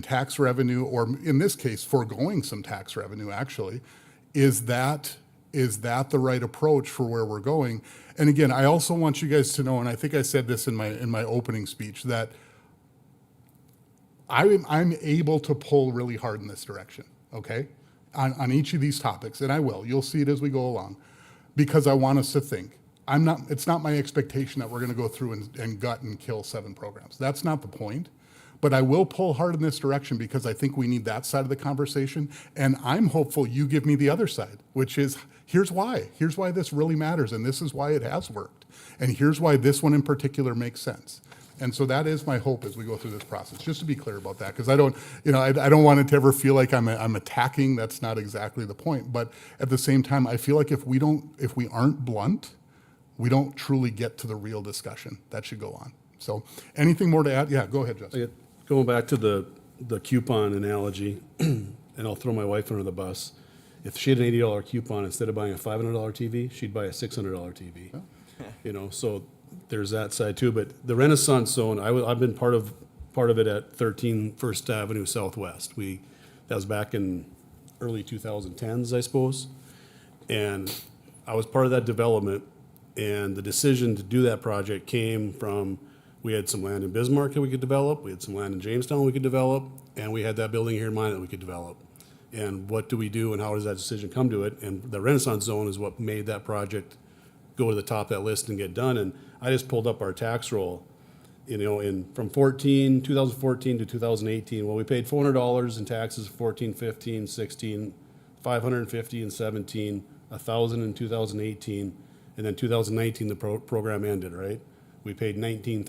tax revenue, or in this case, foregoing some tax revenue, actually. Is that the right approach for where we're going? And again, I also want you guys to know, and I think I said this in my opening speech, that I'm able to pull really hard in this direction, okay? On each of these topics, and I will. You'll see it as we go along, because I want us to think. It's not my expectation that we're gonna go through and gut and kill 7 programs. That's not the point. But I will pull hard in this direction because I think we need that side of the conversation. And I'm hopeful you give me the other side, which is, here's why. Here's why this really matters, and this is why it has worked. And here's why this one in particular makes sense. And so that is my hope as we go through this process, just to be clear about that, because I don't want it to ever feel like I'm attacking. That's not exactly the point. But at the same time, I feel like if we aren't blunt, we don't truly get to the real discussion that should go on. So anything more to add? Yeah, go ahead, Justin.
Going back to the coupon analogy, and I'll throw my wife under the bus. If she had an $80 coupon, instead of buying a $500 TV, she'd buy a $600 TV. So there's that side too. But the Renaissance Zone, I've been part of it at 13 First Avenue Southwest. That was back in early 2010s, I suppose. And I was part of that development, and the decision to do that project came from, we had some land in Bismarck that we could develop, we had some land in Jamestown we could develop, and we had that building here in mind that we could develop. And what do we do, and how does that decision come to it? And the Renaissance Zone is what made that project go to the top of that list and get done. And I just pulled up our tax roll, from 2014 to 2018. Well, we paid $400 in taxes, 14, 15, 16, $550 in 17, $1,000 in 2018, and then 2019 the program ended, right? We paid $19,000,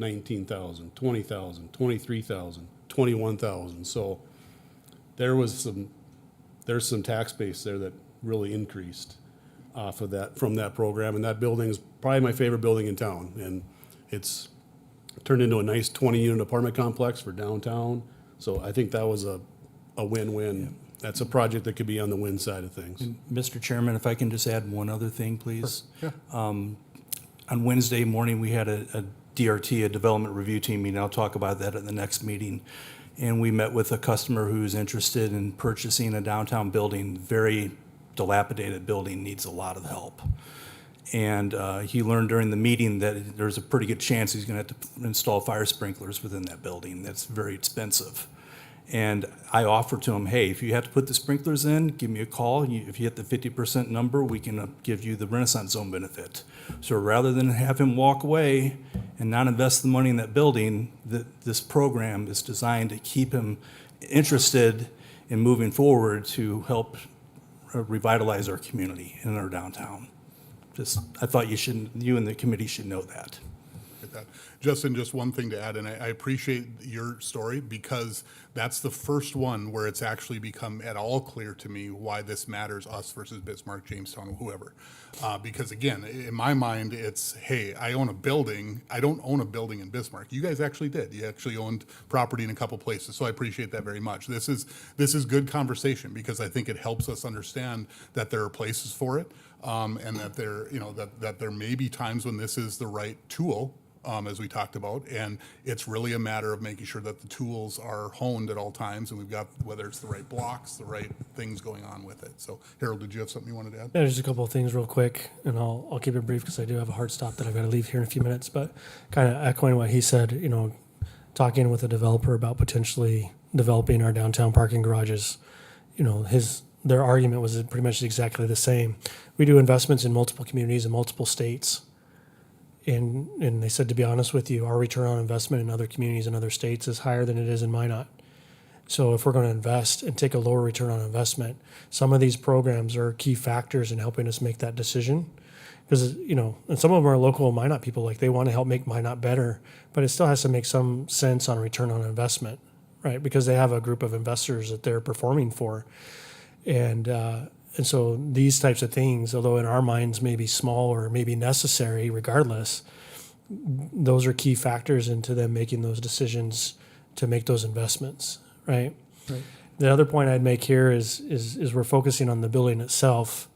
$19,000, $20,000, $23,000, $21,000. So there's some tax base there that really increased off of that, from that program. And that building is probably my favorite building in town. And it's turned into a nice 20-unit apartment complex for downtown. So I think that was a win-win. Yeah. That's a project that could be on the win side of things.
And Mr. Chairman, if I can just add one other thing, please.
Sure. Yeah.
On Wednesday morning, we had a DRT, a development review team meeting. I'll talk about that at the next meeting. And we met with a customer who's interested in purchasing a downtown building, very dilapidated building, needs a lot of help. And he learned during the meeting that there's a pretty good chance he's going to have to install fire sprinklers within that building. That's very expensive. And I offered to him, hey, if you have to put the sprinklers in, give me a call. If you hit the 50% number, we can give you the Renaissance Zone benefit. So rather than have him walk away and not invest the money in that building, this program is designed to keep him interested in moving forward to help revitalize our community and our downtown. I thought you and the committee should know that.
That. Justin, just one thing to add, and I appreciate your story, because that's the first one where it's actually become at all clear to me why this matters, us versus Bismarck, Jamestown, or whoever. Because again, in my mind, it's, hey, I own a building. I don't own a building in Bismarck. You guys actually did. You actually owned property in a couple places, so I appreciate that very much. This is good conversation, because I think it helps us understand that there are places for it, and that there may be times when this is the right tool, as we talked about, and it's really a matter of making sure that the tools are honed at all times, and we've got, whether it's the right blocks, the right things going on with it. So, Harold, did you have something you wanted to add?
Yeah, just a couple of things real quick, and I'll keep it brief because I do have a hard stop that I've got to leave here in a few minutes. But kind of echoing what he said, talking with a developer about potentially developing our downtown parking garages, their argument was pretty much exactly the same. We do investments in multiple communities in multiple states. And they said, to be honest with you, our return on investment in other communities and other states is higher than it is in Minot. So if we're going to invest and take a lower return on investment, some of these programs are key factors in helping us make that decision. Because, and some of them are local Minot people, like they want to help make Minot better, but it still has to make some sense on return on investment, right? Because they have a group of investors that they're performing for. And so these types of things, although in our minds may be small or maybe necessary, regardless, those are key factors into them making those decisions to make those investments, right? The other point I'd make here is we're focusing on the building itself.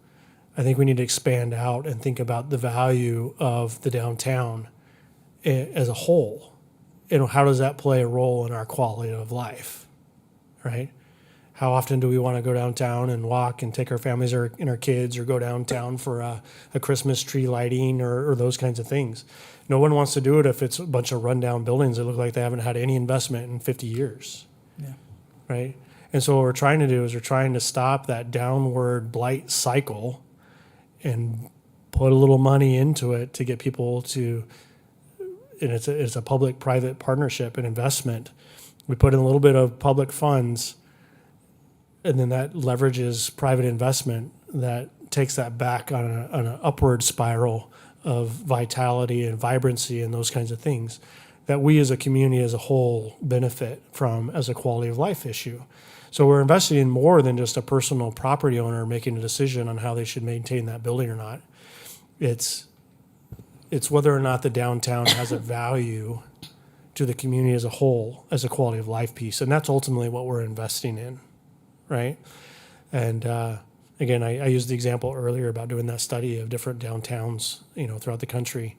I think we need to expand out and think about the value of the downtown as a whole. How does that play a role in our quality of life, right? How often do we want to go downtown and walk and take our families and our kids, or go downtown for a Christmas tree lighting or those kinds of things? No one wants to do it if it's a bunch of rundown buildings that look like they haven't had any investment in 50 years.
Yeah.
Right? And so what we're trying to do is we're trying to stop that downward blight cycle and put a little money into it to get people to, and it's a public-private partnership and investment. We put in a little bit of public funds, and then that leverages private investment that takes that back on an upward spiral of vitality and vibrancy and those kinds of things that we as a community as a whole benefit from as a quality of life issue. So we're investing in more than just a personal property owner making a decision on how they should maintain that building or not. It's whether or not the downtown has a value to the community as a whole as a quality of life piece. And that's ultimately what we're investing in, right? And again, I used the example earlier about doing that study of different downtowns, throughout the country.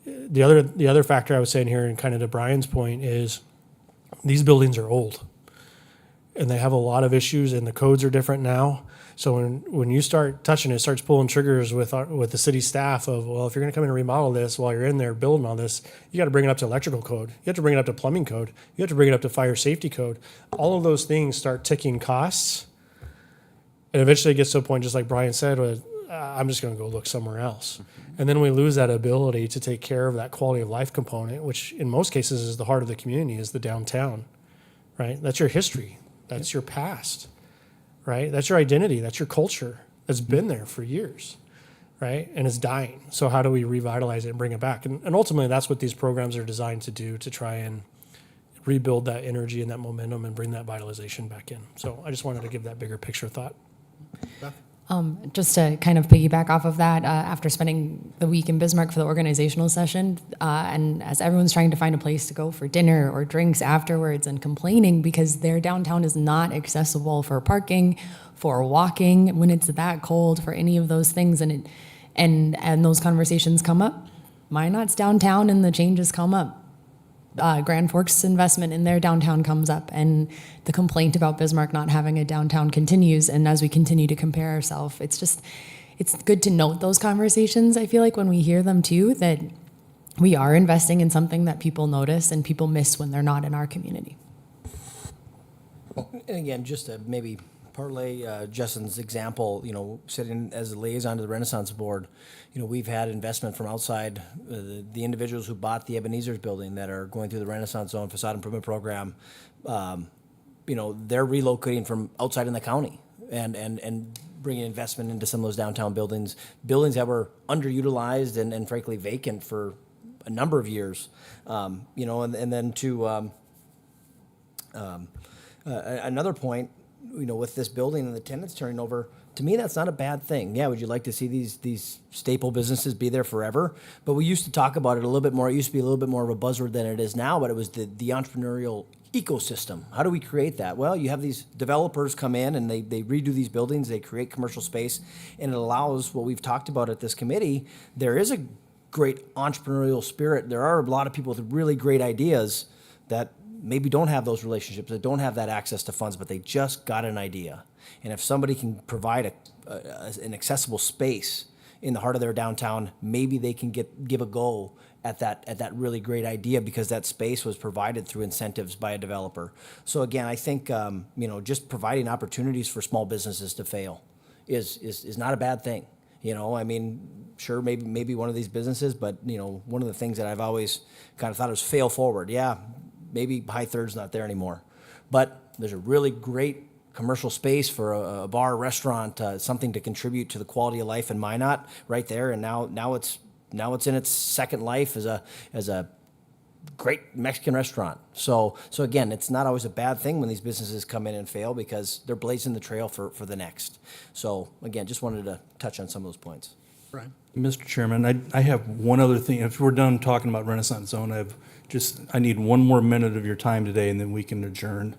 The other factor I was saying here, and kind of to Brian's point, is these buildings are old, and they have a lot of issues, and the codes are different now. So when you start touching it starts pulling triggers with the city staff of, well, if you're going to come in and remodel this while you're in there building all this, you got to bring it up to electrical code. You have to bring it up to plumbing code. You have to bring it up to fire safety code. All of those things start ticking costs. And eventually it gets to a point, just like Brian said, where I'm just going to go look somewhere else. And then we lose that ability to take care of that quality of life component, which in most cases is the heart of the community, is the downtown, right? That's your history. That's your past, right? That's your identity. That's your culture that's been there for years, right? And it's dying. So how do we revitalize it and bring it back? And ultimately, that's what these programs are designed to do, to try and rebuild that energy and that momentum and bring that vitalization back in. So I just wanted to give that bigger picture thought.
Just to kind of piggyback off of that, after spending the week in Bismarck for the organizational session, and as everyone's trying to find a place to go for dinner or drinks afterwards and complaining because their downtown is not accessible for parking, for walking when it's that cold, for any of those things, and those conversations come up. Minot's downtown and the changes come up. Grand Forks' investment in their downtown comes up, and the complaint about Bismarck not having a downtown continues. And as we continue to compare ourselves, it's good to note those conversations. I feel like when we hear them too, that we are investing in something that people notice and people miss when they're not in our community.
And again, just to maybe parlay Justin's example, sitting as a liaison to the Renaissance Board, we've had investment from outside, the individuals who bought the Ebenezer's building that are going through the Renaissance Zone facade improvement program. They're relocating from outside in the county and bringing investment into some of those downtown buildings that were underutilized and frankly vacant for a number of years. And then to another point, with this building and the tenants turning over, to me, that's not a bad thing. Yeah, would you like to see these staple businesses be there forever? But we used to talk about it a little bit more. It used to be a little bit more of a buzzword than it is now, but it was the entrepreneurial ecosystem. How do we create that? Well, you have these developers come in and they redo these buildings, they create commercial space, and it allows what we've talked about at this committee. There is a great entrepreneurial spirit. There are a lot of people with really great ideas that maybe don't have those relationships, that don't have that access to funds, but they just got an idea. And if somebody can provide an accessible space in the heart of their downtown, maybe they can give a go at that really great idea because that space was provided through incentives by a developer. So again, I think just providing opportunities for small businesses to fail is not a bad thing. Sure, maybe one of these businesses, but one of the things that I've always kind of thought was fail forward. Yeah, maybe High Third's not there anymore, but there's a really great commercial space for a bar, restaurant, something to contribute to the quality of life in Minot right there. And now it's in its second life as a great Mexican restaurant. So again, it's not always a bad thing when these businesses come in and fail because they're blazing the trail for the next. So again, just wanted to touch on some of those points.
Brian?
Mr. Chairman, I have one other thing. If we're done talking about Renaissance Zone, I need one more minute of your time today, and then we can adjourn.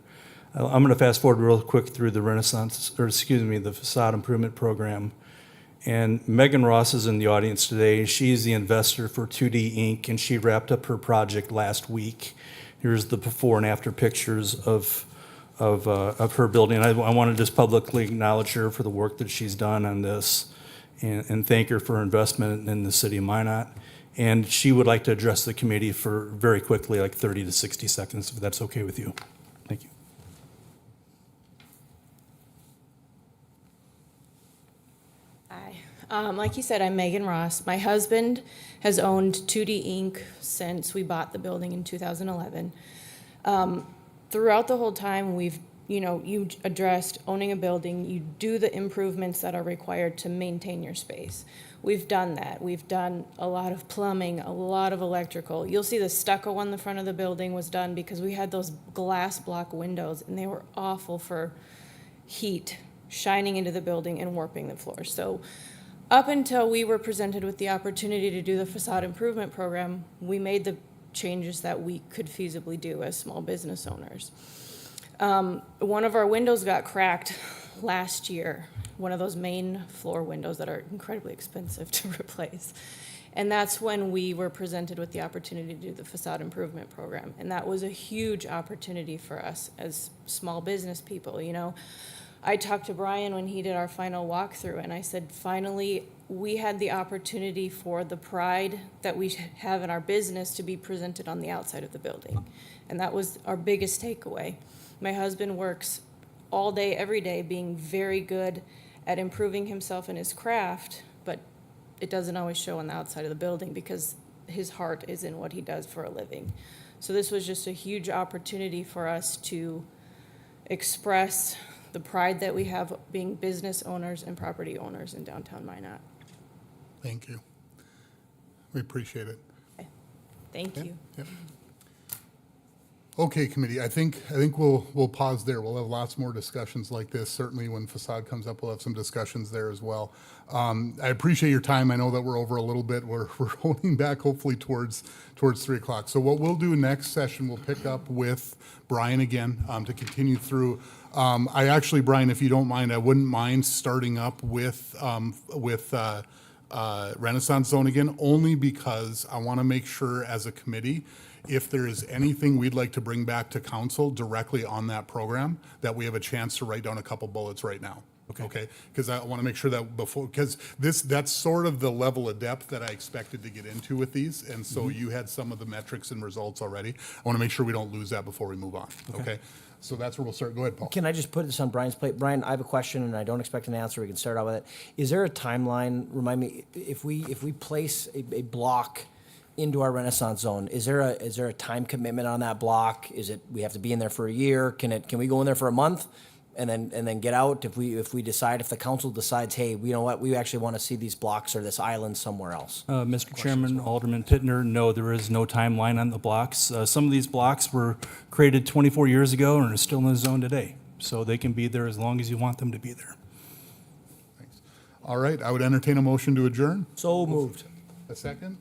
I'm going to fast forward real quick through the the facade improvement program. And Megan Ross is in the audience today. She's the investor for 2D Inc., and she wrapped up her project last week. Here's the before and after pictures of her building. I want to just publicly acknowledge her for the work that she's done on this, and thank her for her investment in the city of Minot. And she would like to address the committee for very quickly, like 30 to 60 seconds, if that's okay with you. Thank you.
Hi. Like you said, I'm Megan Ross. My husband has owned 2D Inc. since we bought the building in 2011. Throughout the whole time, you addressed owning a building, you do the improvements that are required to maintain your space. We've done that. We've done a lot of plumbing, a lot of electrical. You'll see the stucco on the front of the building was done because we had those glass block windows and they were awful for heat shining into the building and warping the floor. So up until we were presented with the opportunity to do the facade improvement program, we made the changes that we could feasibly do as small business owners. One of our windows got cracked last year, one of those main floor windows that are incredibly expensive to replace. And that's when we were presented with the opportunity to do the facade improvement program. And that was a huge opportunity for us as small business people, I talked to Brian when he did our final walkthrough, and I said, finally, we had the opportunity for the pride that we have in our business to be presented on the outside of the building. And that was our biggest takeaway. My husband works all day, every day, being very good at improving himself in his craft, but it doesn't always show on the outside of the building because his heart is in what he does for a living. So this was just a huge opportunity for us to express the pride that we have being business owners and property owners in downtown Minot.
Thank you. We appreciate it.
Thank you.
Yep. Okay, committee, I think we'll pause there. We'll have lots more discussions like this. Certainly when facade comes up, we'll have some discussions there as well. I appreciate your time. I know that we're over a little bit. We're holding back hopefully towards 3 o'clock. So what we'll do next session, we'll pick up with Brian again to continue through. Brian, if you don't mind, I wouldn't mind starting up with Renaissance Zone again, only because I want to make sure as a committee, if there is anything we'd like to bring back to council directly on that program, that we have a chance to write down a couple bullets right now. Okay? Because I want to make sure that because that's sort of the level of depth that I expected to get into with these. And so you had some of the metrics and results already. I want to make sure we don't lose that before we move on. Okay? So that's where we'll start. Go ahead, Paul.
Can I just put this on Brian's plate? Brian, I have a question and I don't expect an answer. We can start out with it. Is there a timeline? Remind me, if we place a block into our Renaissance Zone, is there a time commitment on that block? Is it we have to be in there for a year? Can we go in there for a month and then get out if the council decides, hey, you know what, we actually want to see these blocks or this island somewhere else?
Mr. Chairman, Alderman Pittner, no, there is no timeline on the blocks. Some of these blocks were created 24 years ago and are still in the zone today. So they can be there as long as you want them to be there.
Thanks. All right, I would entertain a motion to adjourn.
So moved.
A second?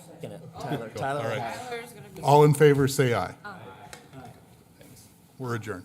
Second it. Tyler.
All right. All in favor, say aye. Aye. Thanks. We're adjourned.